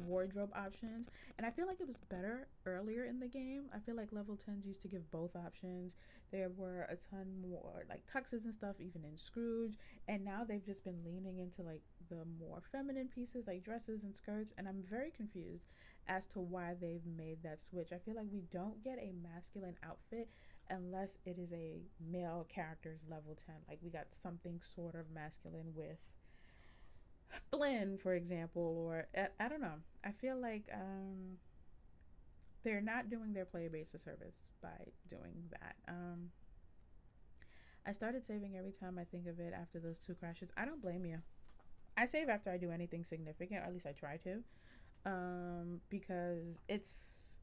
wardrobe options, and I feel like it was better earlier in the game. I feel like level 10s used to give both options. There were a ton more like tuxes and stuff even in Scrooge, and now they've just been leaning into like the more feminine pieces like dresses and skirts, and I'm very confused as to why they've made that switch. I feel like we don't get a masculine outfit unless it is a male character's level 10, like we got something sort of masculine with Blend, for example, or I don't know. I feel like they're not doing their player base a service by doing that. I started saving every time I think of it after those two crashes. I don't blame you. I save after I do anything significant, or at least I try to, because it's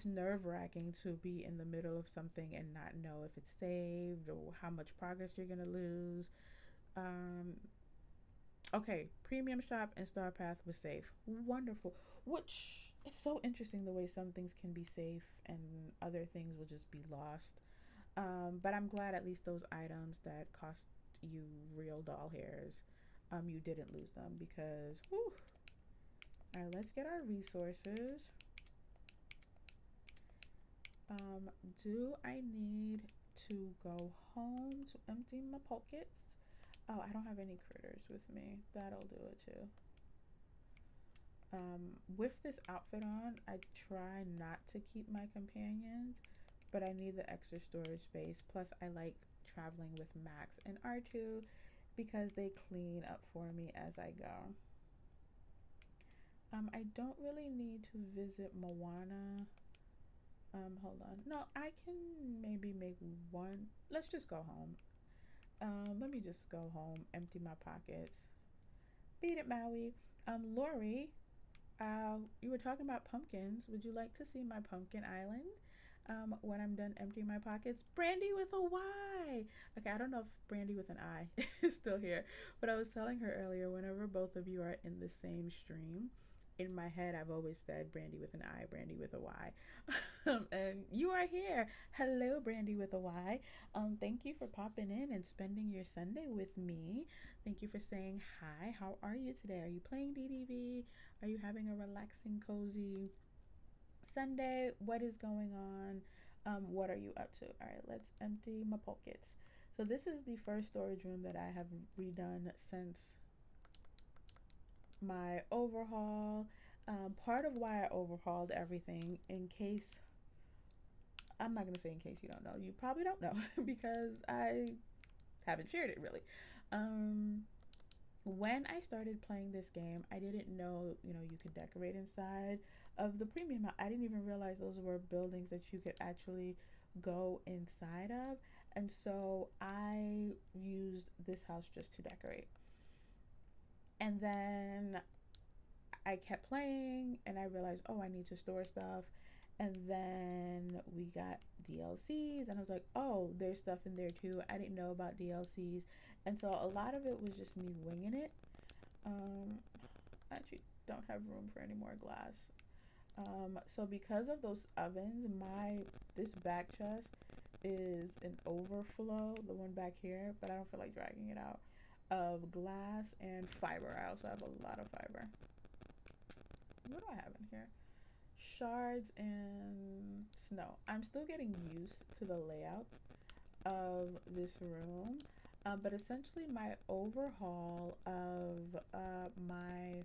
nerve wracking to be in the middle of something and not know if it's saved or how much progress you're gonna lose. Um, Okay, Premium Shop and Star Path was safe. Wonderful. Which it's so interesting the way some things can be safe and other things will just be lost. But I'm glad at least those items that cost you real doll hairs, you didn't lose them because, whew. All right, let's get our resources. Do I need to go home to empty my pockets? Oh, I don't have any critters with me. That'll do it too. With this outfit on, I try not to keep my companions, but I need the extra storage space. Plus, I like traveling with Max and R2 because they clean up for me as I go. I don't really need to visit Moana. Hold on. No, I can maybe make one. Let's just go home. Let me just go home, empty my pockets. Beat it, Maui. Lori, you were talking about pumpkins. Would you like to see my pumpkin island? When I'm done emptying my pockets. Brandy with a Y. Okay, I don't know if Brandy with an I is still here, but I was telling her earlier, whenever both of you are in the same stream, in my head, I've always said Brandy with an I, Brandy with a Y. And you are here. Hello, Brandy with a Y. Thank you for popping in and spending your Sunday with me. Thank you for saying hi. How are you today? Are you playing DDV? Are you having a relaxing, cozy Sunday? What is going on? What are you up to? All right, let's empty my pockets. So this is the first storage room that I have redone since my overhaul. Part of why I overhauled everything, in case, I'm not going to say in case you don't know, you probably don't know because I haven't shared it really. When I started playing this game, I didn't know, you could decorate inside of the premium house. I didn't even realize those were buildings that you could actually go inside of. And so I used this house just to decorate. And then I kept playing and I realized, oh, I need to store stuff. And then we got DLCs and I was like, oh, there's stuff in there too. I didn't know about DLCs. And so a lot of it was just me winging it. I actually don't have room for any more glass. So because of those ovens, this back chest is an overflow, the one back here, but I don't feel like dragging it out, of glass and fiber. I also have a lot of fiber. What do I have in here? Shards and snow. I'm still getting used to the layout of this room, but essentially my overhaul of my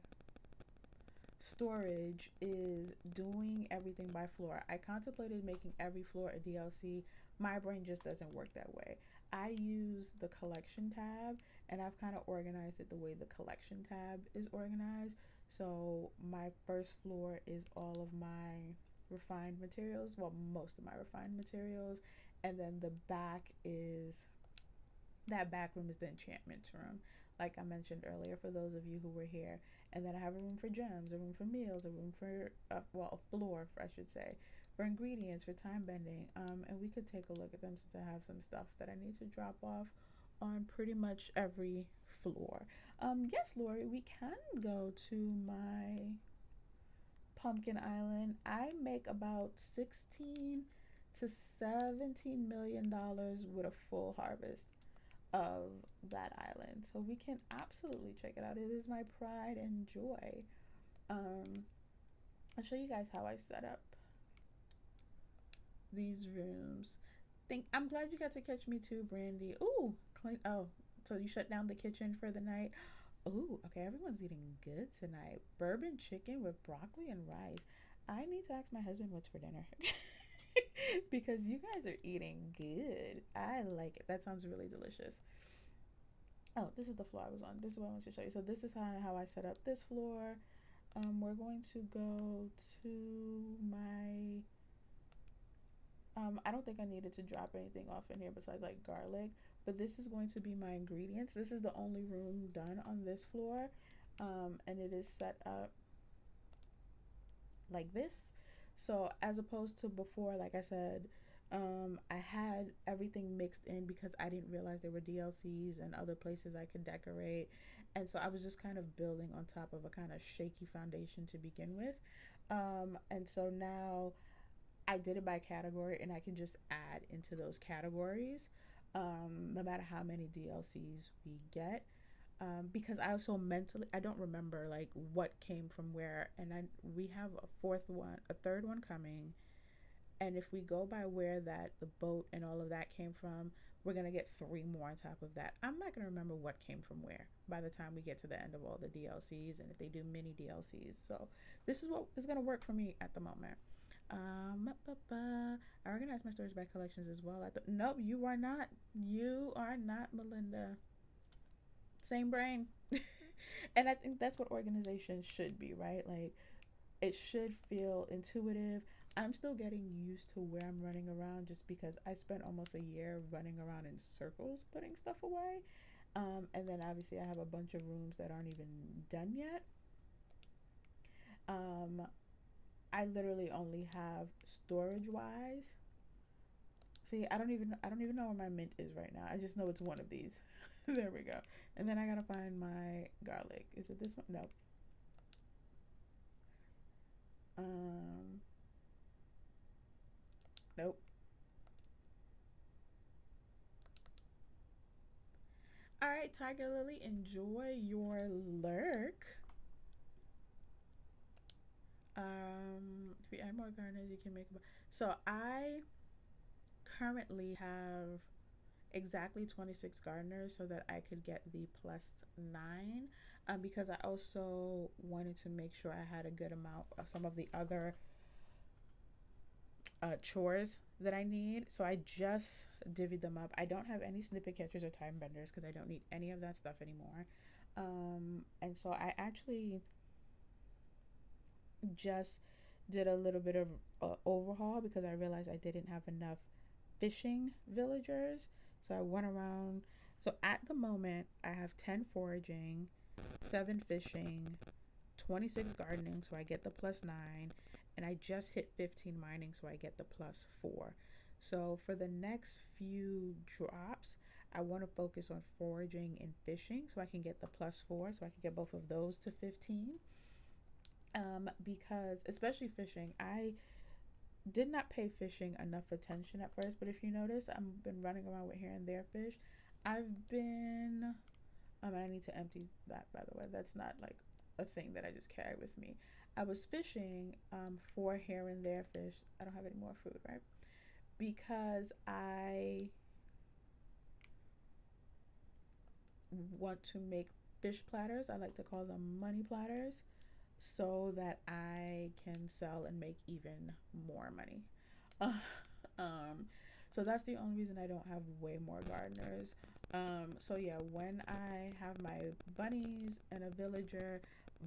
storage is doing everything by floor. I contemplated making every floor a DLC. My brain just doesn't work that way. I use the collection tab and I've kind of organized it the way the collection tab is organized. So my first floor is all of my refined materials, well, most of my refined materials, and then the back is, that back room is the enchantment room, like I mentioned earlier for those of you who were here. And then I have a room for gems, a room for meals, a room for, a floor, I should say, for ingredients, for time bending. And we could take a look at them since I have some stuff that I need to drop off on pretty much every floor. Yes, Lori, we can go to my pumpkin island. I make about 16 to 17 million dollars with a full harvest of that island, so we can absolutely check it out. It is my pride and joy. I'll show you guys how I set up these rooms. I'm glad you got to catch me too, Brandy. Ooh, clean. Oh, so you shut down the kitchen for the night. Ooh, okay, everyone's eating good tonight. Bourbon chicken with broccoli and rice. I need to ask my husband what's for dinner. Because you guys are eating good. I like it. That sounds really delicious. Oh, this is the floor I was on. This is what I want to show you. So this is how I set up this floor. We're going to go to my, I don't think I needed to drop anything off in here besides like garlic, but this is going to be my ingredients. This is the only room done on this floor, and it is set up like this. So as opposed to before, like I said, I had everything mixed in because I didn't realize there were DLCs and other places I could decorate. And so I was just kind of building on top of a kind of shaky foundation to begin with. And so now I did it by category and I can just add into those categories, no matter how many DLCs we get. Because I also mentally, I don't remember like what came from where, and we have a third one coming, and if we go by where the boat and all of that came from, we're gonna get 3 more on top of that. I'm not gonna remember what came from where by the time we get to the end of all the DLCs, and if they do mini DLCs. So this is what is gonna work for me at the moment. I organize my storage by collections as well. Nope, you are not. You are not, Melinda. Same brain. And I think that's what organization should be, right? Like, it should feel intuitive. I'm still getting used to where I'm running around just because I spent almost a year running around in circles putting stuff away. And then obviously I have a bunch of rooms that aren't even done yet. Um, I literally only have storage wise. See, I don't even know where my mint is right now. I just know it's one of these. There we go. And then I gotta find my garlic. Is it this one? No. Um, nope. All right, Tiger Lily, enjoy your lurk. If you add more gardeners, you can make. So I currently have exactly 26 gardeners so that I could get the +9, because I also wanted to make sure I had a good amount of some of the other chores that I need. So I just divvied them up. I don't have any snippet catchers or time benders because I don't need any of that stuff anymore. And so I actually just did a little bit of overhaul because I realized I didn't have enough fishing villagers. So I went around. So at the moment, I have 10 foraging, 7 fishing, 26 gardening, so I get the +9, and I just hit 15 mining, so I get the +4. So for the next few drops, I want to focus on foraging and fishing so I can get the +4, so I can get both of those to 15. Because especially fishing, I did not pay fishing enough attention at first, but if you notice, I've been running around with here and there fish. I've been, I need to empty that, by the way. That's not like a thing that I just carry with me. I was fishing for here and there fish. I don't have any more food, right? Because I want to make fish platters. I like to call them money platters so that I can sell and make even more money. um, so that's the only reason I don't have way more gardeners. So yeah, when I have my bunnies and a villager,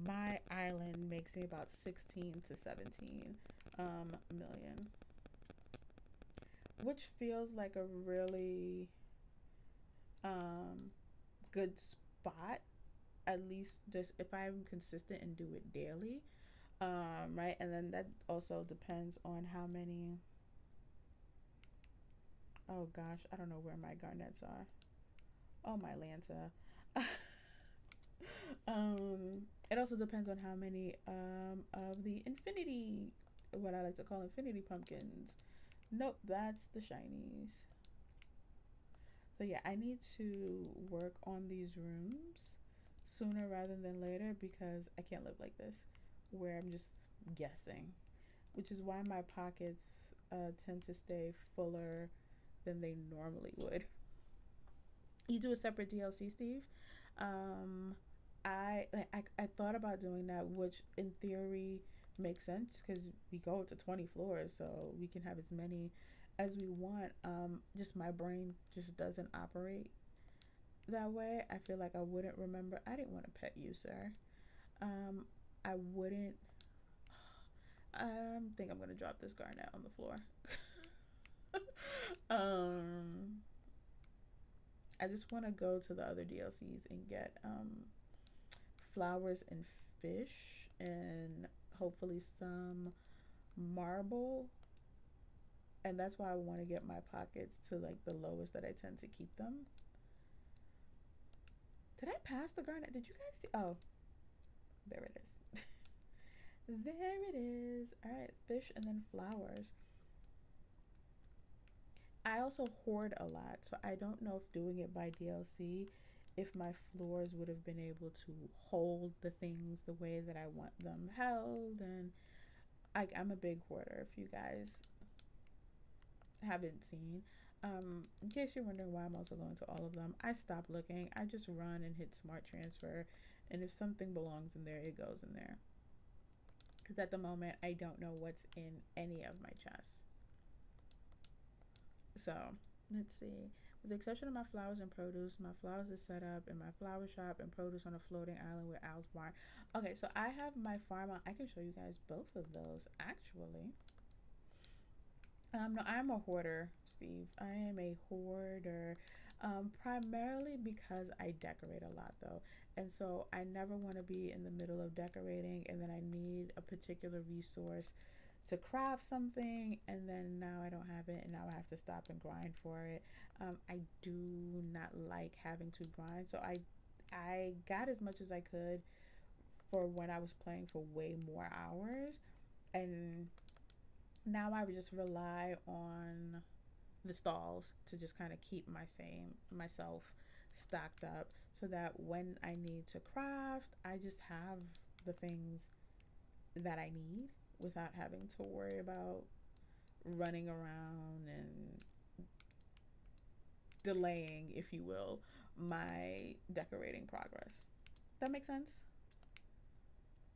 my island makes me about 16 to 17 million, which feels like a really good spot, at least just if I'm consistent and do it daily. Right, and then that also depends on how many. Oh gosh, I don't know where my garnets are. Oh my Lanta. It also depends on how many of the infinity, what I like to call infinity pumpkins. Nope, that's the shinies. So yeah, I need to work on these rooms sooner rather than later because I can't live like this where I'm just guessing, which is why my pockets tend to stay fuller than they normally would. You do a separate DLC, Steve? Um, I thought about doing that, which in theory makes sense because we go to 20 floors, so we can have as many as we want. Just my brain just doesn't operate that way. I feel like I wouldn't remember. I didn't want to pet you, sir. I wouldn't. I think I'm gonna drop this garnet on the floor. um, I just want to go to the other DLCs and get flowers and fish and hopefully some marble. And that's why I want to get my pockets to like the lowest that I tend to keep them. Did I pass the garnet? Did you guys see? Oh, there it is. There it is. All right, fish and then flowers. I also hoard a lot, so I don't know if doing it by DLC, if my floors would have been able to hold the things the way that I want them held. And I'm a big hoarder, if you guys haven't seen. In case you're wondering why I'm also going to all of them, I stopped looking. I just run and hit smart transfer, and if something belongs in there, it goes in there. because at the moment I don't know what's in any of my chests. So let's see. With the exception of my flowers and produce, my flowers is set up in my flower shop and produce on a floating island with Al's barn. Okay, so I have my farm on. I can show you guys both of those actually. No, I'm a hoarder, Steve. I am a hoarder. Primarily because I decorate a lot though. And so I never want to be in the middle of decorating and then I need a particular resource to craft something and then now I don't have it and now I have to stop and grind for it. I do not like having to grind. So I got as much as I could for when I was playing for way more hours, and now I would just rely on the stalls to just kind of keep myself stocked up so that when I need to craft, I just have the things that I need without having to worry about running around and delaying, if you will, my decorating progress. That makes sense?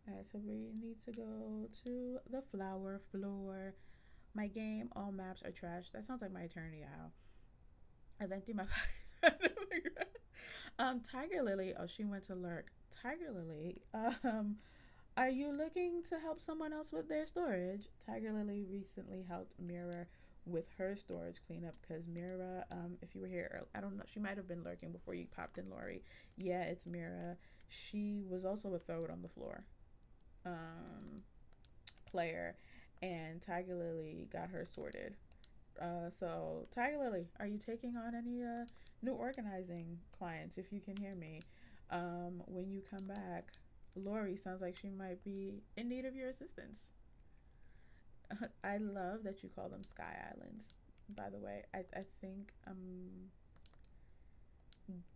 Alright, so we need to go to the flower floor. My game, all maps are trash. That sounds like my eternity owl. I've emptied my pockets. Tiger Lily, oh, she went to lurk. Tiger Lily, are you looking to help someone else with their storage? Tiger Lily recently helped Mira with her storage cleanup because Mira, if you were here early, I don't know, she might have been lurking before you popped in, Lori. Yeah, it's Mira. She was also a throw it on the floor player, and Tiger Lily got her sorted. So Tiger Lily, are you taking on any new organizing clients? If you can hear me, when you come back, Lori sounds like she might be in need of your assistance. I love that you call them sky islands. By the way, I think I'm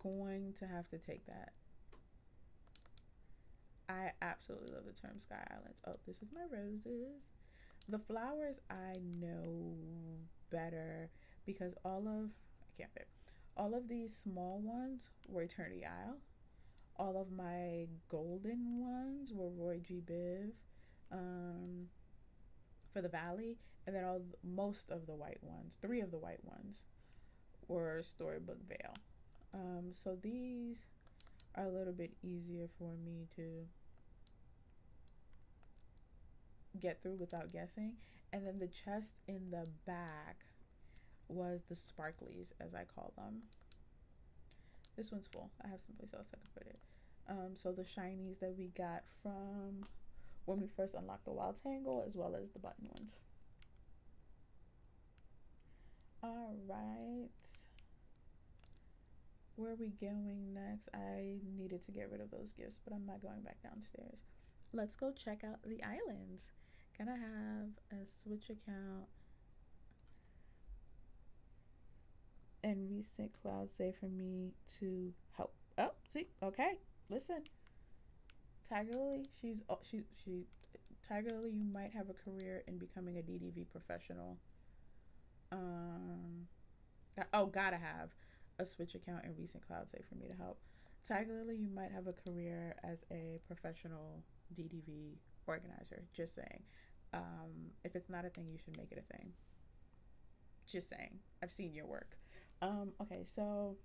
going to have to take that. I absolutely love the term sky islands. Oh, this is my roses. The flowers I know better because I can't fit. All of these small ones were Eternity Isle. All of my golden ones were Roy G. Biv for the Valley. And then most of the white ones, 3 of the white ones, were Storybook Vale. So these are a little bit easier for me to get through without guessing. And then the chest in the back was the sparklies, as I call them. This one's full. I have someplace else I can put it. So the shinies that we got from when we first unlocked the wild tangle, as well as the button ones. All right. Where are we going next? I needed to get rid of those gifts, but I'm not going back downstairs. Let's go check out the islands. Gonna have a Switch account and recent cloud save for me to help. Oh, see, okay, listen. Tiger Lily, she Tiger Lily, you might have a career in becoming a DDV professional. Gotta have a Switch account and recent cloud save for me to help. Tiger Lily, you might have a career as a professional DDV organizer. Just saying. If it's not a thing, you should make it a thing. Just saying. I've seen your work. Okay, so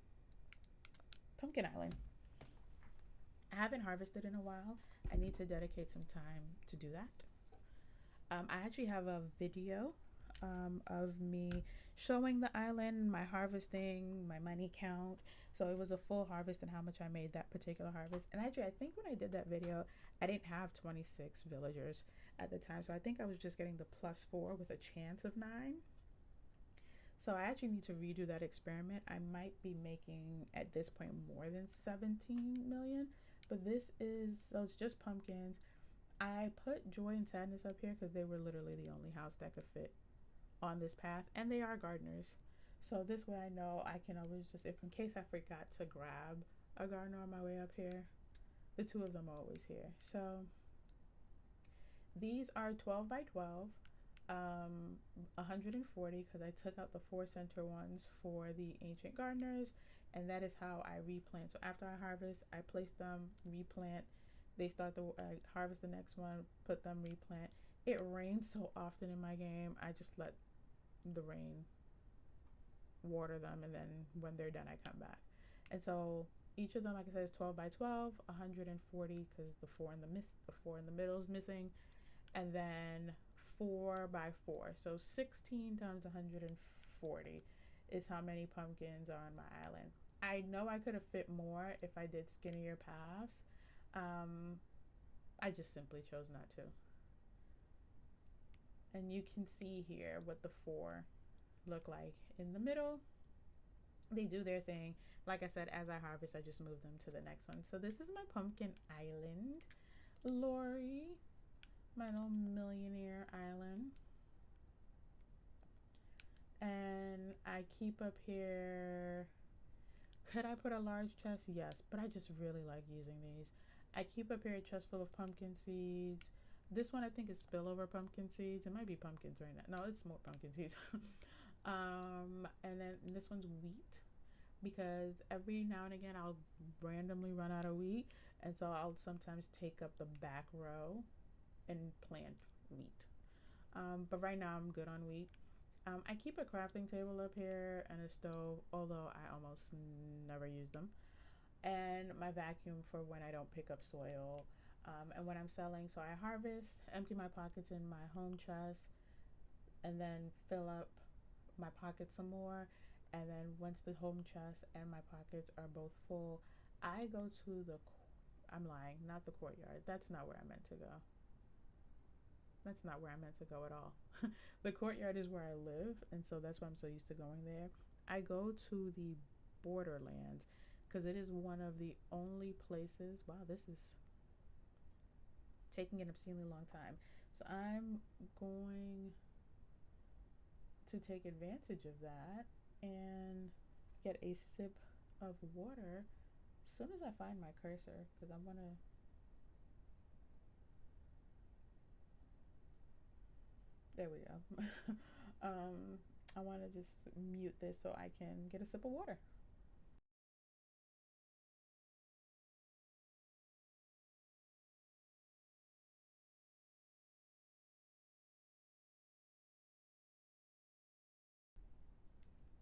Pumpkin Island. I haven't harvested in a while. I need to dedicate some time to do that. I actually have a video of me showing the island, my harvesting, my money count. So it was a full harvest and how much I made that particular harvest. And actually, I think when I did that video, I didn't have 26 villagers at the time. So I think I was just getting the +4 with a chance of 9. So I actually need to redo that experiment. I might be making, at this point, more than 17 million. But this is, so it's just pumpkins. I put Joy and Sadness up here because they were literally the only house that could fit on this path. And they are gardeners. So this way I know I can always just, if in case I forgot to grab a gardener on my way up here, the 2 of them are always here. So these are 12 by 12. 140 because I took out the 4 center ones for the ancient gardeners, and that is how I replant. So after I harvest, I place them, replant They start the harvest the next one, put them, replant. It rains so often in my game. I just let the rain water them, and then when they're done, I come back. And so each of them, like I said, is 12 by 12, 140 because the four in the middle is missing, and then 4 by 4. So 16 times 140 is how many pumpkins are on my island. I know I could have fit more if I did skinnier paths. I just simply chose not to. And you can see here what the 4 look like in the middle. They do their thing. Like I said, as I harvest, I just move them to the next one. So this is my pumpkin island. Lori, my little millionaire island. And I keep up here. Could I put a large chest? Yes, but I just really like using these. I keep up here a chest full of pumpkin seeds. This one I think is spillover pumpkin seeds. It might be pumpkins right now. No, it's more pumpkin seeds. And then this one's wheat, because every now and again I'll randomly run out of wheat, and so I'll sometimes take up the back row and plant wheat. But right now I'm good on wheat. I keep a crafting table up here and a stove, although I almost never use them, and my vacuum for when I don't pick up soil, and when I'm selling. So I harvest, empty my pockets in my home chest, and then fill up my pockets some more. And then once the home chest and my pockets are both full, I go to I'm lying, not the courtyard. That's not where I meant to go. That's not where I meant to go at all. The courtyard is where I live, and so that's why I'm so used to going there. I go to the borderlands because it is one of the only places. Wow, this is taking an obscenely long time. So I'm going to take advantage of that and get a sip of water as soon as I find my cursor, because I want to. There we go. I want to just mute this so I can get a sip of water.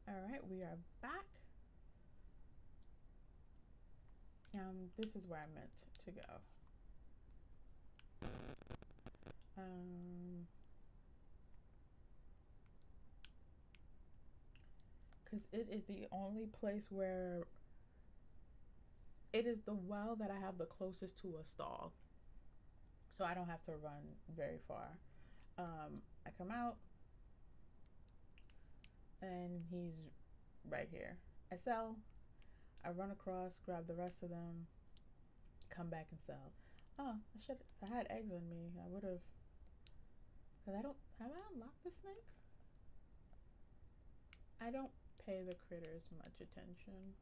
All right, we are back. This is where I meant to go. Because it is the only place where it is the well that I have the closest to a stall, so I don't have to run very far. I come out and he's right here. I sell, I run across, grab the rest of them, come back and sell. Oh, if I had eggs on me, I would have, because have I unlocked the snake? I don't pay the critters much attention.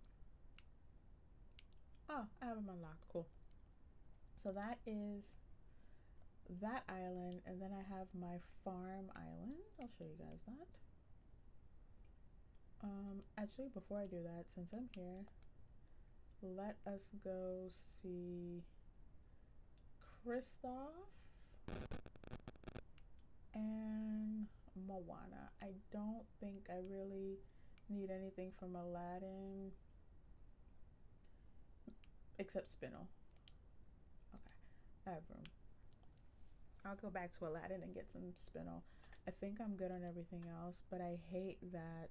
Oh, I have them unlocked, cool. So that is that island, and then I have my farm island. I'll show you guys that. Actually, before I do that, since I'm here, let us go see Kristoff and Moana. I don't think I really need anything from Aladdin except spinel. Okay, I have room. I'll go back to Aladdin and get some spinel. I think I'm good on everything else, but I hate that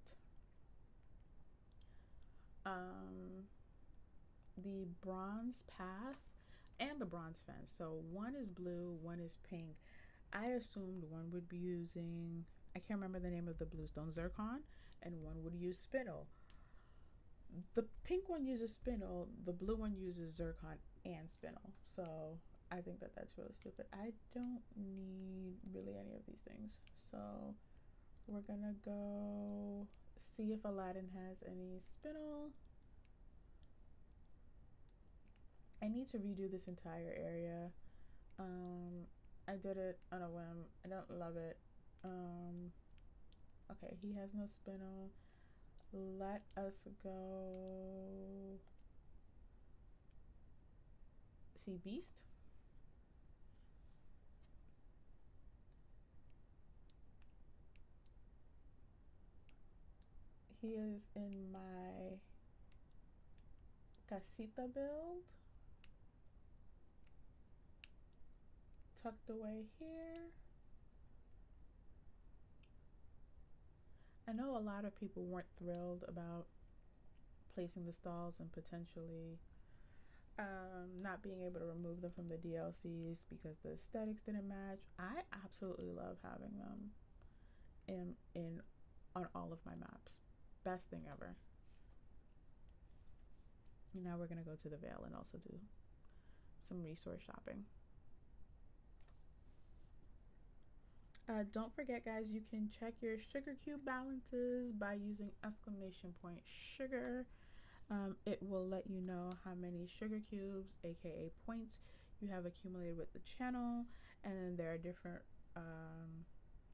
the bronze path and the bronze fence. So one is blue, one is pink. I assumed one would be using, I can't remember the name of the blue stone, zircon, and one would use spinel. The pink one uses spinel, the blue one uses zircon and spinel. So I think that that's really stupid. I don't need really any of these things. So we're gonna go see if Aladdin has any spinel. I need to redo this entire area. I did it on a whim. I don't love it. Okay, he has no spinel. Let us go see Beast. He is in my casita build, tucked away here. I know a lot of people weren't thrilled about placing the stalls and potentially not being able to remove them from the DLCs because the aesthetics didn't match. I absolutely love having them in on all of my maps. Best thing ever. Now we're gonna go to the Vale and also do some resource shopping. Don't forget, guys, you can check your sugar cube balances by using !sugar. It will let you know how many sugar cubes, aka points, you have accumulated with the channel, and then there are different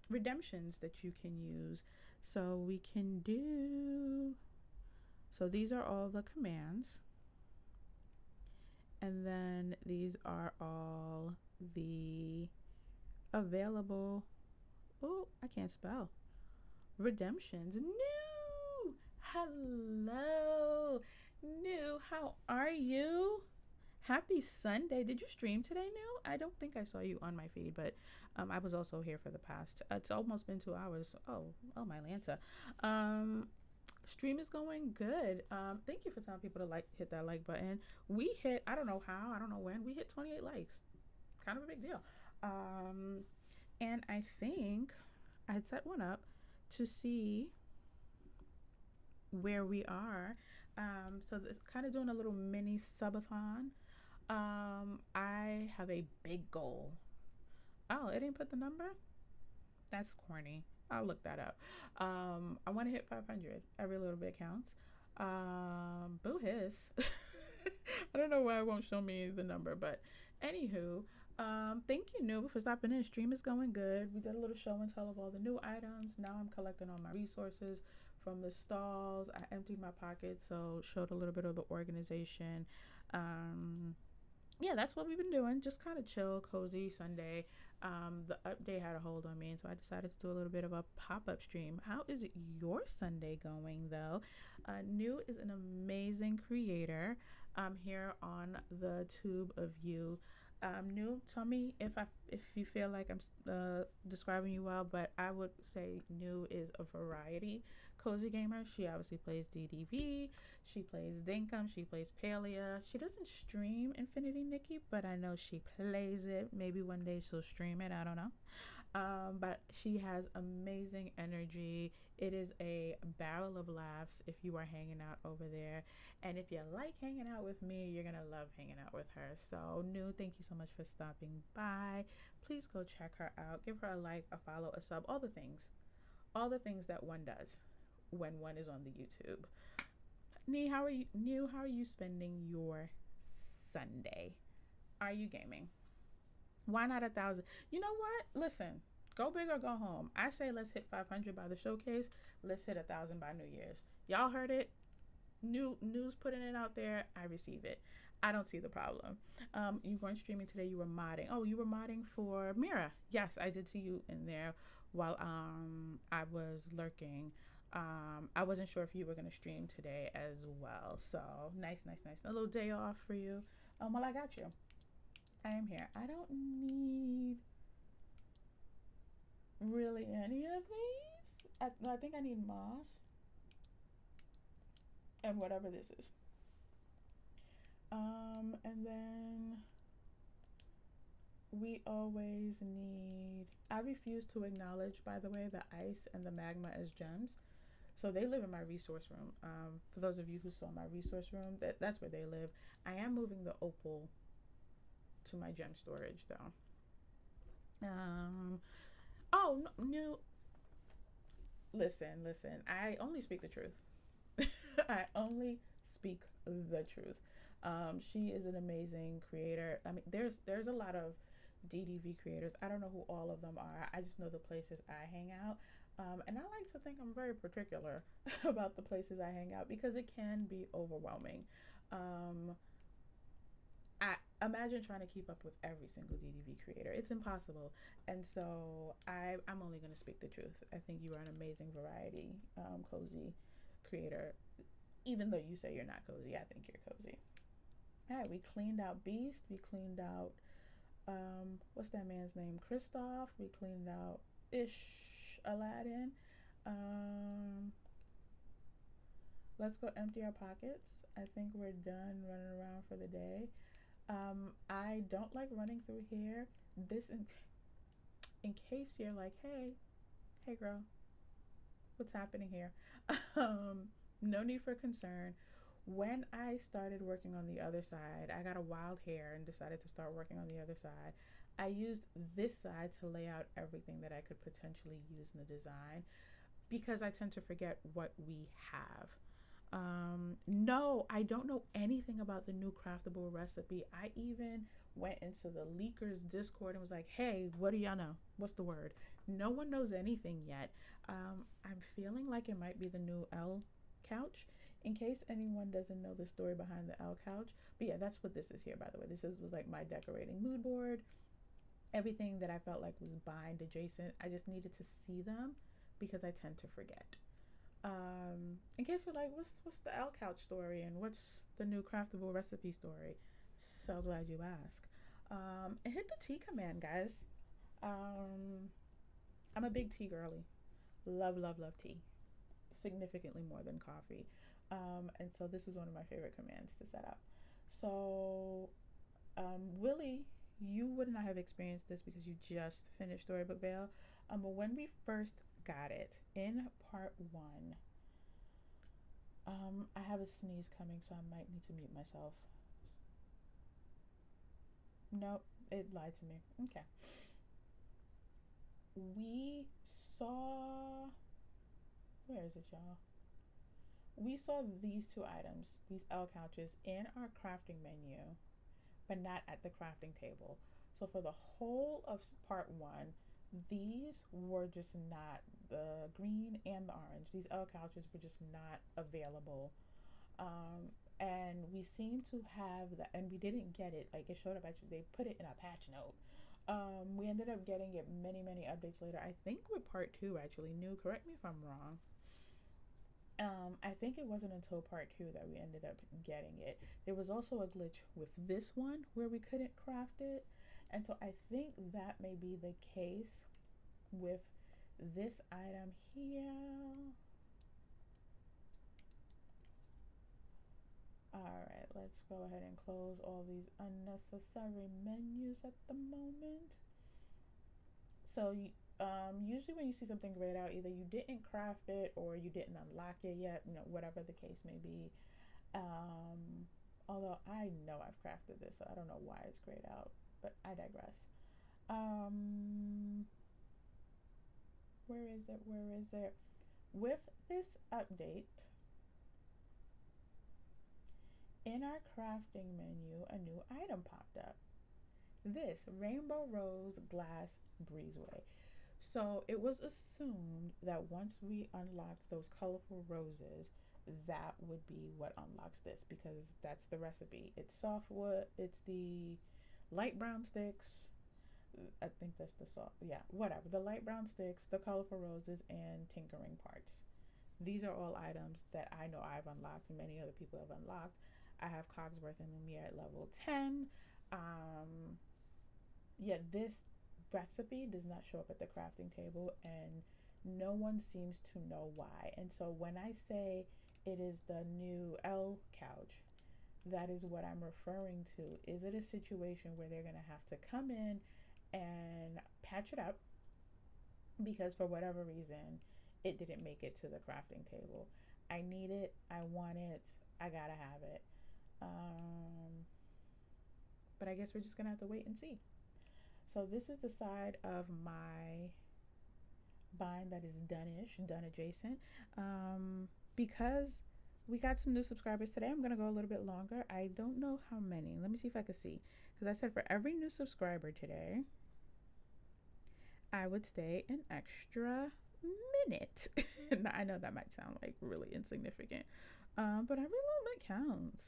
redemptions that you can use. So we can do, so these are all the commands, and then these are all the available, oh, I can't spell, redemptions. New, hello, New, how are you? Happy Sunday. Did you stream today, New? I don't think I saw you on my feed, but I was also here for the past, it's almost been 2 hours. Oh my Lanta. Stream is going good. Thank you for telling people to hit that like button. We hit, I don't know how, I don't know when, we hit 28 likes. Kind of a big deal. And I think I had set one up to see where we are. So it's kind of doing a little mini subathon. I have a big goal. Oh, it didn't put the number? That's corny. I'll look that up. I want to hit 500. Every little bit counts. Boo hiss. I don't know why it won't show me the number, but anywho, thank you, New, for stopping in. Stream is going good. We did a little show and tell of all the new items. Now I'm collecting all my resources from the stalls. I emptied my pockets, so showed a little bit of the organization. Yeah, that's what we've been doing. Just kind of chill, cozy Sunday. The update had a hold on me, and so I decided to do a little bit of a pop-up stream. How is your Sunday going, though? New is an amazing creator here on the tube of you. New, tell me if you feel like I'm describing you well, but I would say New is a variety cozy gamer. She obviously plays DDV, she plays Dinkum, she plays Palia. She doesn't stream Infinity Nikki, but I know she plays it. Maybe one day she'll stream it, I don't know. But she has amazing energy. It is a barrel of laughs if you are hanging out over there. And if you like hanging out with me, you're gonna love hanging out with her. So New, thank you so much for stopping by. Please go check her out. Give her a like, a follow, a sub, all the things. All the things that one does when one is on the YouTube. New, how are you spending your Sunday? Are you gaming? Why not 1,000? You know what? Listen, go big or go home. I say let's hit 500 by the showcase. Let's hit 1,000 by New Year's. Y'all heard it. News putting it out there. I receive it. I don't see the problem. You weren't streaming today. You were modding. Oh, you were modding for Mira. Yes, I did see you in there while I was lurking. I wasn't sure if you were gonna stream today as well. So nice. A little day off for you. Well, I got you. I am here. I don't need really any of these. I think I need moss and whatever this is. And then we always need, I refuse to acknowledge, by the way, the ice and the magma as gems. So they live in my resource room. For those of you who saw my resource room, that's where they live. I am moving the opal to my gem storage, though. Oh, no, New. Listen. I only speak the truth. I only speak the truth. She is an amazing creator. I mean, there's a lot of DDV creators. I don't know who all of them are. I just know the places I hang out. And I like to think I'm very particular about the places I hang out because it can be overwhelming. I imagine trying to keep up with every single DDV creator. It's impossible. And so I'm only going to speak the truth. I think you are an amazing variety, cozy creator. Even though you say you're not cozy, I think you're cozy. All right, we cleaned out Beast. We cleaned out, what's that man's name? Kristoff. We cleaned out Aladdin. Um, let's go empty our pockets. I think we're done running around for the day. I don't like running through here. In case you're like, hey girl, what's happening here? No need for concern. When I started working on the other side, I got a wild hair and decided to start working on the other side. I used this side to lay out everything that I could potentially use in the design because I tend to forget what we have. No, I don't know anything about the new craftable recipe. I even went into the leakers Discord and was like, hey, what do y'all know? What's the word? No one knows anything yet. I'm feeling like it might be the new L couch, in case anyone doesn't know the story behind the L couch. But yeah, that's what this is here, by the way. Was like my decorating mood board. Everything that I felt like was bind adjacent. I just needed to see them because I tend to forget. In case you're like, what's the L couch story and what's the new craftable recipe story? So glad you asked. And hit the tea command, guys. I'm a big tea girly. Love tea. Significantly more than coffee. And so this was one of my favorite commands to set up. So, Willie, you would not have experienced this because you just finished Storybook Belle. But when we first got it in part 1, I have a sneeze coming, so I might need to mute myself. Nope, it lied to me. Okay. We saw, where is it, y'all? We saw these 2 items, these L couches, in our crafting menu, but not at the crafting table. So for the whole of part 1, these were just not, the green and the orange, these L couches were just not available. And we seem to have that, and we didn't get it, like it showed up, actually, they put it in a patch note. We ended up getting it many updates later. I think with part 2, actually, new, correct me if I'm wrong. I think it wasn't until part 2 that we ended up getting it. There was also a glitch with this one where we couldn't craft it. And so I think that may be the case with this item here. All right, let's go ahead and close all these unnecessary menus at the moment. So usually when you see something grayed out, either you didn't craft it or you didn't unlock it yet, whatever the case may be. Although I know I've crafted this, so I don't know why it's grayed out, but I digress. Where is it? With this update, in our crafting menu, a new item popped up. This Rainbow Rose Glass Breezeway. So it was assumed that once we unlocked those colorful roses, that would be what unlocks this, because that's the recipe. It's softwood, it's the light brown sticks, I think that's the soft, yeah, whatever. The light brown sticks, the colorful roses, and tinkering parts. These are all items that I know I've unlocked and many other people have unlocked. I have Cogsworth and Lumiere at level 10. Yeah, this recipe does not show up at the crafting table, and no one seems to know why. And so when I say it is the new L couch, that is what I'm referring to. Is it a situation where they're going to have to come in and patch it up because for whatever reason it didn't make it to the crafting table? I need it, I want it, I gotta have it. But I guess we're just gonna have to wait and see. So this is the side of my bind that is done adjacent. Because we got some new subscribers today, I'm gonna go a little bit longer. I don't know how many. Let me see if I can see. Because I said for every new subscriber today, I would stay an extra minute. I know that might sound like really insignificant, but every little bit counts.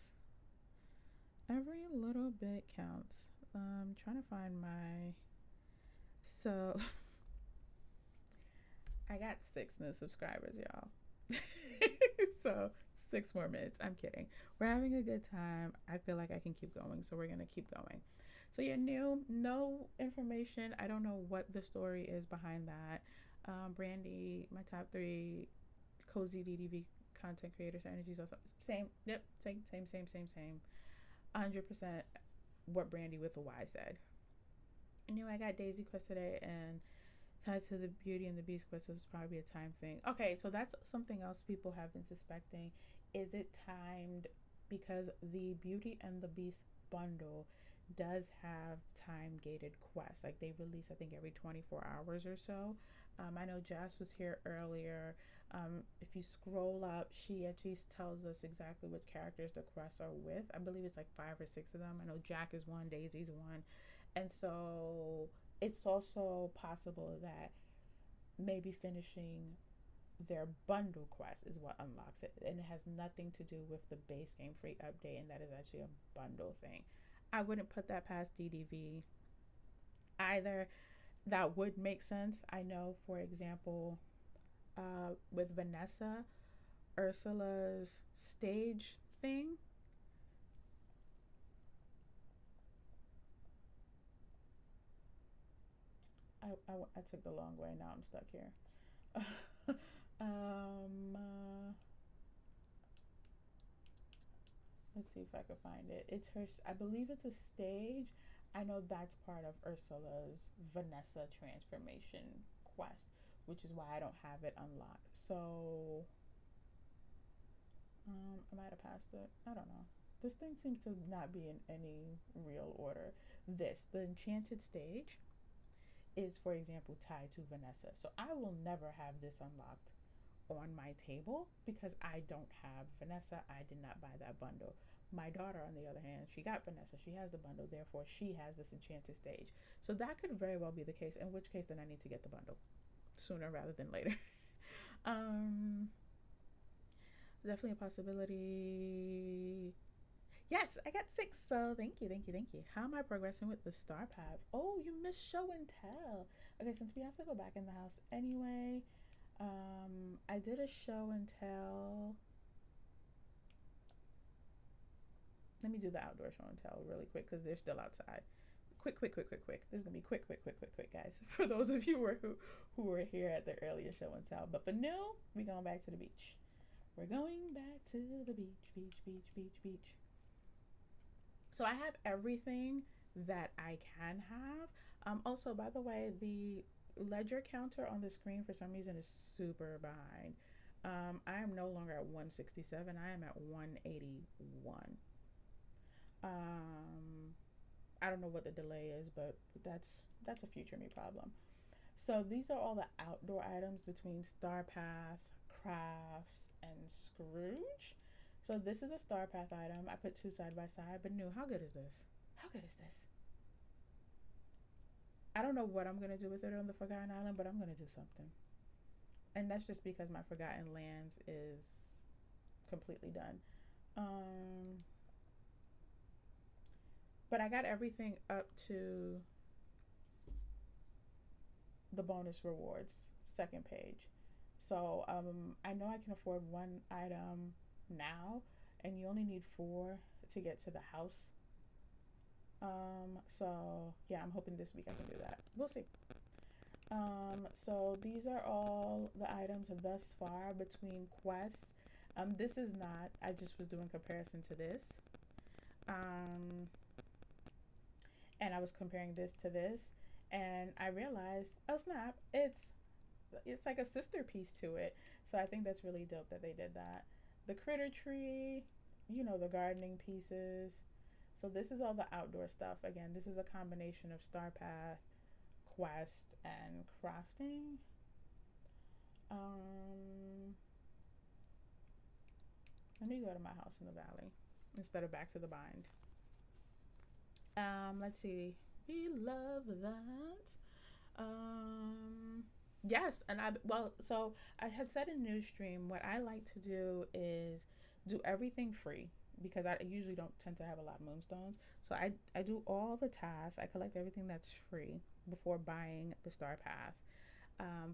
Every little bit counts. I'm trying to find my, so I got 6 new subscribers, y'all. So 6 more minutes. I'm kidding. We're having a good time. I feel like I can keep going, so we're gonna keep going. So you're new, no information. I don't know what the story is behind that. Brandy, my top three cozy DDV content creators, energies also same. Yep, same. 100% what Brandy with the Y said. I knew I got Daisy Quest today, and tied to the Beauty and the Beast quest, so it's probably a time thing. Okay, so that's something else people have been suspecting. Is it timed? Because the Beauty and the Beast bundle does have time gated quests. Like they release, I think, every 24 hours or so. I know Jess was here earlier. If you scroll up, she at least tells us exactly which characters the quests are with. I believe it's like 5 or 6 of them. I know Jack is one, Daisy's one. And so it's also possible that maybe finishing their bundle quest is what unlocks it, and it has nothing to do with the base game free update, and that is actually a bundle thing. I wouldn't put that past DDV either. That would make sense. I know, for example, with Vanessa, Ursula's stage thing. I took the long way. Now I'm stuck here. Let's see if I can find it. It's her. I believe it's a stage. I know that's part of Ursula's Vanessa transformation quest, which is why I don't have it unlocked. So I might have passed it. I don't know. This thing seems to not be in any real order. The enchanted stage is, for example, tied to Vanessa. So I will never have this unlocked on my table because I don't have Vanessa. I did not buy that bundle. My daughter, on the other hand, she got Vanessa. She has the bundle, therefore she has this enchanted stage. So that could very well be the case. In which case, then I need to get the bundle sooner rather than later. um, Definitely a possibility. Yes, I got 6. So thank you. How am I progressing with the star path? Oh, you missed show and tell. Okay, since we have to go back in the house anyway, I did a show and tell. Let me do the outdoor show and tell really quick because they're still outside. Quick. This is gonna be quick, guys. For those of you who were here at the earlier show and tell. But for now, we're going back to the beach. We're going back to the beach. So I have everything that I can have. Also, by the way, the ledger counter on the screen for some reason is super behind. I am no longer at 167. I am at 181. Um, I don't know what the delay is, but that's a future me problem. So these are all the outdoor items between Star Path, Crafts, and Scrooge. So this is a Star Path item. I put two side by side, but new, how good is this? How good is this? I don't know what I'm gonna do with it on the Forgotten Island, but I'm gonna do something. And that's just because my Forgotten Lands is completely done. Um, but I got everything up to the bonus rewards, second page. So I know I can afford one item now, and you only need 4 to get to the house. So yeah, I'm hoping this week I can do that. We'll see. So these are all the items thus far between quests. This is not. I just was doing comparison to this. Um, and I was comparing this to this, and I realized, oh snap, it's like a sister piece to it. So I think that's really dope that they did that. The critter tree, the gardening pieces. So this is all the outdoor stuff. Again, this is a combination of Star Path, Quest, and crafting. Um, Let me go to my house in the valley instead of back to the bind. Let's see. We love that. Yes, and so I had said in news stream what I like to do is do everything free because I usually don't tend to have a lot of moonstones. So I do all the tasks. I collect everything that's free before buying the star path.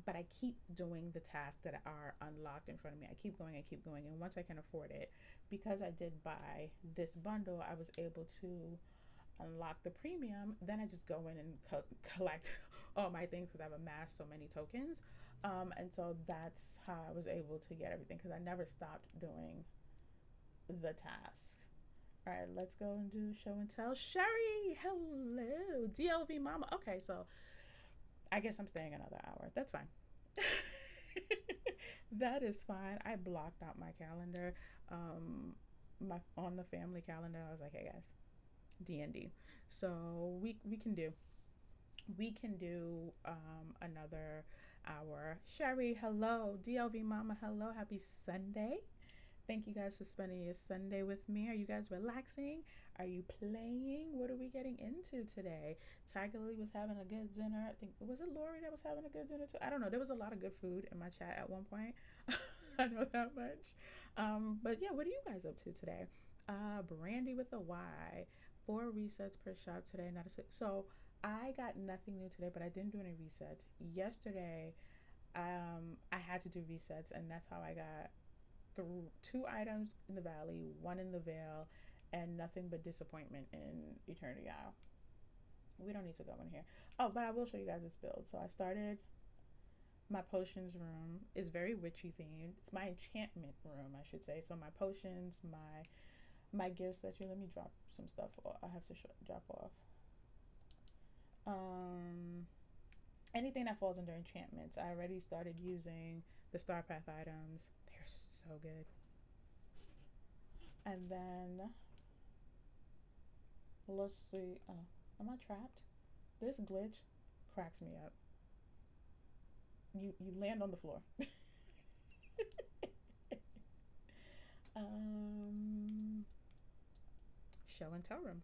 But I keep doing the tasks that are unlocked in front of me. I keep going, and once I can afford it, because I did buy this bundle, I was able to unlock the premium. Then I just go in and collect all my things because I've amassed so many tokens. And so that's how I was able to get everything, because I never stopped doing the tasks. All right, let's go and do show and tell. Sherry, hello. DLV mama. Okay, so I guess I'm staying another hour. That's fine. That is fine. I blocked out my calendar. My on the family calendar, I was like, hey guys, D&D. So we can do another hour. Sherry, hello. DLV mama, hello. Happy Sunday. Thank you guys for spending your Sunday with me. Are you guys relaxing? Are you playing? What are we getting into today? Tiger Lily was having a good dinner. I think, was it Lori that was having a good dinner too? I don't know. There was a lot of good food in my chat at one point. I know that much. But yeah, what are you guys up to today? Brandy with a Y. 4 resets per shop today, not a 6. So I got nothing new today, but I didn't do any resets. Yesterday, I had to do resets, and that's how I got through 2 items in the Valley, 1 in the Vale, and nothing but disappointment in Eternity Isle. We don't need to go in here. Oh, but I will show you guys this build. So I started my potions room. Is very witchy themed. It's my enchantment room, I should say. So my potions, my gifts that you let me drop some stuff. I have to drop off. Anything that falls under enchantments. I already started using the Star Path items. They're so good. And then let's see. Oh, am I trapped? This glitch cracks me up. You land on the floor. Show and tell room.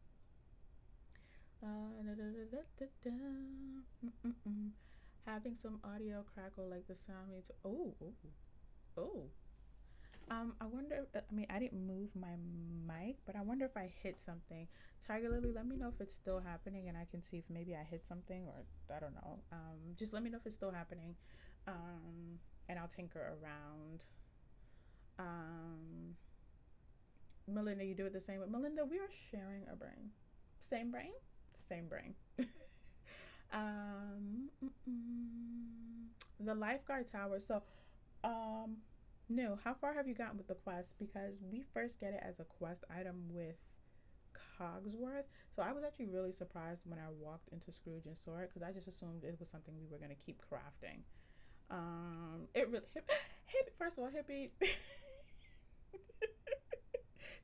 Having some audio crackle like the sound means. Oh. I wonder. I mean, I didn't move my mic, but I wonder if I hit something. Tiger Lily, let me know if it's still happening, and I can see if maybe I hit something, or I don't know. Just let me know if it's still happening, and I'll tinker around. Melinda, you do it the same way. Melinda, we are sharing a brain. Same brain? Same brain. The lifeguard tower. So, no, how far have you gotten with the quest? Because we first get it as a quest item with Cogsworth. So I was actually really surprised when I walked into Scrooge and saw it, because I just assumed it was something we were going to keep crafting. It really hippie, first of all, hippie.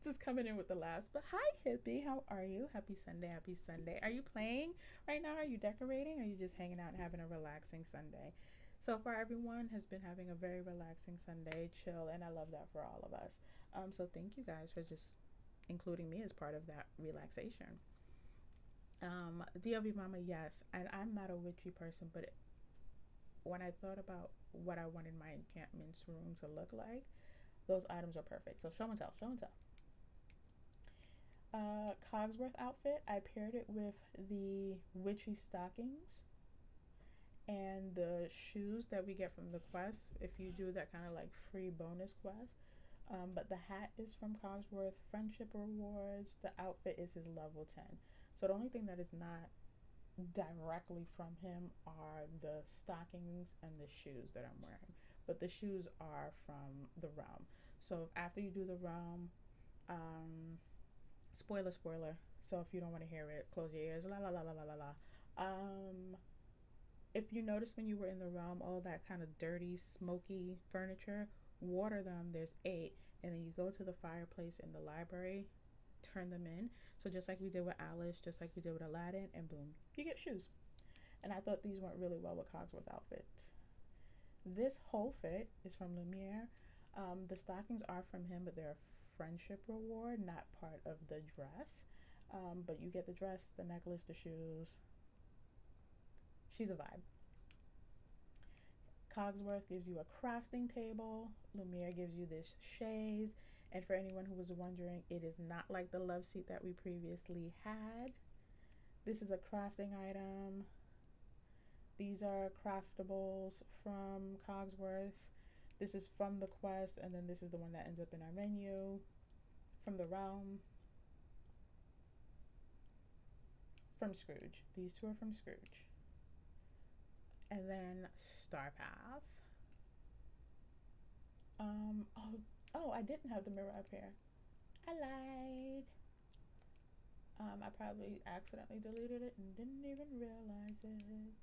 Just coming in with the laughs. But hi, hippie, how are you? Happy Sunday, happy Sunday. Are you playing right now? Are you decorating? Or are you just hanging out and having a relaxing Sunday? So far, everyone has been having a very relaxing Sunday, chill, and I love that for all of us. So thank you guys for just including me as part of that relaxation. DLV Mama, yes, and I'm not a witchy person, but when I thought about what I wanted my encampments room to look like, those items are perfect. So show and tell, show and tell. Cogsworth outfit, I paired it with the witchy stockings and the shoes that we get from the quest if you do that kind of like free bonus quest. But the hat is from Cogsworth, friendship rewards. The outfit is his level 10. So the only thing that is not directly from him are the stockings and the shoes that I'm wearing. But the shoes are from the realm. So after you do the realm, spoiler. So if you don't want to hear it, close your ears. La la la la la la la. If you notice when you were in the realm, all that kind of dirty, smoky furniture, water them. There's 8, and then you go to the fireplace in the library, turn them in. So just like we did with Alice, just like we did with Aladdin, and boom, you get shoes. And I thought these went really well with Cogsworth outfit. This whole fit is from Lumiere. The stockings are from him, but they're a friendship reward, not part of the dress. But you get the dress, the necklace, the shoes. She's a vibe. Cogsworth gives you a crafting table. Lumiere gives you this chaise. And for anyone who was wondering, it is not like the love seat that we previously had. This is a crafting item. These are craftables from Cogsworth. This is from the quest, and then this is the one that ends up in our menu from the realm. From Scrooge. These two are from Scrooge. And then Star Path. Oh, I didn't have the mirror up here. I lied. I probably accidentally deleted it and didn't even realize it.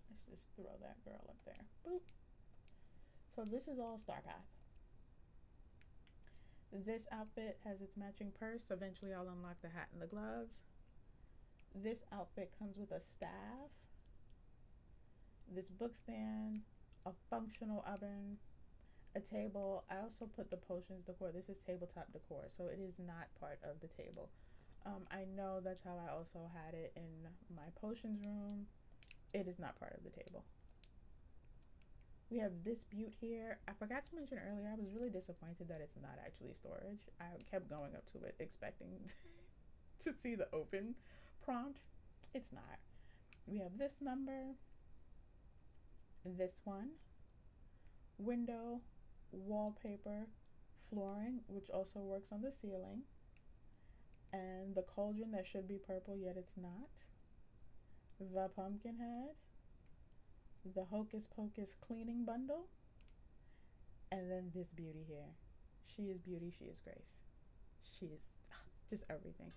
Let's just throw that girl up there. Boop. So this is all Star Path. This outfit has its matching purse. Eventually I'll unlock the hat and the gloves. This outfit comes with a staff, this book stand, a functional oven, a table. I also put the potions decor. This is tabletop decor, so it is not part of the table. I know that's how I also had it in my potions room. It is not part of the table. We have this butte here. I forgot to mention earlier, I was really disappointed that it's not actually storage. I kept going up to it expecting to see the open prompt. It's not. We have this number, this one, window, wallpaper, flooring, which also works on the ceiling, and the cauldron that should be purple yet it's not, the pumpkin head, the Hocus Pocus cleaning bundle, and then this beauty here. She is beauty, she is grace. She is just everything.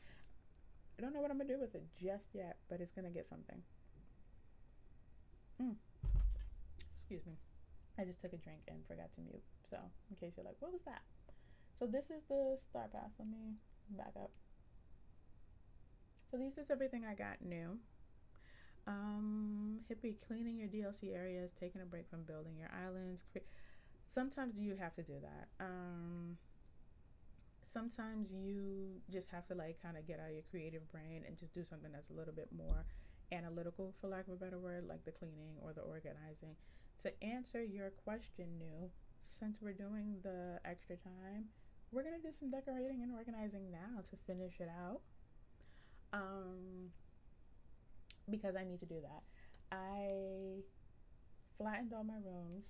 I don't know what I'm gonna do with it just yet, but it's gonna get something. Excuse me. I just took a drink and forgot to mute. So, in case you're like, what was that? So this is the Star Path. Let me back up. So this is everything I got new. Hippie, cleaning your DLC areas, taking a break from building your islands. Sometimes you have to do that. Sometimes you just have to like kind of get out of your creative brain and just do something that's a little bit more analytical, for lack of a better word, like the cleaning or the organizing. To answer your question, New, since we're doing the extra time, we're gonna do some decorating and organizing now to finish it out. Because I need to do that. I flattened all my rooms.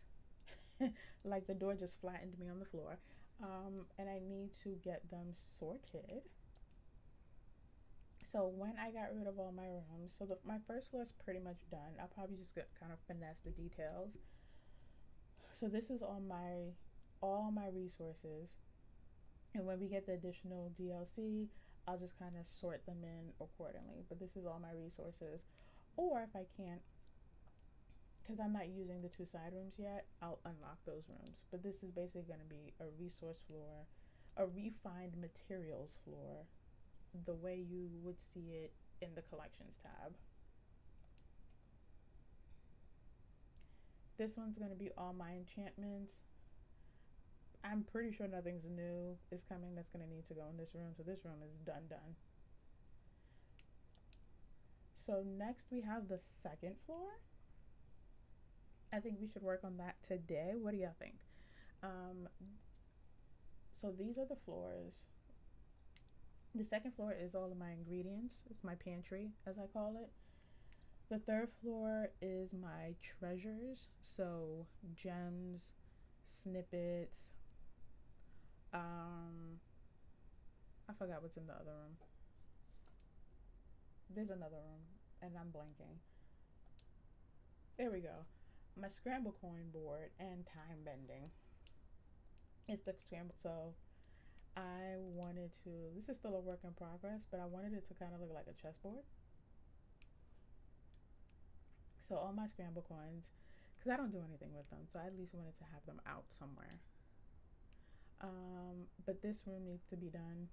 Like the door just flattened me on the floor. And I need to get them sorted. So when I got rid of all my rooms, so my first floor is pretty much done. I'll probably just kind of finesse the details. So this is all my resources. And when we get the additional DLC, I'll just kind of sort them in accordingly. But this is all my resources. Or if I can't, because I'm not using the 2 side rooms yet, I'll unlock those rooms. But this is basically going to be a resource floor, a refined materials floor, the way you would see it in the collections tab. This one's going to be all my enchantments. I'm pretty sure nothing's new is coming that's going to need to go in this room. So this room is done. So next we have the second floor. I think we should work on that today. What do y'all think? So these are the floors. The second floor is all of my ingredients. It's my pantry, as I call it. The third floor is my treasures. So gems, snippets. I forgot what's in the other room. There's another room, and I'm blanking. There we go. My scramble coin board and time bending. It's the scramble. So I wanted to, this is still a work in progress, but I wanted it to kind of look like a chessboard. So all my scramble coins, because I don't do anything with them, so I at least wanted to have them out somewhere. But this room needs to be done.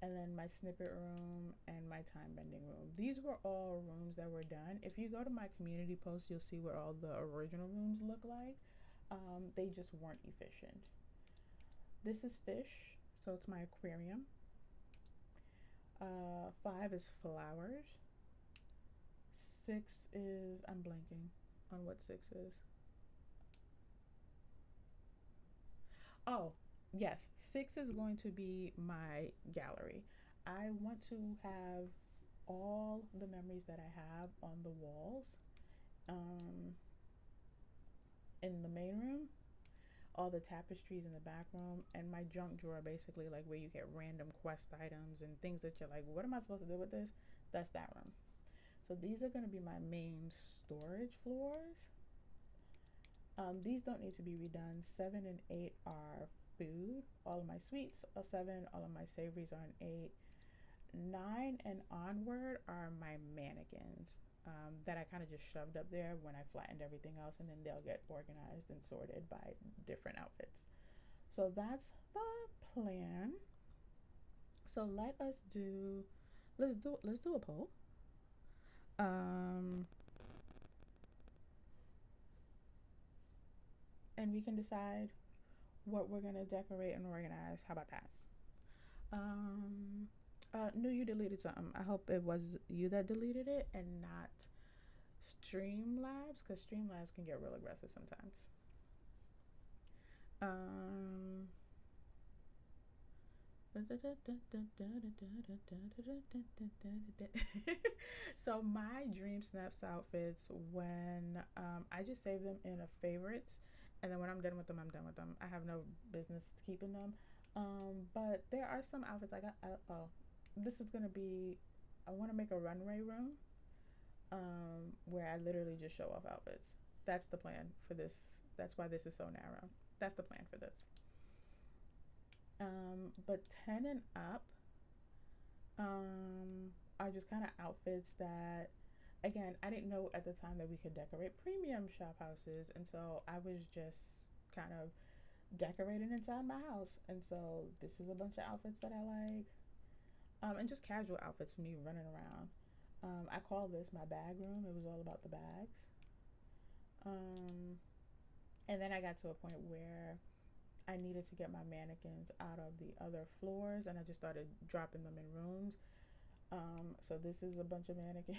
And then my snippet room and my time bending room. These were all rooms that were done. If you go to my community post, you'll see what all the original rooms look like. They just weren't efficient. This is fish, so it's my aquarium. 5 is flowers. 6 is, I'm blanking on what 6 is. Oh, yes, 6 is going to be my gallery. I want to have all the memories that I have on the walls um, in the main room, all the tapestries in the back room, and my junk drawer, basically, like where you get random quest items and things that you're like, what am I supposed to do with this? That's that room. So these are going to be my main storage floors. These don't need to be redone. 7 and 8 are food. All of my sweets are 7. All of my savories are an 8. 9 and onward are my mannequins that I kind of just shoved up there when I flattened everything else, and then they'll get organized and sorted by different outfits. So that's the plan. So let's do a poll. And we can decide what we're gonna decorate and organize. How about that? Knew you deleted something. I hope it was you that deleted it and not Streamlabs, because Streamlabs can get real aggressive sometimes. So my dream snaps outfits, when I just save them in a favorites, and then when I'm done with them, I'm done with them. I have no business keeping them. But there are some outfits I got. Oh, this is gonna be. I want to make a runway room, where I literally just show off outfits. That's the plan for this. That's why this is so narrow. That's the plan for this. But 10 and up are just kind of outfits that, again, I didn't know at the time that we could decorate premium shop houses, and so I was just kind of decorating inside my house. And so this is a bunch of outfits that I like, and just casual outfits for me running around. I call this my bag room. It was all about the bags. And then I got to a point where I needed to get my mannequins out of the other floors, and I just started dropping them in rooms. So this is a bunch of mannequins.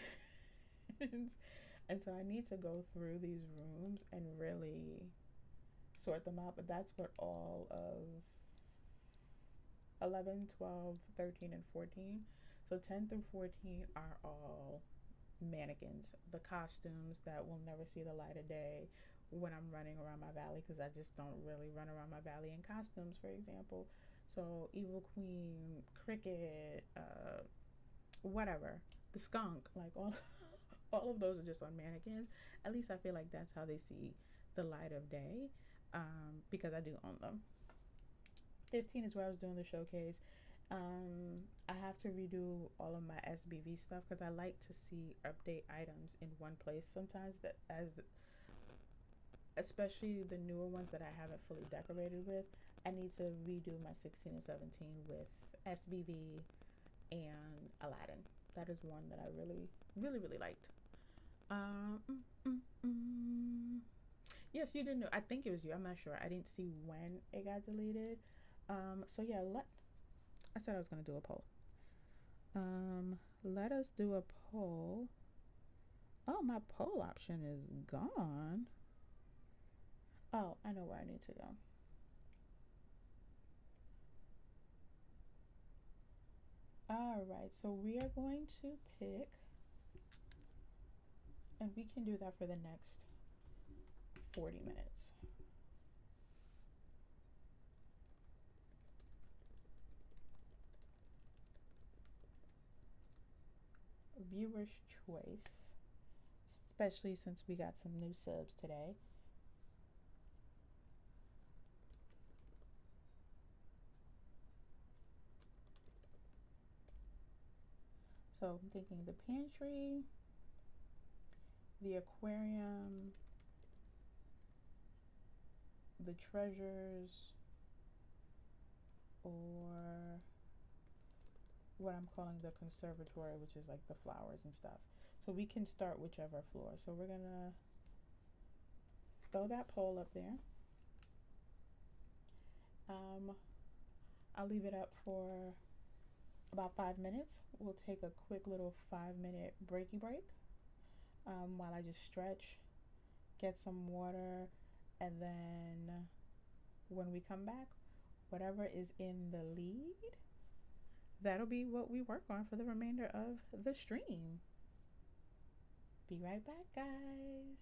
And so I need to go through these rooms and really sort them out. But that's what all of 11, 12, 13, and 14. So 10 through 14 are all mannequins, the costumes that will never see the light of day when I'm running around my valley, because I just don't really run around my valley in costumes, for example. So Evil Queen, Cricket, whatever, the skunk, like all of those are just on mannequins. At least I feel like that's how they see the light of day, because I do own them. 15 is where I was doing the showcase. I have to redo all of my SBV stuff because I like to see update items in one place sometimes, that as especially the newer ones that I haven't fully decorated with. I need to redo my 16 and 17 with SBV and Aladdin. That is one that I really liked. Um, mm, mm, mm. Yes, you did know. I think it was you. I'm not sure. I didn't see when it got deleted. So yeah, I said I was gonna do a poll. Let us do a poll. Oh, my poll option is gone. Oh, I know where I need to go. All right, so we are going to pick, and we can do that for the next 40 minutes. Viewer's choice, especially since we got some new subs today. So I'm thinking the pantry, the aquarium, the treasures, or what I'm calling the conservatory, which is like the flowers and stuff. So we can start whichever floor. So we're gonna throw that poll up there. I'll leave it up for about 5 minutes. We'll take a quick little 5-minute breaky break, while I just stretch, get some water, and then when we come back, whatever is in the lead, that'll be what we work on for the remainder of the stream. Be right back, guys.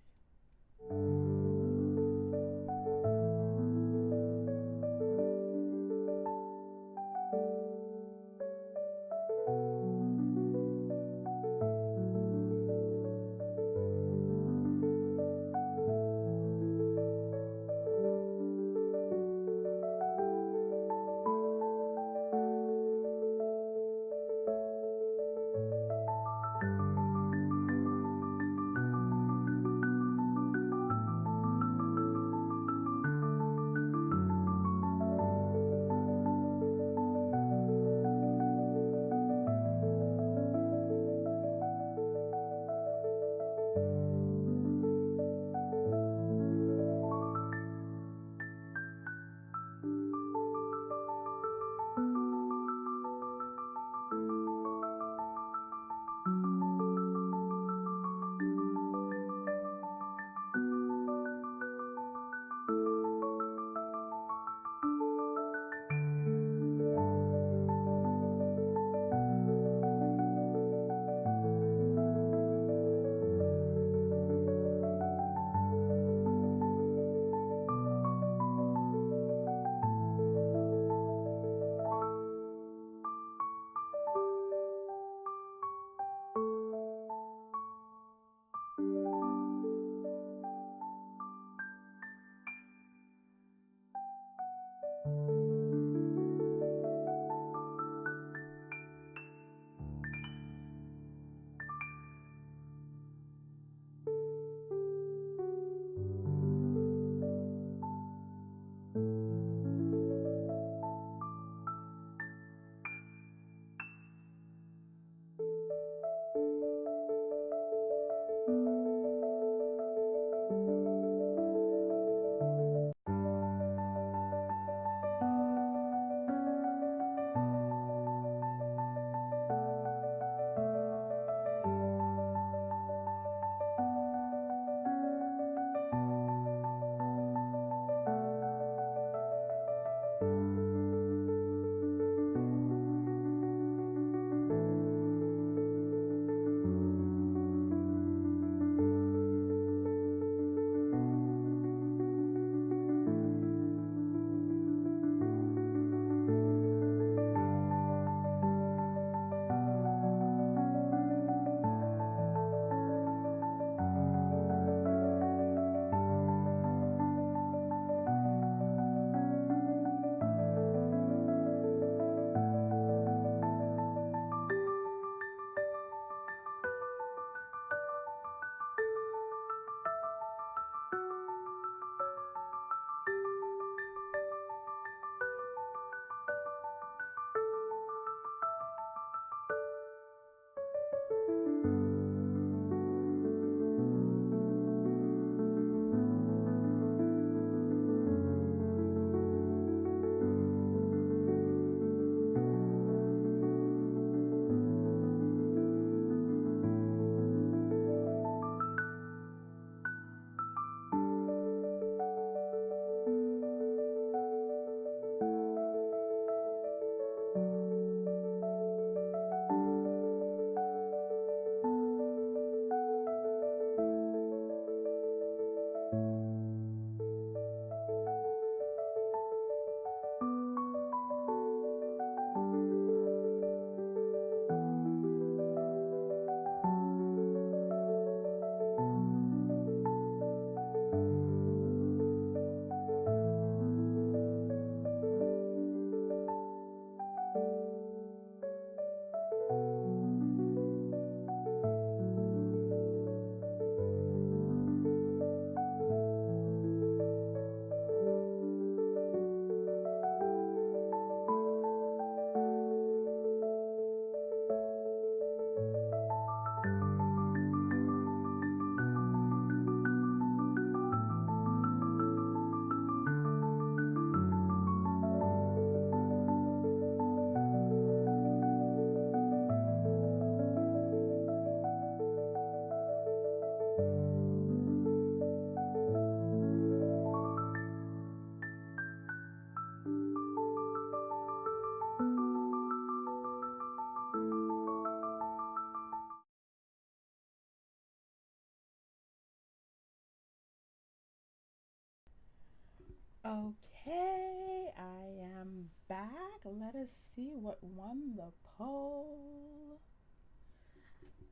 Okay, I am back. Let us see what won the poll.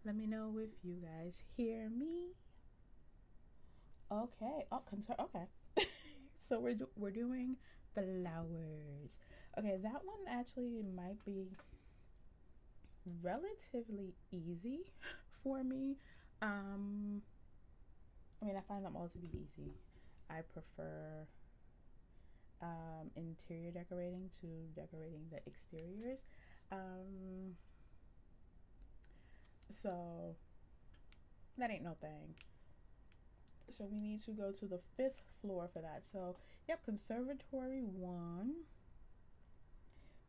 Let me know if you guys hear me. Okay. Oh, okay. So we're doing flowers. Okay, that one actually might be relatively easy for me. Um, I mean, I find them all to be easy. I prefer interior decorating to decorating the exteriors. Um, so that ain't no thing. So we need to go to the 5th floor for that. So, yep, conservatory 1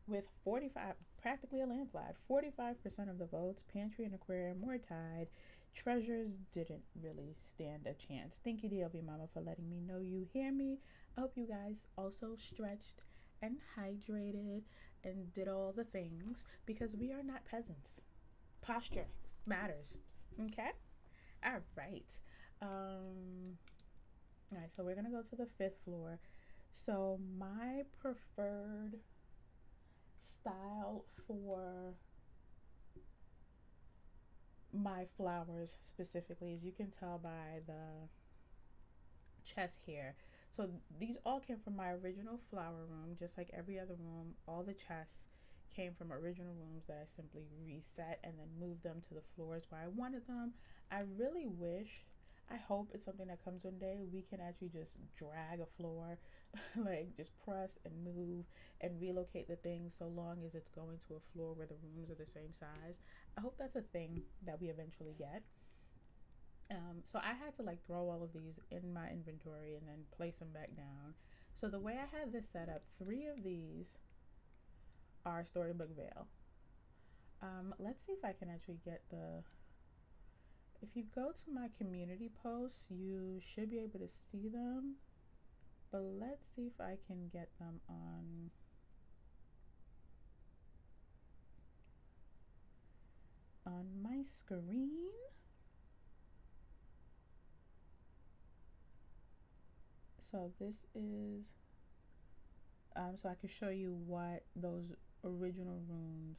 with 45, practically a landslide. 45% of the votes. Pantry and aquarium were tied. Treasures didn't really stand a chance. Thank you, DLV Mama, for letting me know you hear me. I hope you guys also stretched and hydrated and did all the things because we are not peasants. Posture matters. Okay? All right. All right, so we're gonna go to the 5th floor. So my preferred style for my flowers specifically, as you can tell by the chest here. So these all came from my original flower room, just like every other room. All the chests came from original rooms that I simply reset and then moved them to the floors where I wanted them. I really wish, I hope it's something that comes one day we can actually just drag a floor, like just press and move and relocate the things so long as it's going to a floor where the rooms are the same size. I hope that's a thing that we eventually get. So I had to like throw all of these in my inventory and then place them back down. So the way I had this set up, 3 of these are Storybook Vale. Let's see if I can actually get the. If you go to my community posts, you should be able to see them. But let's see if I can get them on my screen. So this is so I can show you what those original rooms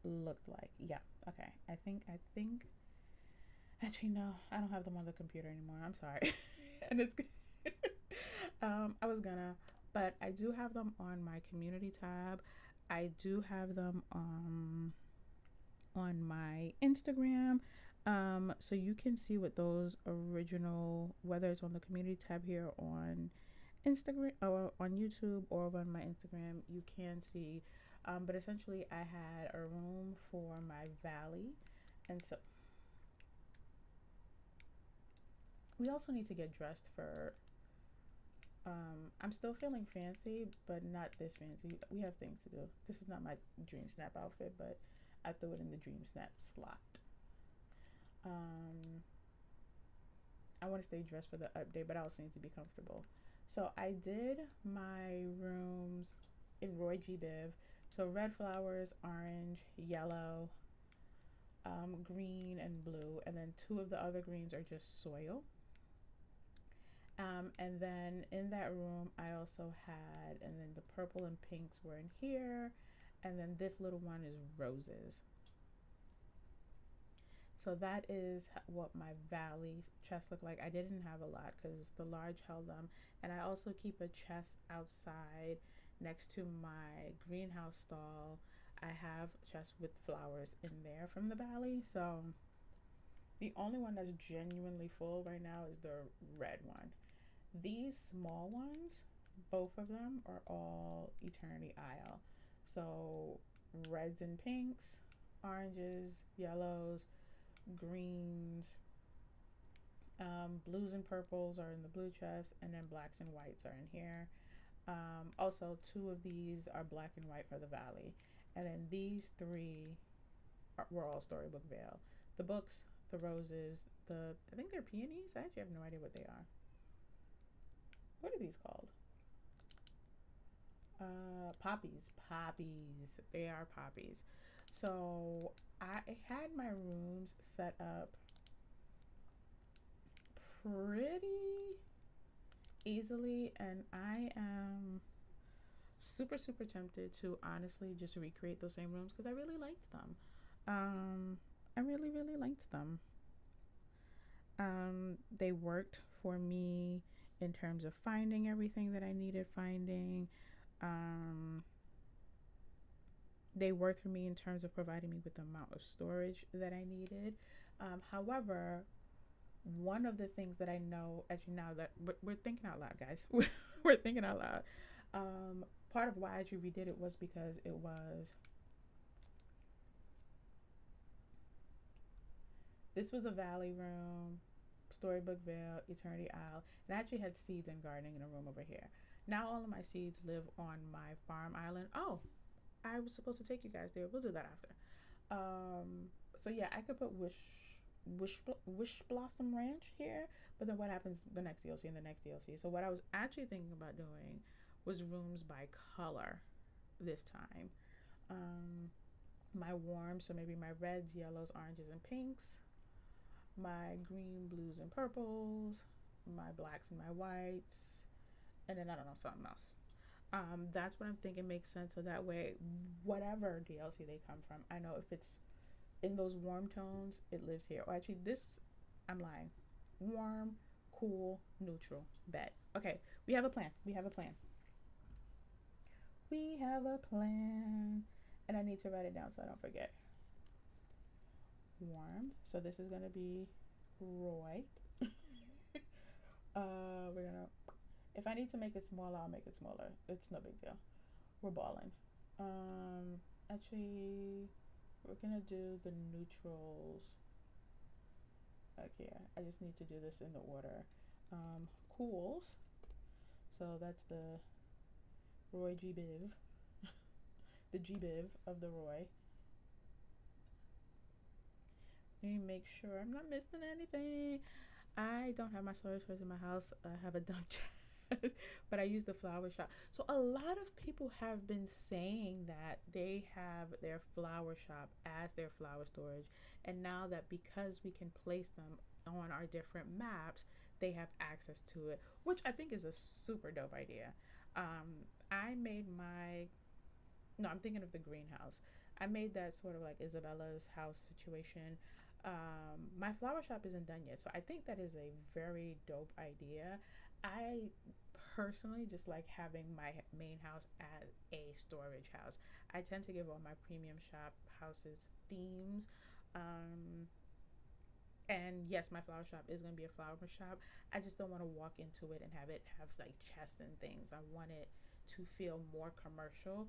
looked like. Yeah. Okay. I think actually no, I don't have them on the computer anymore. I'm sorry. And it's I was gonna, but I do have them on my community tab. I do have them on my Instagram. So you can see what those original, whether it's on the community tab here on Instagram or on YouTube or on my Instagram, you can see. But essentially, I had a room for my valley, and so we also need to get dressed for. I'm still feeling fancy, but not this fancy. We have things to do. This is not my dream snap outfit, but I threw it in the dream snap slot. Um, I want to stay dressed for the update, but I also need to be comfortable. So I did my rooms in Roy G. Biv. So red flowers, orange, yellow, green, and blue. And then 2 of the other greens are just soil. And then in that room, I also had, and then the purple and pinks were in here. And then this little one is roses. So that is what my valley chest looked like. I didn't have a lot because the large held them. And I also keep a chest outside next to my greenhouse stall. I have chests with flowers in there from the valley. So the only one that's genuinely full right now is the red one. These small ones, both of them are all Eternity Isle. So reds and pinks, oranges, yellows, greens, blues and purples are in the blue chest, and then blacks and whites are in here. Also, 2 of these are black and white for the valley, and then these 3 were all Storybook Vale. The books, the roses, I think they're peonies. I actually have no idea what they are. What are these called? Poppies. Poppies. They are poppies. So I had my rooms set up pretty easily, and I am super tempted to honestly just recreate those same rooms because I really liked them. I really liked them. They worked for me in terms of finding everything that I needed finding. Um, they worked for me in terms of providing me with the amount of storage that I needed. However, one of the things that I know, as you know, that we're thinking out loud, guys. We're thinking out loud. Um, Part of why I actually redid it was because it was this was a valley room, storybook veil, eternity isle, and I actually had seeds and gardening in a room over here. Now all of my seeds live on my farm island. Oh, I was supposed to take you guys there. We'll do that after. So yeah, I could put wish blossom ranch here, but then what happens the next DLC and the next DLC? So what I was actually thinking about doing was rooms by color this time. Um, my warms, so maybe my reds, yellows, oranges, and pinks, my green, blues, and purples, my blacks and my whites, and then I don't know, something else. That's what I'm thinking makes sense. So that way, whatever DLC they come from, I know if it's in those warm tones, it lives here. Or actually, this, I'm lying. Warm, cool, neutral, bet. Okay, we have a plan. We have a plan. We have a plan. And I need to write it down so I don't forget. Warm. So this is going to be Roy. We're going to, if I need to make it smaller, I'll make it smaller. It's no big deal. We're balling. Actually, we're going to do the neutrals. Okay, I just need to do this in the order. Cools. So that's the Roy G. Biv. The G. Biv of the Roy. Let me make sure I'm not missing anything. I don't have my storage space in my house. I have a dump chest, but I use the flower shop. So a lot of people have been saying that they have their flower shop as their flower storage, and now that because we can place them on our different maps, they have access to it, which I think is a super dope idea. I made my no, I'm thinking of the greenhouse. I made that sort of like Isabella's house situation. My flower shop isn't done yet, so I think that is a very dope idea. I personally just like having my main house as a storage house. I tend to give all my premium shop houses themes. Um, and yes, my flower shop is going to be a flower shop. I just don't want to walk into it and have it have like chests and things. I want it to feel more commercial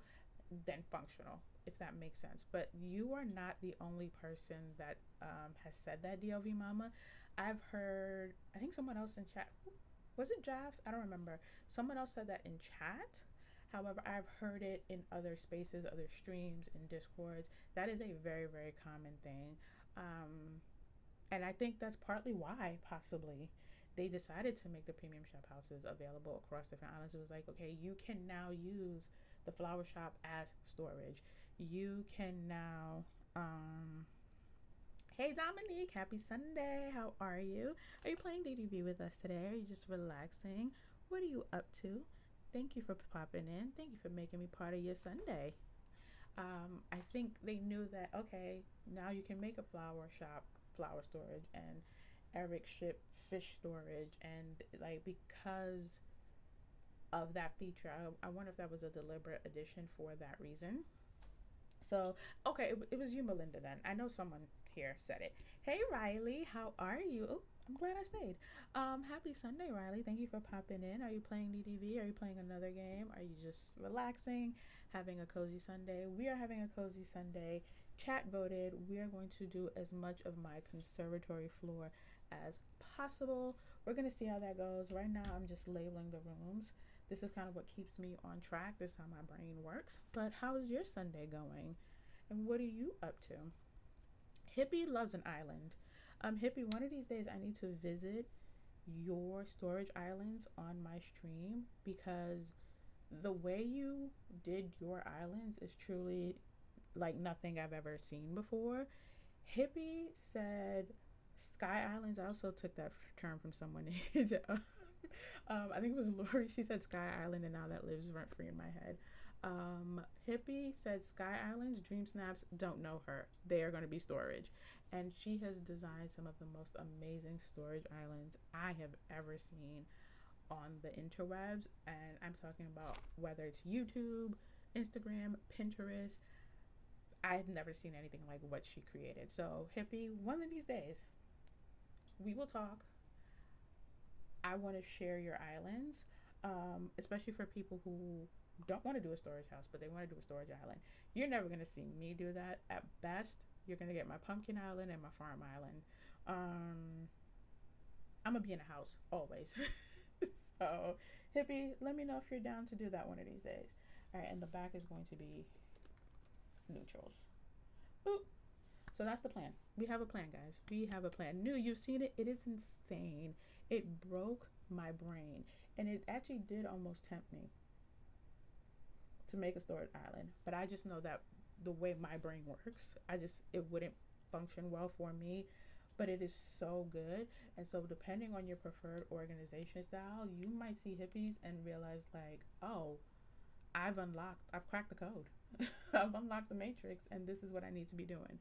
than functional, if that makes sense. But you are not the only person that has said that, DLV Mama. I've heard, I think someone else in chat, was it Javs? I don't remember. Someone else said that in chat. However, I've heard it in other spaces, other streams, in Discords. That is a very common thing. And I think that's partly why, possibly, they decided to make the premium shop houses available across different islands. It was like, okay, you can now use the flower shop as storage. You can now, hey Dominique, happy Sunday. How are you? Are you playing DDV with us today? Are you just relaxing? What are you up to? Thank you for popping in. Thank you for making me part of your Sunday. I think they knew that, okay, now you can make a flower shop, flower storage, and Eric ship fish storage. And like, because of that feature, I wonder if that was a deliberate addition for that reason. So, okay, it was you, Melinda, then. I know someone here said it. Hey, Riley, how are you? Oh, I'm glad I stayed. Happy Sunday, Riley. Thank you for popping in. Are you playing DDV? Are you playing another game? Are you just relaxing, having a cozy Sunday? We are having a cozy Sunday. Chat voted. We are going to do as much of my conservatory floor as possible. We're going to see how that goes. Right now, I'm just labeling the rooms. This is kind of what keeps me on track. This is how my brain works. But how is your Sunday going? And what are you up to? Hippie loves an island. Hippie, one of these days I need to visit your storage islands on my stream, because the way you did your islands is truly like nothing I've ever seen before. Hippie said Sky Islands. I also took that term from someone. I think it was Lori. She said Sky Island, and now that lives rent free in my head. Hippie said Sky Islands, Dream Snaps don't know her. They are going to be storage. And she has designed some of the most amazing storage islands I have ever seen on the interwebs. And I'm talking about whether it's YouTube, Instagram, Pinterest. I've never seen anything like what she created. So, Hippie, one of these days, we will talk. I want to share your islands, especially for people who don't want to do a storage house, but they want to do a storage island. You're never going to see me do that. At best, you're going to get my pumpkin island and my farm island. I'm going to be in a house always. So, Hippie, let me know if you're down to do that one of these days. All right, and the back is going to be neutrals. Boop. So that's the plan. We have a plan, guys. We have a plan. New, you've seen it. It is insane. It broke my brain. And it actually did almost tempt me to make a storage island. But I just know that the way my brain works, it wouldn't function well for me. But it is so good. And so depending on your preferred organization style, you might see Hippies and realize like, oh, I've cracked the code. I've unlocked the matrix, and this is what I need to be doing.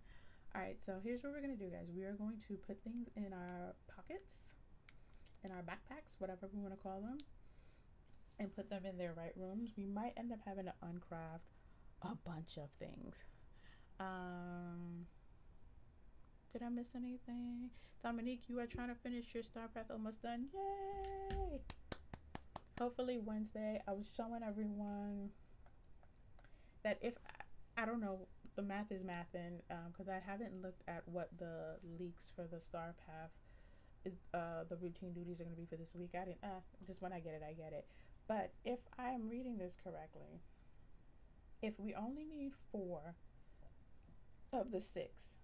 All right, so here's what we're going to do, guys. We are going to put things in our pockets, in our backpacks, whatever we want to call them, and put them in their right rooms. We might end up having to uncraft a bunch of things. Did I miss anything? Dominique, you are trying to finish your Star Path, almost done. Yay! Hopefully Wednesday. I was showing everyone that if, I don't know, the math is mathing, because I haven't looked at what the leaks for the Star Path, the routine duties are going to be for this week. I didn't, just when I get it, I get it. But if I am reading this correctly, if we only need 4 of the 6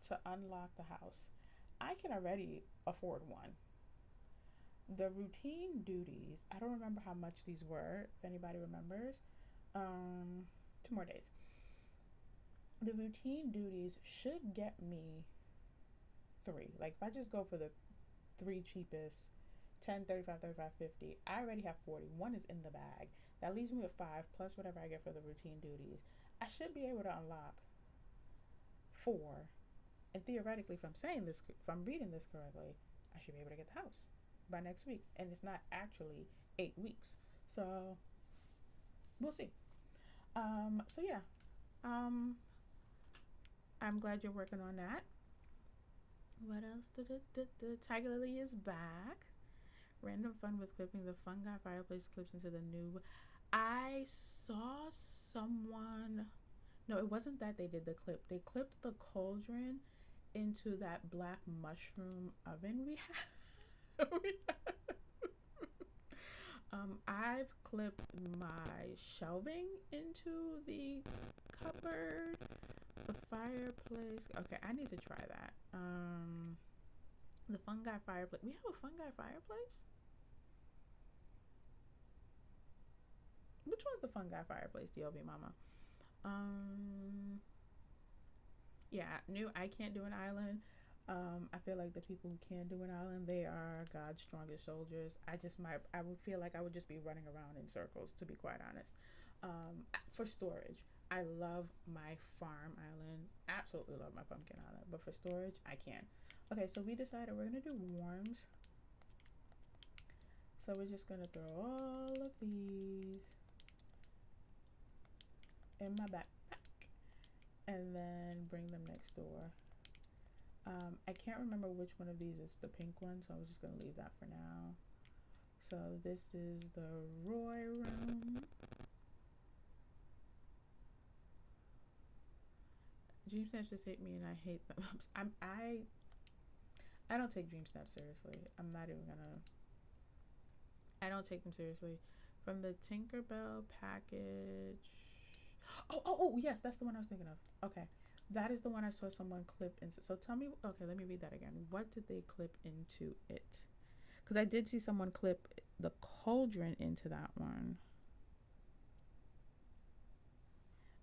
to unlock the house, I can already afford 1. The routine duties, I don't remember how much these were, if anybody remembers. 2 more days. The routine duties should get me 3. Like if I just go for the 3 cheapest, 10, 35, 35, 50, I already have 40. 1 is in the bag. That leaves me with 5 plus whatever I get for the routine duties. I should be able to unlock 4. And theoretically, if I'm reading this correctly, I should be able to get the house by next week. And it's not actually 8 weeks. So we'll see. So yeah. I'm glad you're working on that. What else? Tiger Lily is back. Random fun with clipping the fungi fireplace clips into the new. I saw someone. No, it wasn't that they did the clip. They clipped the cauldron into that black mushroom oven we have. I've clipped my shelving into the cupboard, the fireplace. Okay, I need to try that. The fungi fireplace. We have a fungi fireplace? Which one's the fungi fireplace, DLB Mama? Yeah, I can't do an island. I feel like the people who can do an island, they are God's strongest soldiers. I would feel like I would just be running around in circles, to be quite honest. For storage, I love my farm island. Absolutely love my pumpkin island. But for storage, I can't. Okay, so we decided we're going to do worms. So we're just going to throw all of these in my backpack and then bring them next door. I can't remember which one of these is the pink one, so I'm just going to leave that for now. So this is the Roy room. Dream Snaps just hate me and I hate them. I don't take Dream Snaps seriously. I'm not even gonna. I don't take them seriously. From the Tinkerbell package. Oh, yes, that's the one I was thinking of. Okay. That is the one I saw someone clip into. So tell me, okay, let me read that again. What did they clip into it? Because I did see someone clip the cauldron into that one.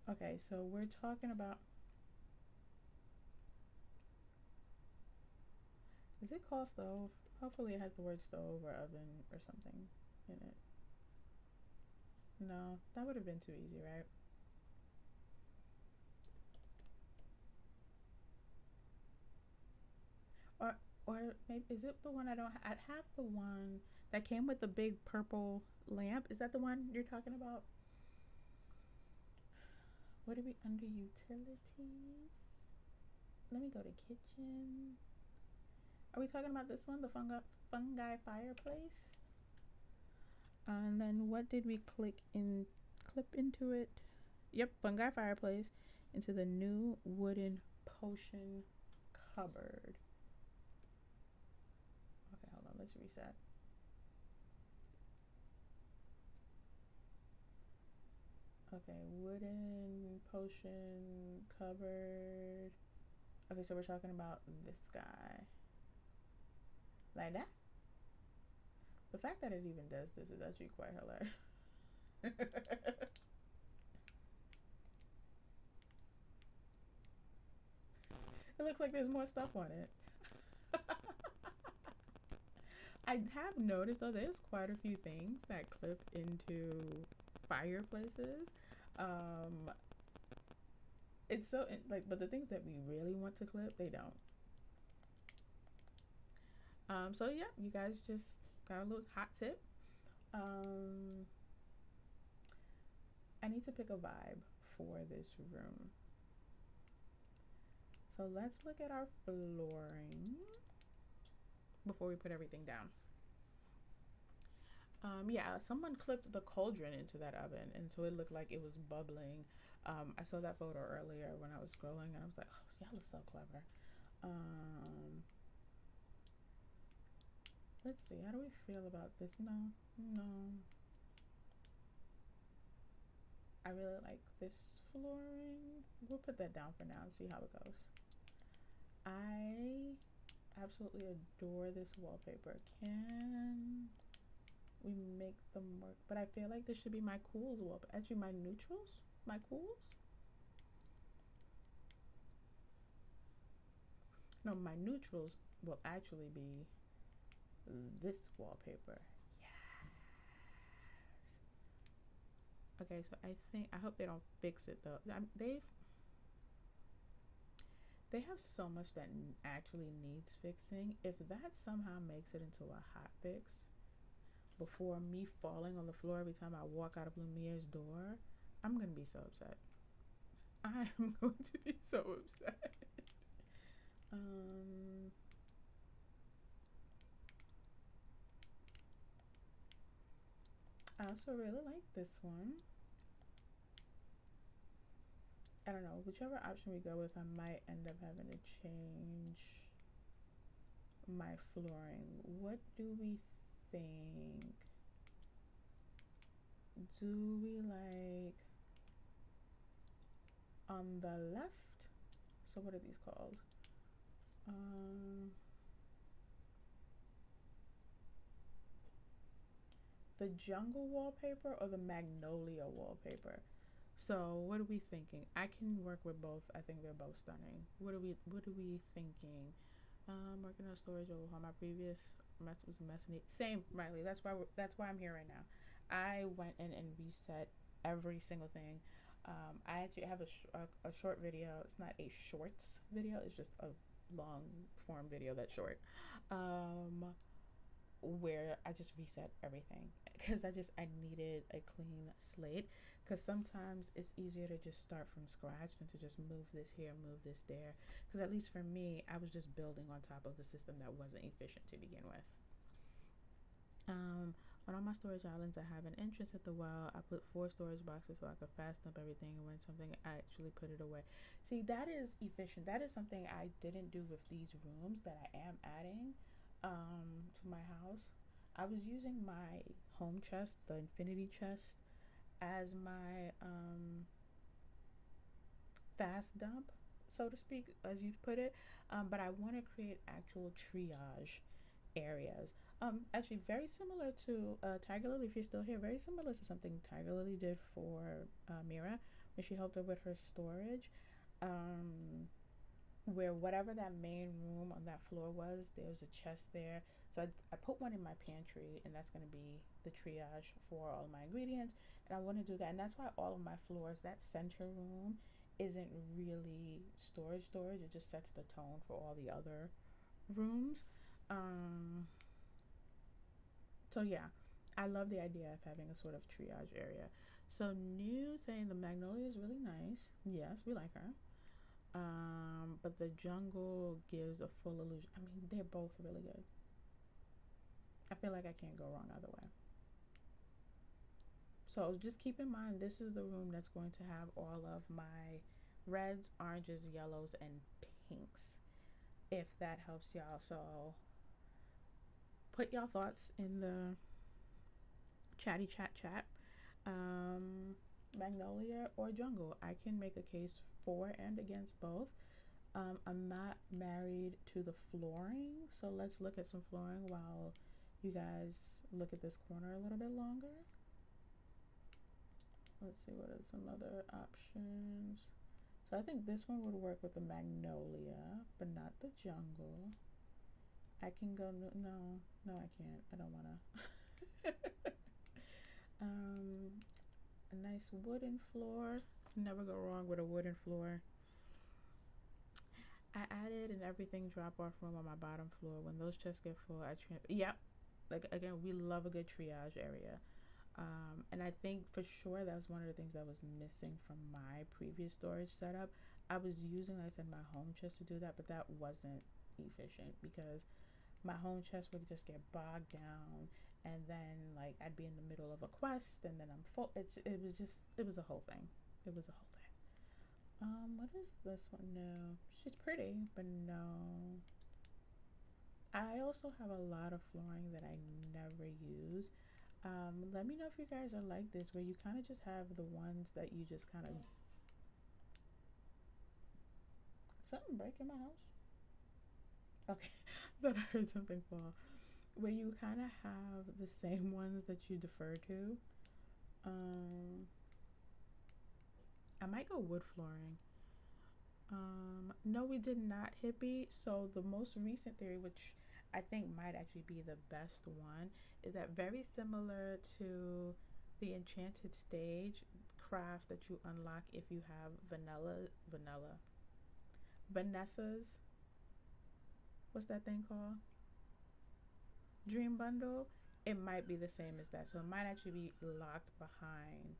Okay, so we're talking about. Is it called stove? Hopefully it has the word stove or oven or something in it. No, that would have been too easy, right? Or or maybe is it the one I don't? I have the one that came with the big purple lamp. Is that the one you're talking about? What are we under utilities? Let me go to kitchen. Are we talking about this one, the fungi fireplace? And then what did we clip into it? Yep, fungi fireplace into the new wooden potion cupboard. Okay, hold on, let's reset. Okay, wooden potion cupboard. Okay, so we're talking about this guy. Like that? The fact that it even does this is actually quite hilarious. It looks like there's more stuff on it. I have noticed though there's quite a few things that clip into fireplaces. Um, it's so like, but the things that we really want to clip, they don't. So yeah, you guys just got a little hot tip. Um, I need to pick a vibe for this room. So let's look at our flooring before we put everything down. Yeah, someone clipped the cauldron into that oven, and so it looked like it was bubbling. I saw that photo earlier when I was scrolling, and I was like, "Oh, y'all look so clever." Um, let's see, how do we feel about this? No, no. I really like this flooring. We'll put that down for now and see how it goes. I absolutely adore this wallpaper. Can we make them work? But I feel like this should be my cools wallpaper. Actually, my neutrals, my cools. No, my neutrals will actually be this wallpaper. Yes. Okay, so I hope they don't fix it though. They have so much that actually needs fixing. If that somehow makes it into a hot fix before me falling on the floor every time I walk out of Lumiere's door, I'm gonna be so upset. I am going to be so upset. I also really like this one. I don't know, whichever option we go with, I might end up having to change my flooring. What do we think? Do we like on the left? So what are these called? The jungle wallpaper or the magnolia wallpaper? So what are we thinking? I can work with both. I think they're both stunning. What are we thinking? Working on storage overhaul. My previous mess was messy. Same, Riley. That's why I'm here right now. I went in and reset every single thing. I actually have a short video. It's not a shorts video. It's just a long form video that's short. Where I just reset everything because I needed a clean slate, because sometimes it's easier to just start from scratch than to just move this here, move this there, because at least for me, I was just building on top of a system that wasn't efficient to begin with. On all my storage islands, I have an entrance at the well. I put 4 storage boxes so I could fast dump everything, and when something, I actually put it away. See, that is efficient. That is something I didn't do with these rooms that I am adding to my house. I was using my home chest, the infinity chest, as my fast dump, so to speak, as you put it. But I want to create actual triage areas. Actually, very similar to Tiger Lily, if you're still here, very similar to something Tiger Lily did for Mira when she helped her with her storage. where whatever that main room on that floor was, there's a chest there. So I put one in my pantry, and that's going to be the triage for all of my ingredients. And I want to do that. And that's why all of my floors, that center room, isn't really storage. It just sets the tone for all the other rooms. Um, so yeah, I love the idea of having a sort of triage area. So new saying the magnolia is really nice. Yes, we like her. But the jungle gives a full illusion. I mean, they're both really good. I feel like I can't go wrong either way. So just keep in mind, this is the room that's going to have all of my reds, oranges, yellows, and pinks, if that helps y'all. So put y'all thoughts in the chatty chat. Magnolia or jungle. I can make a case for and against both. I'm not married to the flooring, so let's look at some flooring while you guys look at this corner a little bit longer. Let's see what are some other options. So I think this one would work with the magnolia, but not the jungle. I can go, no, I can't. I don't wanna. A nice wooden floor. Never go wrong with a wooden floor. I added an everything drop-off room on my bottom floor. When those chests get full, yep. Like again, we love a good triage area. And I think for sure that was one of the things that was missing from my previous storage setup. I was using, like I said, my home chest to do that, but that wasn't efficient because my home chest would just get bogged down, and then like I'd be in the middle of a quest, and then I'm full. It was a whole thing. It was a whole thing. What is this one? No, she's pretty, but no. I also have a lot of flooring that I never use. Let me know if you guys are like this, where you kind of just have the ones that you just kind of. Something break in my house? Okay, I thought I heard something fall. Where you kind of have the same ones that you defer to. I might go wood flooring. No, we did not hippie. So the most recent theory, which I think might actually be the best one, is that very similar to the enchanted stage craft that you unlock if you have Vanessa's, what's that thing called? Dream bundle. It might be the same as that. So it might actually be locked behind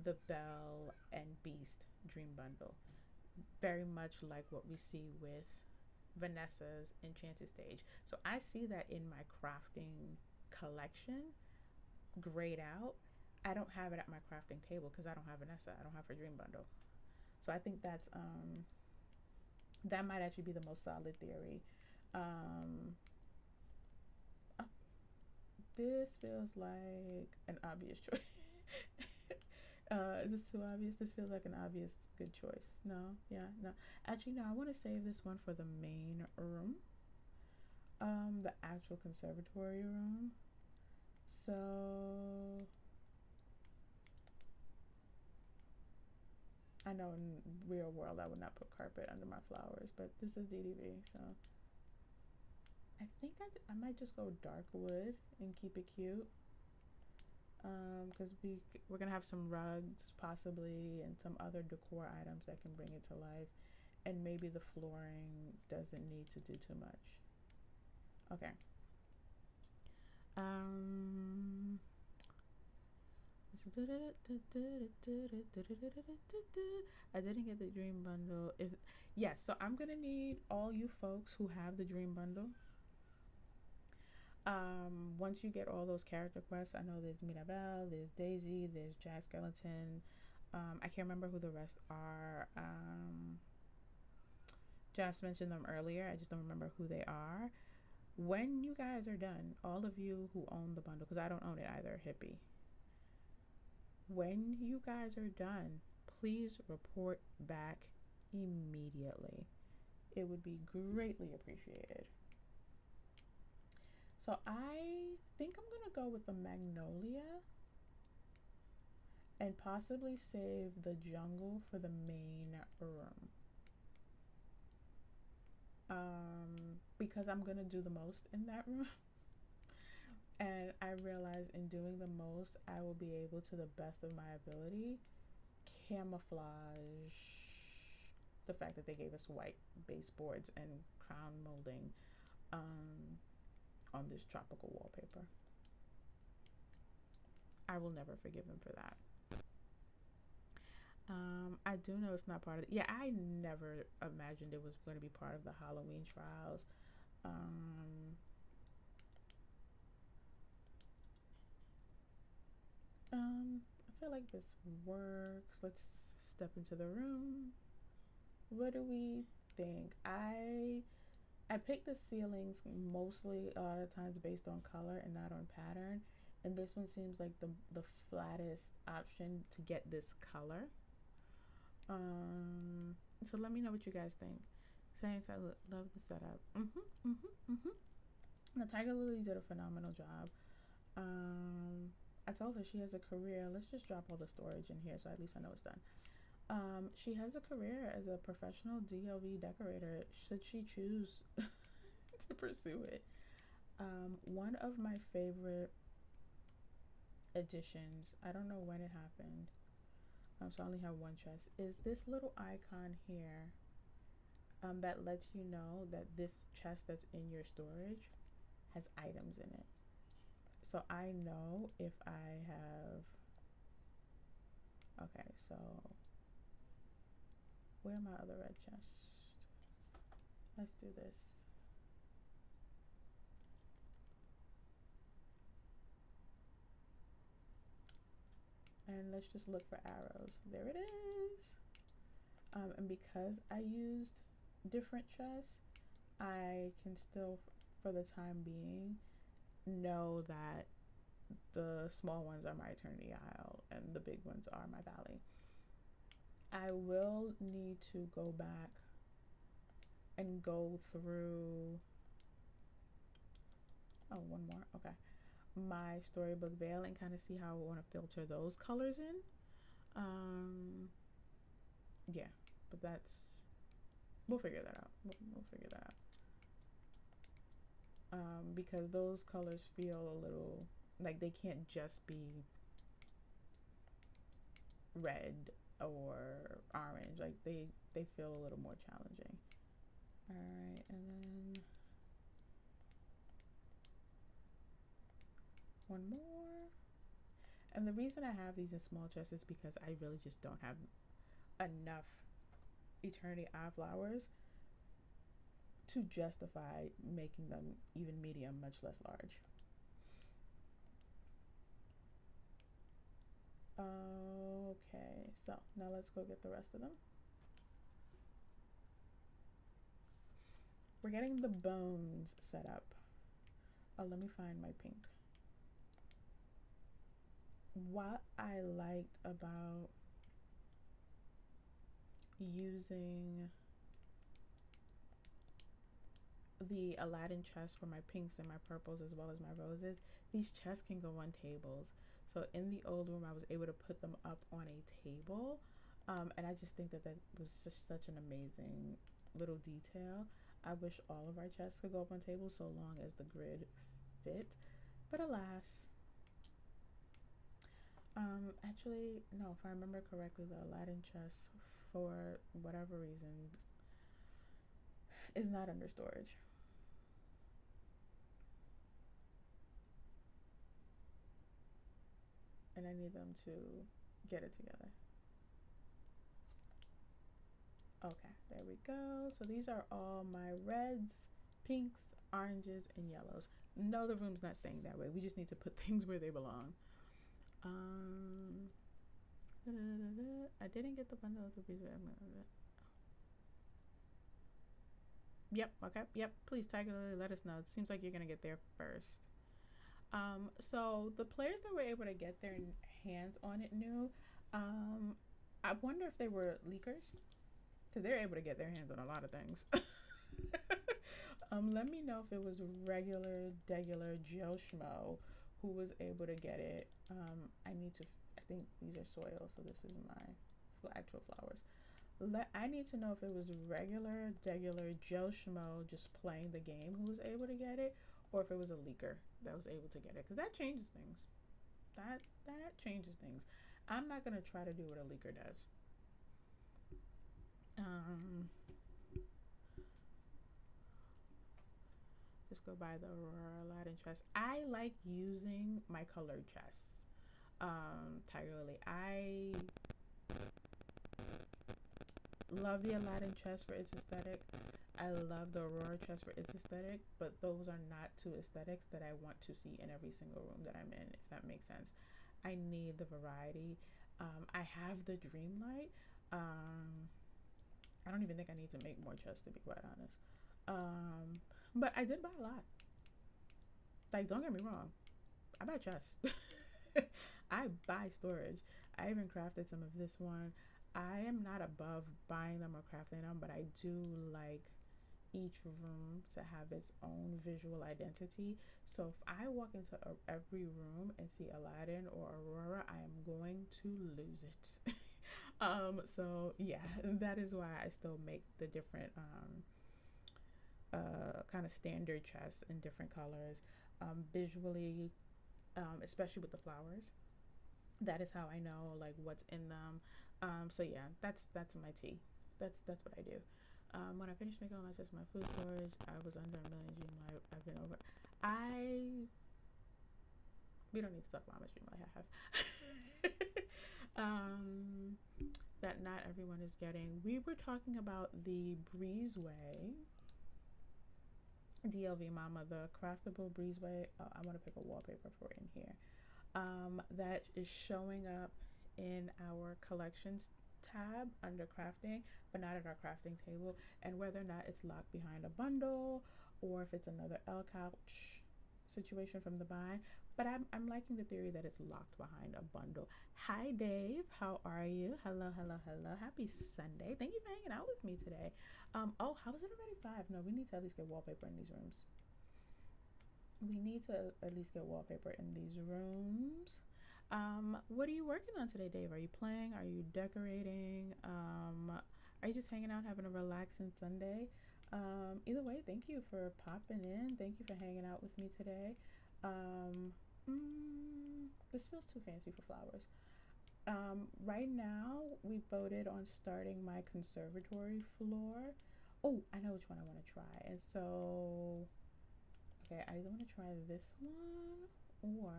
the Belle and Beast dream bundle. Very much like what we see with Vanessa's enchanted stage. So I see that in my crafting collection grayed out. I don't have it at my crafting table because I don't have Vanessa. I don't have her dream bundle. So I think that's that might actually be the most solid theory. This feels like an obvious choice. Is this too obvious? This feels like an obvious good choice. No, yeah, no. Actually, no. I want to save this one for the main room. The actual conservatory room. So I know in real world I would not put carpet under my flowers, but this is DDV, so I think I might just go dark wood and keep it cute. Because we're gonna have some rugs possibly and some other decor items that can bring it to life, and maybe the flooring doesn't need to do too much. Okay. I didn't get the dream bundle. Yes, so I'm gonna need all you folks who have the dream bundle. Once you get all those character quests, I know there's Mirabelle, there's Daisy, there's Jack Skellington. I can't remember who the rest are. Just mentioned them earlier. I just don't remember who they are. When you guys are done, all of you who own the bundle, because I don't own it either, hippie. When you guys are done, please report back immediately. It would be greatly appreciated. So I think I'm gonna go with the magnolia and possibly save the jungle for the main room. because I'm gonna do the most in that room. And I realize in doing the most, I will be able, to the best of my ability, camouflage the fact that they gave us white baseboards and crown molding on this tropical wallpaper. I will never forgive them for that. I do know it's not part of yeah, I never imagined it was going to be part of the Halloween trials. I feel like this works. Let's step into the room. What do we think? I picked the ceilings mostly a lot of times based on color and not on pattern, and this one seems like the flattest option to get this color. So let me know what you guys think. Saying I love the setup. The Tiger Lily did a phenomenal job. I told her she has a career. Let's just drop all the storage in here so at least I know it's done. She has a career as a professional DLV decorator should she choose to pursue it. One of my favorite additions, I don't know when it happened, so I only have one chest, is this little icon here that lets you know that this chest that's in your storage has items in it. So I know if I have, okay, so where are my other red chests? Let's do this. And let's just look for arrows. There it is. And because I used different chests, I can still, for the time being, know that the small ones are my Eternity Isle and the big ones are my Valley. I will need to go back and go through, oh, one more, okay, my storybook veil and kind of see how I want to filter those colors in. Yeah, but that's, we'll figure that out. We'll figure that out. Because those colors feel a little like they can't just be red or orange. Like they feel a little more challenging. All right, and then one more. And the reason I have these in small chests is because I really just don't have enough Eternity Eye flowers to justify making them even medium, much less large. Okay, so now let's go get the rest of them. We're getting the bones set up. Oh, let me find my pink. What I liked about using the Aladdin chest for my pinks and my purples as well as my roses, these chests can go on tables. So in the old room I was able to put them up on a table, and I just think that that was just such an amazing little detail. I wish all of our chests could go up on tables so long as the grid fit, but alas. Actually, no, if I remember correctly, the Aladdin chest, for whatever reason, is not under storage. And I need them to get it together. Okay, there we go. So these are all my reds, pinks, oranges, and yellows. No, the room's not staying that way. We just need to put things where they belong. I didn't get the bundle of the pizza. Yep, okay, yep. Please, Tiger Lily, let us know. It seems like you're gonna get there first. So the players that were able to get their hands on it knew. I wonder if they were leakers, because they're able to get their hands on a lot of things. Let me know if it was regular Joe Schmo who was able to get it. I think these are soil, so this is my actual flowers. I need to know if it was regular Joe Schmo just playing the game who was able to get it, or if it was a leaker that was able to get it, because that changes things. That changes things. I'm not gonna try to do what a leaker does. Um, just go by the Aurora Aladdin chest. I like using my colored chests. Tiger Lily. I love the Aladdin chest for its aesthetic. I love the Aurora chest for its aesthetic, but those are not two aesthetics that I want to see in every single room that I'm in, if that makes sense. I need the variety. I have the Dreamlight. I don't even think I need to make more chests, to be quite honest. But I did buy a lot. Like, don't get me wrong, I buy chests. I buy storage. I even crafted some of this one. I am not above buying them or crafting them, but I do like each room to have its own visual identity. So if I walk into every room and see Aladdin or Aurora, I am going to lose it. So yeah, that is why I still make the different kind of standard chests in different colors. Visually, especially with the flowers, that is how I know like what's in them. So yeah, that's my tea. That's what I do. When I finished making all my stuff for my food storage, I was under a million Dreamlight. I've been over. We don't need to talk about how much Dreamlight I have. That not everyone is getting. We were talking about the breezeway. DLV Mama, the craftable breezeway. Oh, I want to pick a wallpaper for it in here. That is showing up in our collections tab under crafting, but not at our crafting table, and whether or not it's locked behind a bundle or if it's another L couch situation from the bind. But I'm liking the theory that it's locked behind a bundle. Hi Dave, how are you? Hello. Happy Sunday. Thank you for hanging out with me today. Oh, how is it already 5? No, we need to at least get wallpaper in these rooms. We need to at least get wallpaper in these rooms. What are you working on today, Dave? Are you playing? Are you decorating? Are you just hanging out, having a relaxing Sunday? Either way, thank you for popping in. Thank you for hanging out with me today. This feels too fancy for flowers. Right now, we voted on starting my conservatory floor. Oh, I know which one I want to try. And so, okay, I either want to try this one or,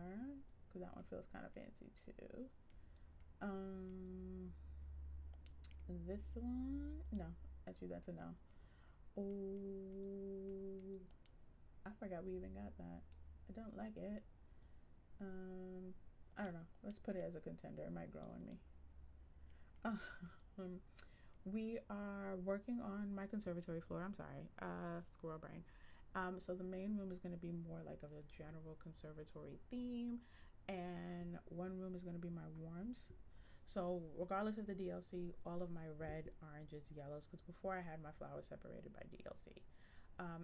because that one feels kind of fancy too. This one, no, actually that's a no. Oh, I forgot we even got that. I don't like it. I don't know. Let's put it as a contender. It might grow on me. We are working on my conservatory floor. I'm sorry, squirrel brain. So the main room is going to be more like of a general conservatory theme, and one room is going to be my warms. So regardless of the DLC, all of my red, oranges, yellows, because before I had my flowers separated by DLC.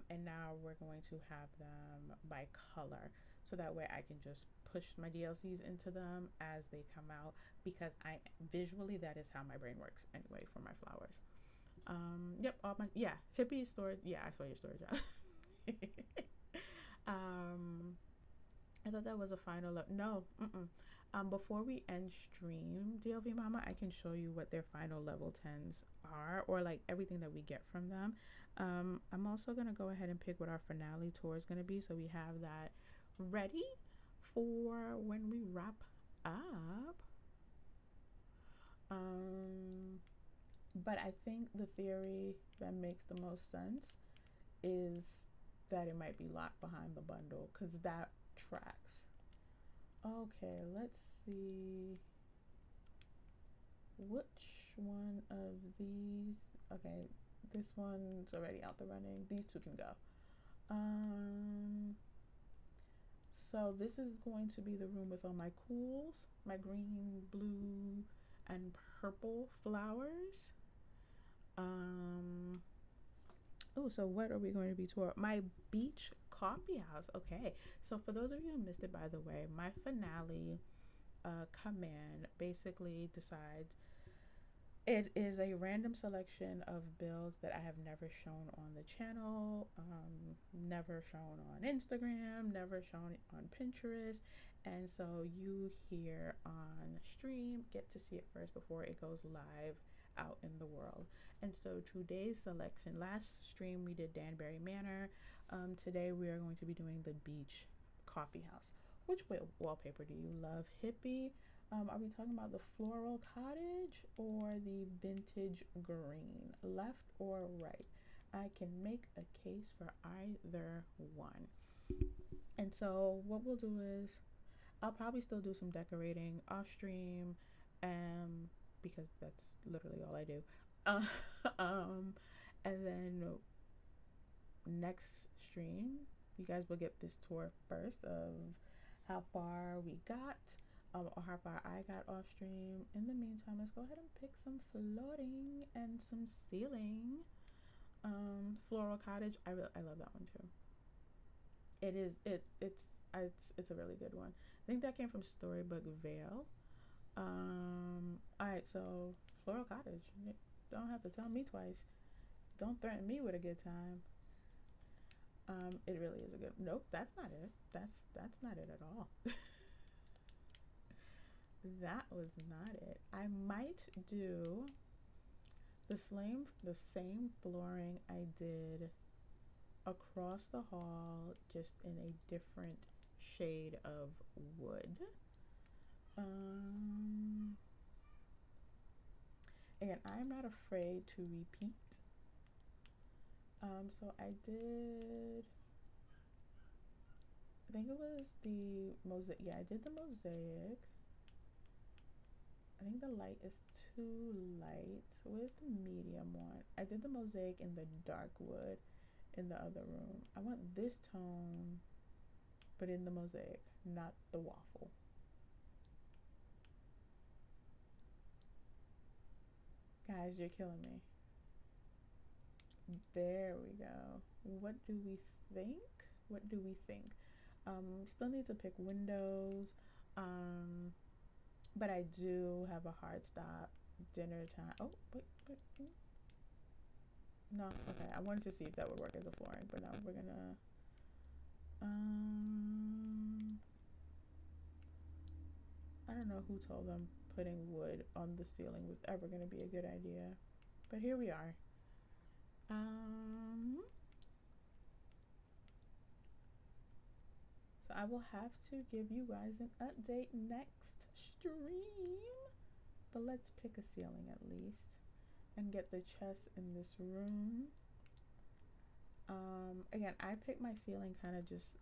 And now we're going to have them by color, so that way I can just push my DLCs into them as they come out, because I visually, that is how my brain works anyway for my flowers. Yep, all my, yeah, hippie storage. Yeah, I saw your storage. I thought that was a final look. No, before we end stream, DLV Mama, I can show you what their final level 10s are, or like everything that we get from them. I'm also gonna go ahead and pick what our finale tour is gonna be, so we have that ready for when we wrap up. But I think the theory that makes the most sense is that it might be locked behind the bundle, because that tracks. Okay, let's see which one of these. Okay, this one's already out the running. These two can go. So this is going to be the room with all my cools, my green, blue, and purple flowers. Oh, so what are we going to be touring? My beach coffee house. Okay, so for those of you who missed it, by the way, my finale command basically decides It is a random selection of builds that I have never shown on the channel, never shown on Instagram, never shown on Pinterest. And so you here on stream get to see it first before it goes live out in the world. And so today's selection, last stream we did Danbury Manor. Today we are going to be doing the beach coffee house. Which wallpaper do you love? Hippie? Are we talking about the floral cottage or the vintage green? Left or right? I can make a case for either one. And so what we'll do is I'll probably still do some decorating off stream, because that's literally all I do. And then next stream, you guys will get this tour first of how far we got, or how far I got off stream. In the meantime, let's go ahead and pick some flooring and some ceiling. Floral cottage, I love that one too. It's a really good one. I think that came from Storybook Vale. Alright, so floral cottage. Don't have to tell me twice. Don't threaten me with a good time. It really is a good. Nope, that's not it. That's not it at all. That was not it. I might do the same flooring I did across the hall, just in a different shade of wood. Again, I'm not afraid to repeat. So I think it was the mosaic. Yeah, I did the mosaic. I think the light is too light. Where's the medium one? I did the mosaic in the dark wood in the other room. I want this tone, but in the mosaic, not the waffle. Guys, you're killing me. There we go. What do we think? What do we think? Still need to pick windows. But I do have a hard stop. Dinner time. Oh, wait. No, okay. I wanted to see if that would work as a flooring, but no, we're gonna. I don't know who told them putting wood on the ceiling was ever gonna be a good idea, but here we are. So I will have to give you guys an update next stream, but let's pick a ceiling at least and get the chest in this room. Again, I picked my ceiling kind of just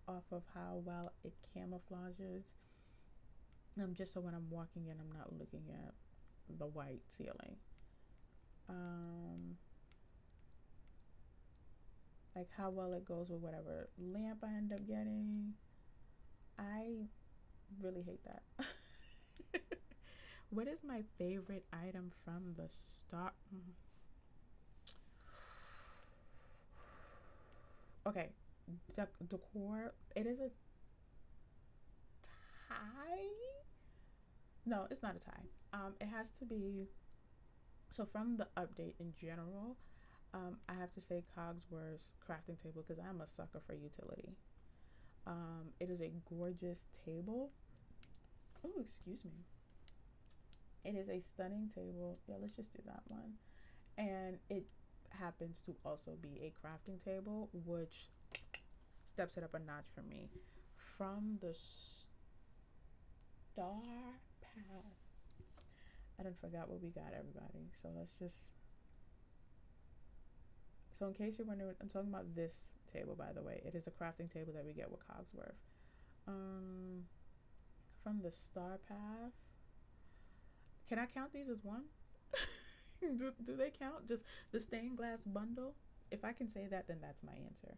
off of how well it camouflages, just so when I'm walking in, I'm not looking at the white ceiling. Like how well it goes with whatever lamp I end up getting. I really hate that. What is my favorite item from the start? Okay, decor. It is a tie. No, it's not a tie. It has to be. So from the update in general, I have to say Cogsworth's crafting table, because I'm a sucker for utility. It is a gorgeous table. Oh, excuse me. It is a stunning table. Yeah, let's just do that one. And it happens to also be a crafting table, which steps it up a notch for me. From the star path. I done forgot what we got, everybody. So let's just. So in case you're wondering, I'm talking about this table, by the way. It is a crafting table that we get with Cogsworth. From the star path. Can I count these as one? do they count? Just the stained glass bundle? If I can say that, then that's my answer.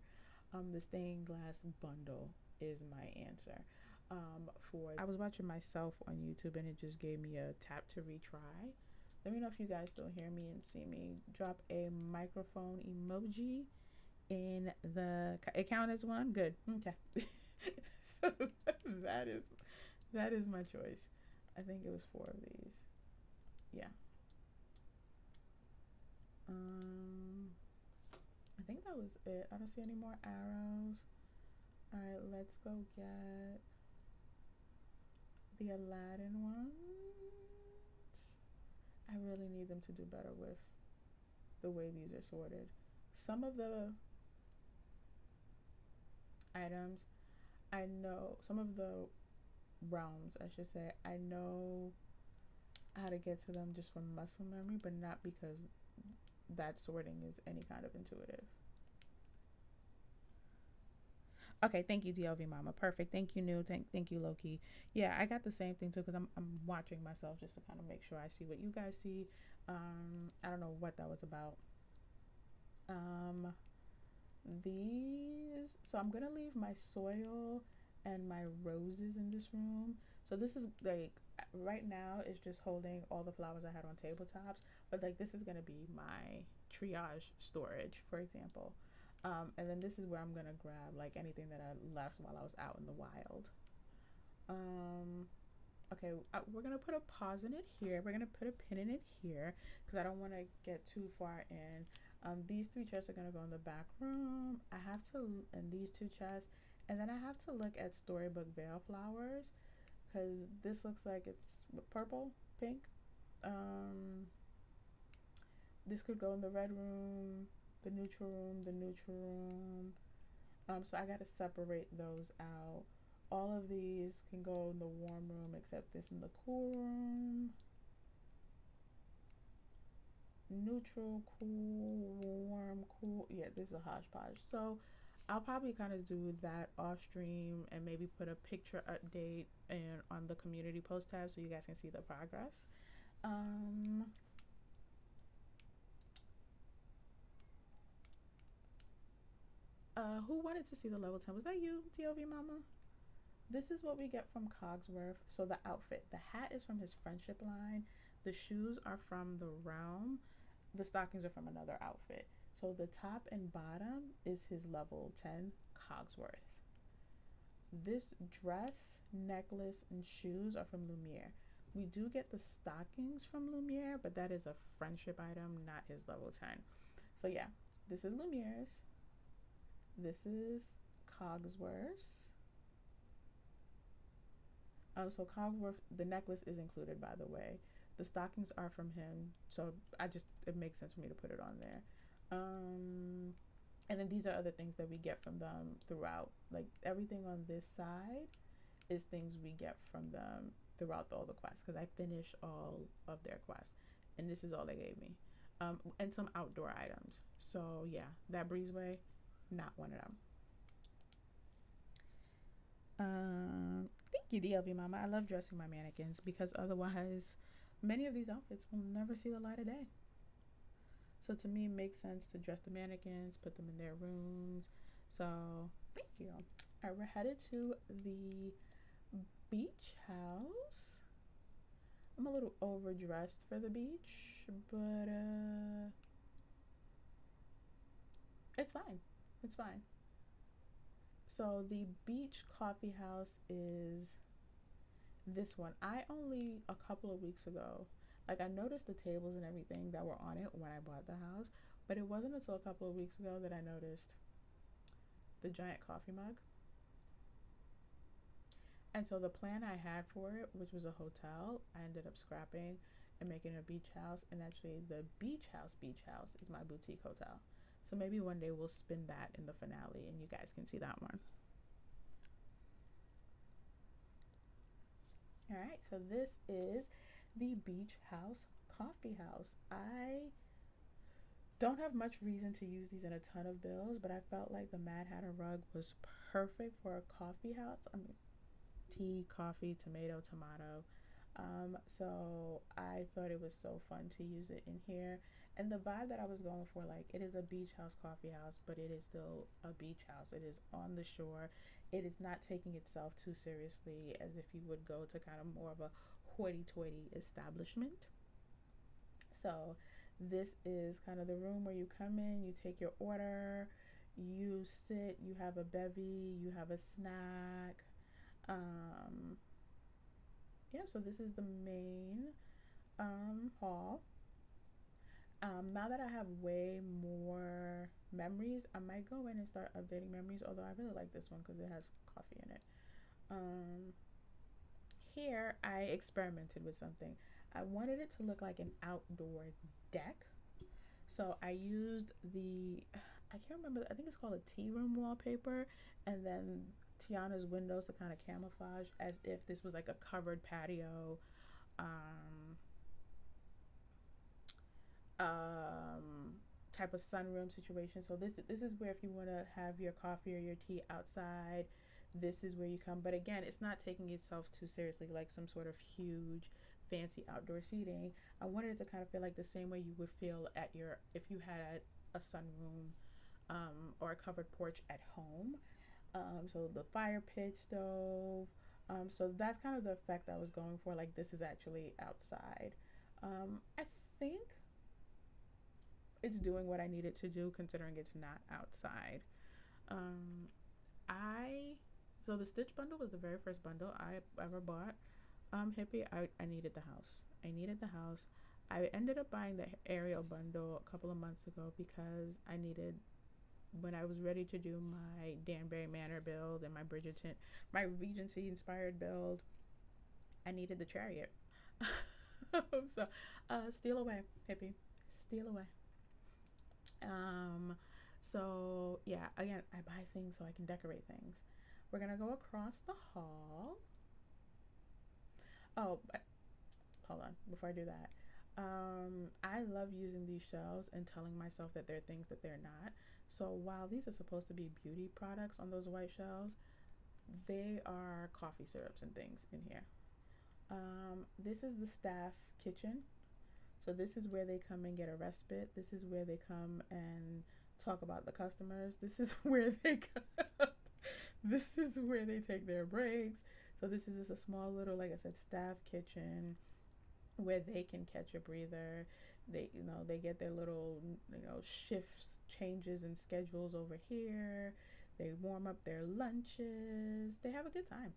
The stained glass bundle is my answer. I was watching myself on YouTube and it just gave me a tap to retry. Let me know if you guys still hear me and see me. Drop a microphone emoji in the. It count as one? Good. Okay. So that is my choice. I think it was 4 of these. Yeah. that was it. I don't see any more arrows. All right, let's go get the Aladdin ones. I really need them to do better with the way these are sorted. Some of the items, I know, some of the realms, I should say, I know how to get to them just from muscle memory, but not because that sorting is any kind of intuitive. Okay, thank you, DLV Mama. Perfect. Thank you, New. Thank you, Loki. Yeah, I got the same thing too because I'm watching myself just to kind of make sure I see what you guys see. I don't know what that was about. These. So I'm gonna leave my soil and my roses in this room. So this is like right now it's just holding all the flowers I had on tabletops, but like this is gonna be my triage storage, for example. And then this is where I'm gonna grab like anything that I left while I was out in the wild. Okay, we're gonna put a pause in it here. We're gonna put a pin in it here because I don't want to get too far in. These 3 chests are gonna go in the back room. I have to, and these 2 chests, and then I have to look at Storybook Veil flowers because this looks like it's purple, pink. This could go in the red room, the neutral room, the neutral room. So I gotta separate those out. All of these can go in the warm room except this in the cool room. Neutral, cool, warm, cool. Yeah, this is a hodgepodge. So I'll probably kind of do that off stream and maybe put a picture update and on the community post tab so you guys can see the progress. Who wanted to see the level 10? Was that you, DLV Mama? This is what we get from Cogsworth. So the outfit, the hat is from his friendship line. The shoes are from the realm. The stockings are from another outfit. So the top and bottom is his level 10 Cogsworth. This dress, necklace, and shoes are from Lumiere. We do get the stockings from Lumiere, but that is a friendship item, not his level 10. So yeah, this is Lumiere's. This is Cogsworth's. So Cogsworth, the necklace is included, by the way. The stockings are from him, so it makes sense for me to put it on there. And then these are other things that we get from them throughout. Like everything on this side is things we get from them throughout all the quests because I finished all of their quests, and this is all they gave me. And some outdoor items. So yeah, that breezeway, not one of them. Thank you, DLV Mama. I love dressing my mannequins because otherwise many of these outfits will never see the light of day. So to me, it makes sense to dress the mannequins, put them in their rooms. So thank you. All right, we're headed to the beach house. I'm a little overdressed for the beach, but it's fine. It's fine. So the beach coffee house is this one. I only a couple of weeks ago, like I noticed the tables and everything that were on it when I bought the house, but it wasn't until a couple of weeks ago that I noticed the giant coffee mug. And so the plan I had for it, which was a hotel, I ended up scrapping and making a beach house. And actually the beach house is my boutique hotel. So maybe one day we'll spin that in the finale and you guys can see that one. All right, so this is the beach house coffee house. I don't have much reason to use these in a ton of bills, but I felt like the Mad Hatter rug was perfect for a coffee house. I mean, tea, coffee, tomato. So I thought it was so fun to use it in here. And the vibe that I was going for, like, it is a beach house coffee house, but it is still a beach house. It is on the shore. It is not taking itself too seriously as if you would go to kind of more of a hoity-toity establishment. So this is kind of the room where you come in, you take your order, you sit, you have a bevy, you have a snack. Yeah, so this is the main hall. Now that I have way more memories, I might go in and start updating memories. Although I really like this one because it has coffee in it. Um, Here I experimented with something. I wanted it to look like an outdoor deck. So I used I can't remember, I think it's called a tea room wallpaper, and then Tiana's windows to kind of camouflage as if this was like a covered patio. Um, um, Type of sunroom situation. So this is where if you want to have your coffee or your tea outside, this is where you come. But again, it's not taking itself too seriously like some sort of huge fancy outdoor seating. I wanted it to kind of feel like the same way you would feel at your if you had a sunroom or a covered porch at home. So the fire pit stove. So that's kind of the effect I was going for. Like this is actually outside. I think it's doing what I need it to do considering it's not outside. Um, I so the Stitch bundle was the very first bundle I ever bought. Hippie, I needed the house. I needed the house. I ended up buying the Ariel bundle a couple of months ago because I needed when I was ready to do my Danbury Manor build and my Regency inspired build. I needed the chariot. So, steal away, hippie, steal away. Um, so yeah, again, I buy things so I can decorate things. We're gonna go across the hall. Oh, but hold on, before I do that. I love using these shelves and telling myself that they're things that they're not. So while these are supposed to be beauty products on those white shelves, they are coffee syrups and things in here. This is the staff kitchen. So this is where they come and get a respite. This is where they come and talk about the customers. This is where they this is where they take their breaks. So this is just a small little, like I said, staff kitchen where they can catch a breather. They get their little shifts, changes, and schedules over here. They warm up their lunches. They have a good time.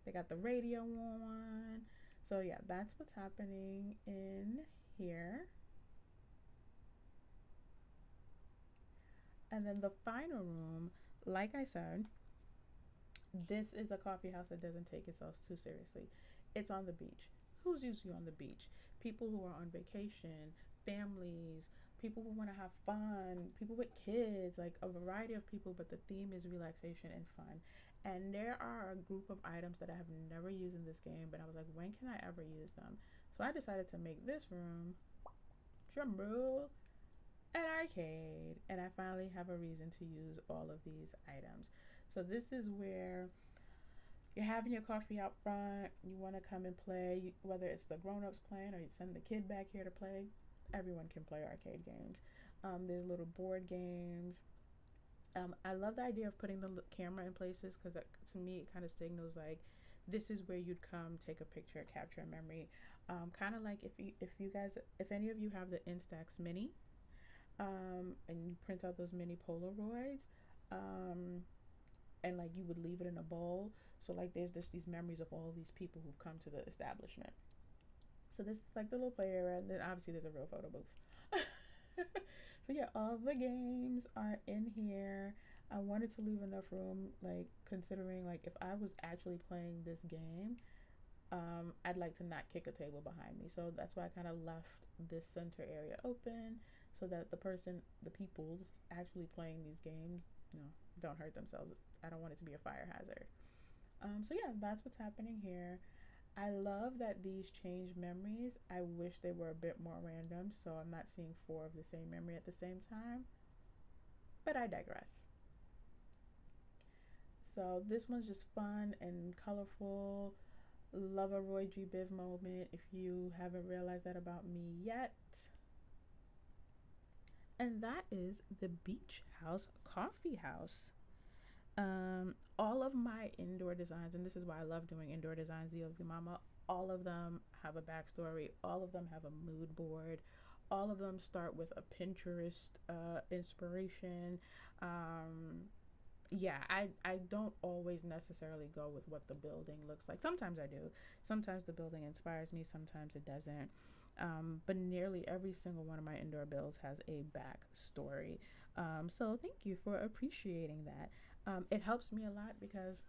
They got the radio on. So yeah, that's what's happening in here. And then the final room, like I said, this is a coffee house that doesn't take itself too seriously. It's on the beach. Who's usually on the beach? People who are on vacation, families, people who want to have fun, people with kids, like a variety of people, but the theme is relaxation and fun. And there are a group of items that I have never used in this game, but I was like, when can I ever use them? So I decided to make this room, drum roll, an arcade, and I finally have a reason to use all of these items. So this is where you're having your coffee out front, you want to come and play, whether it's the grown-ups playing or you send the kid back here to play. Everyone can play arcade games. There's little board games. I love the idea of putting the camera in places because to me it kind of signals like this is where you'd come take a picture, capture a memory. Kind of like if any of you have the Instax Mini, and you print out those mini Polaroids, and like you would leave it in a bowl. So like there's just these memories of all these people who've come to the establishment. So this is like the little play area, and then obviously there's a real photo booth. So yeah, all the games are in here. I wanted to leave enough room, like considering like if I was actually playing this game, I'd like to not kick a table behind me. So that's why I kind of left this center area open so that the people's actually playing these games, don't hurt themselves. I don't want it to be a fire hazard. So yeah, that's what's happening here. I love that these change memories. I wish they were a bit more random, so I'm not seeing four of the same memory at the same time. But I digress. So this one's just fun and colorful. Love a Roy G. Biv moment if you haven't realized that about me yet. And that is the Beach House Coffee House. All of my indoor designs, and this is why I love doing indoor designs, the Mama, all of them have a backstory. All of them have a mood board. All of them start with a Pinterest inspiration. Yeah, I don't always necessarily go with what the building looks like. Sometimes I do. Sometimes the building inspires me, sometimes it doesn't. But nearly every single one of my indoor builds has a backstory. So thank you for appreciating that. It helps me a lot because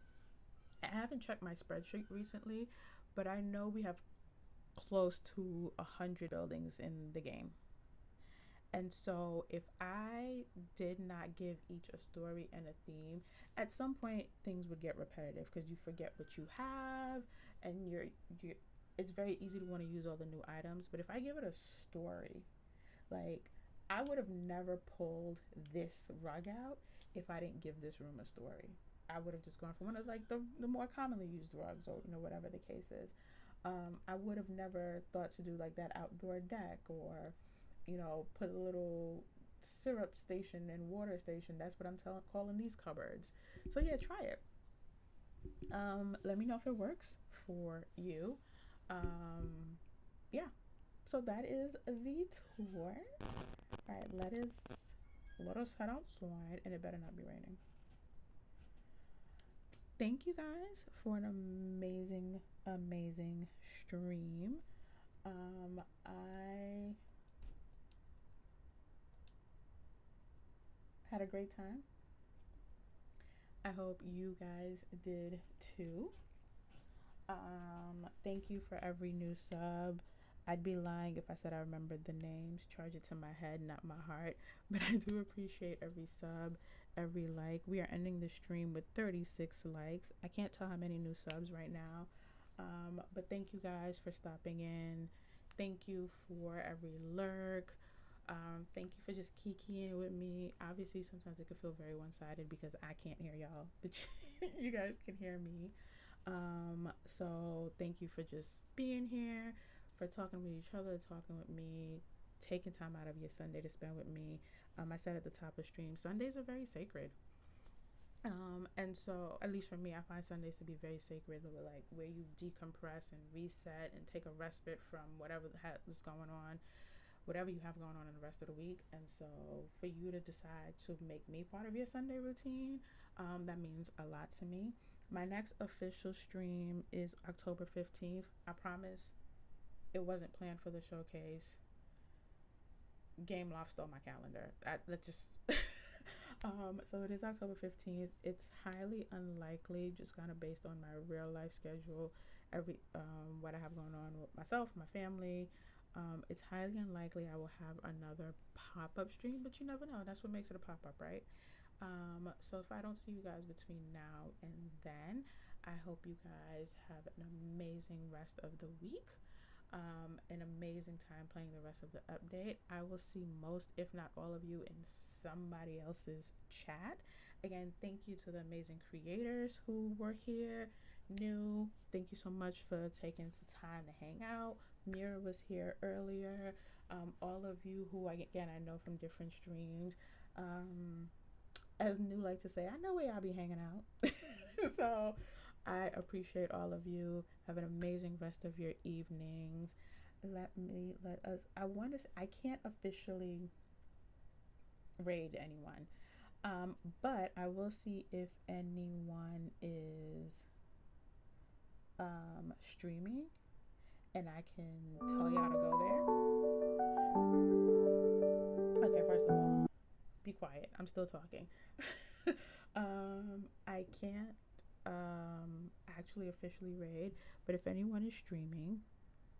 I haven't checked my spreadsheet recently, but I know we have close to 100 buildings in the game. And so if I did not give each a story and a theme, at some point things would get repetitive because you forget what you have, and you're it's very easy to want to use all the new items. But if I give it a story, like, I would have never pulled this rug out if I didn't give this room a story. I would have just gone for one of like the more commonly used rugs, or whatever the case is. I would have never thought to do like that outdoor deck, or put a little syrup station and water station. That's what I'm calling these cupboards. So yeah, try it. Let me know if it works for you. Yeah. So that is the tour. All right, let us head outside, and it better not be raining. Thank you guys for an amazing, amazing stream. I had a great time. I hope you guys did too. Thank you for every new sub. I'd be lying if I said I remembered the names. Charge it to my head, not my heart. But I do appreciate every sub, every like. We are ending the stream with 36 likes. I can't tell how many new subs right now. But thank you guys for stopping in. Thank you for every lurk. Thank you for just kikiing with me. Obviously, sometimes it can feel very one-sided because I can't hear y'all, but you guys can hear me. So thank you for just being here, for talking with each other, talking with me, taking time out of your Sunday to spend with me. I said at the top of stream, Sundays are very sacred. And so, at least for me, I find Sundays to be very sacred, like where you decompress and reset and take a respite from whatever the heck is going on, whatever you have going on in the rest of the week. And so for you to decide to make me part of your Sunday routine, that means a lot to me. My next official stream is October 15th. I promise it wasn't planned for the showcase. Game Loft stole my calendar. That just so it is October 15th. It's highly unlikely, just kind of based on my real life schedule, what I have going on with myself, my family. It's highly unlikely I will have another pop-up stream, but you never know. That's what makes it a pop-up, right? So if I don't see you guys between now and then, I hope you guys have an amazing rest of the week. An amazing time playing the rest of the update. I will see most, if not all of you, in somebody else's chat. Again, thank you to the amazing creators who were here, new. Thank you so much for taking the time to hang out. Mira was here earlier. All of you who, I know from different streams. As New like to say, I know where y'all be hanging out. So I appreciate all of you. Have an amazing rest of your evenings. I can't officially raid anyone. But I will see if anyone is streaming, and I can tell y'all to go there. Okay, first of all, be quiet. I'm still talking. I can't actually officially raid, but if anyone is streaming,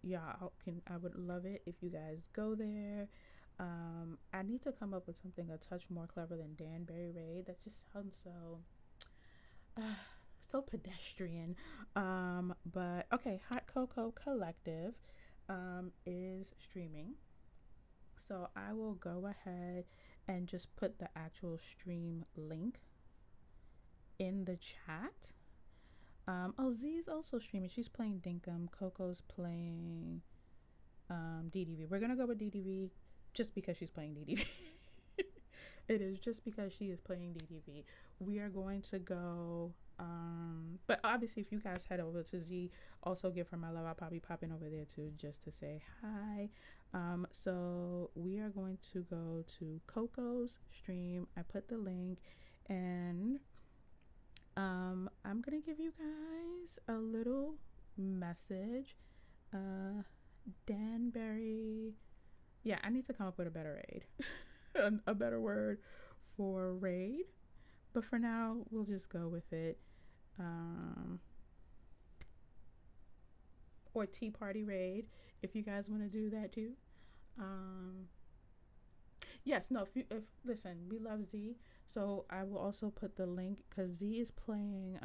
I would love it if you guys go there. I need to come up with something a touch more clever than Danbury raid. That just sounds so pedestrian. But okay, Hot Cocoa Collective is streaming, so I will go ahead and just put the actual stream link in the chat. Z is also streaming. She's playing Dinkum. Coco's playing DDV. We're gonna go with DDV just because she's playing DDV. It is just because she is playing DDV. We are going to go, but obviously if you guys head over to Z, also give her my love. I'll probably pop in over there too just to say hi. So we are going to go to Coco's stream. I put the link, and I'm gonna give you guys a little message. Danbury. Yeah, I need to come up with a better raid, a better word for raid. But for now, we'll just go with it. Or tea party raid, if you guys want to do that too. Yes, no. If listen, we love Z, so I will also put the link because Z is playing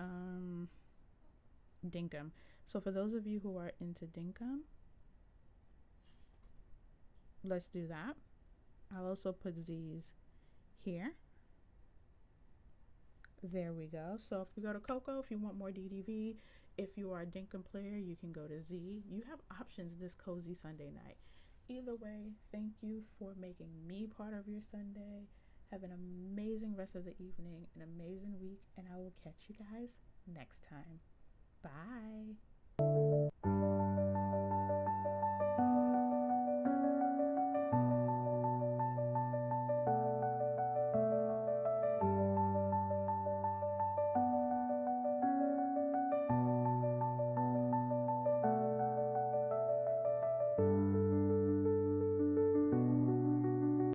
Dinkum. So for those of you who are into Dinkum, let's do that. I'll also put Z's here. There we go. So if you go to Coco, if you want more DDV, if you are a Dinkum player, you can go to Z. You have options this cozy Sunday night. Either way, thank you for making me part of your Sunday. Have an amazing rest of the evening, an amazing week, and I will catch you guys next time. Bye.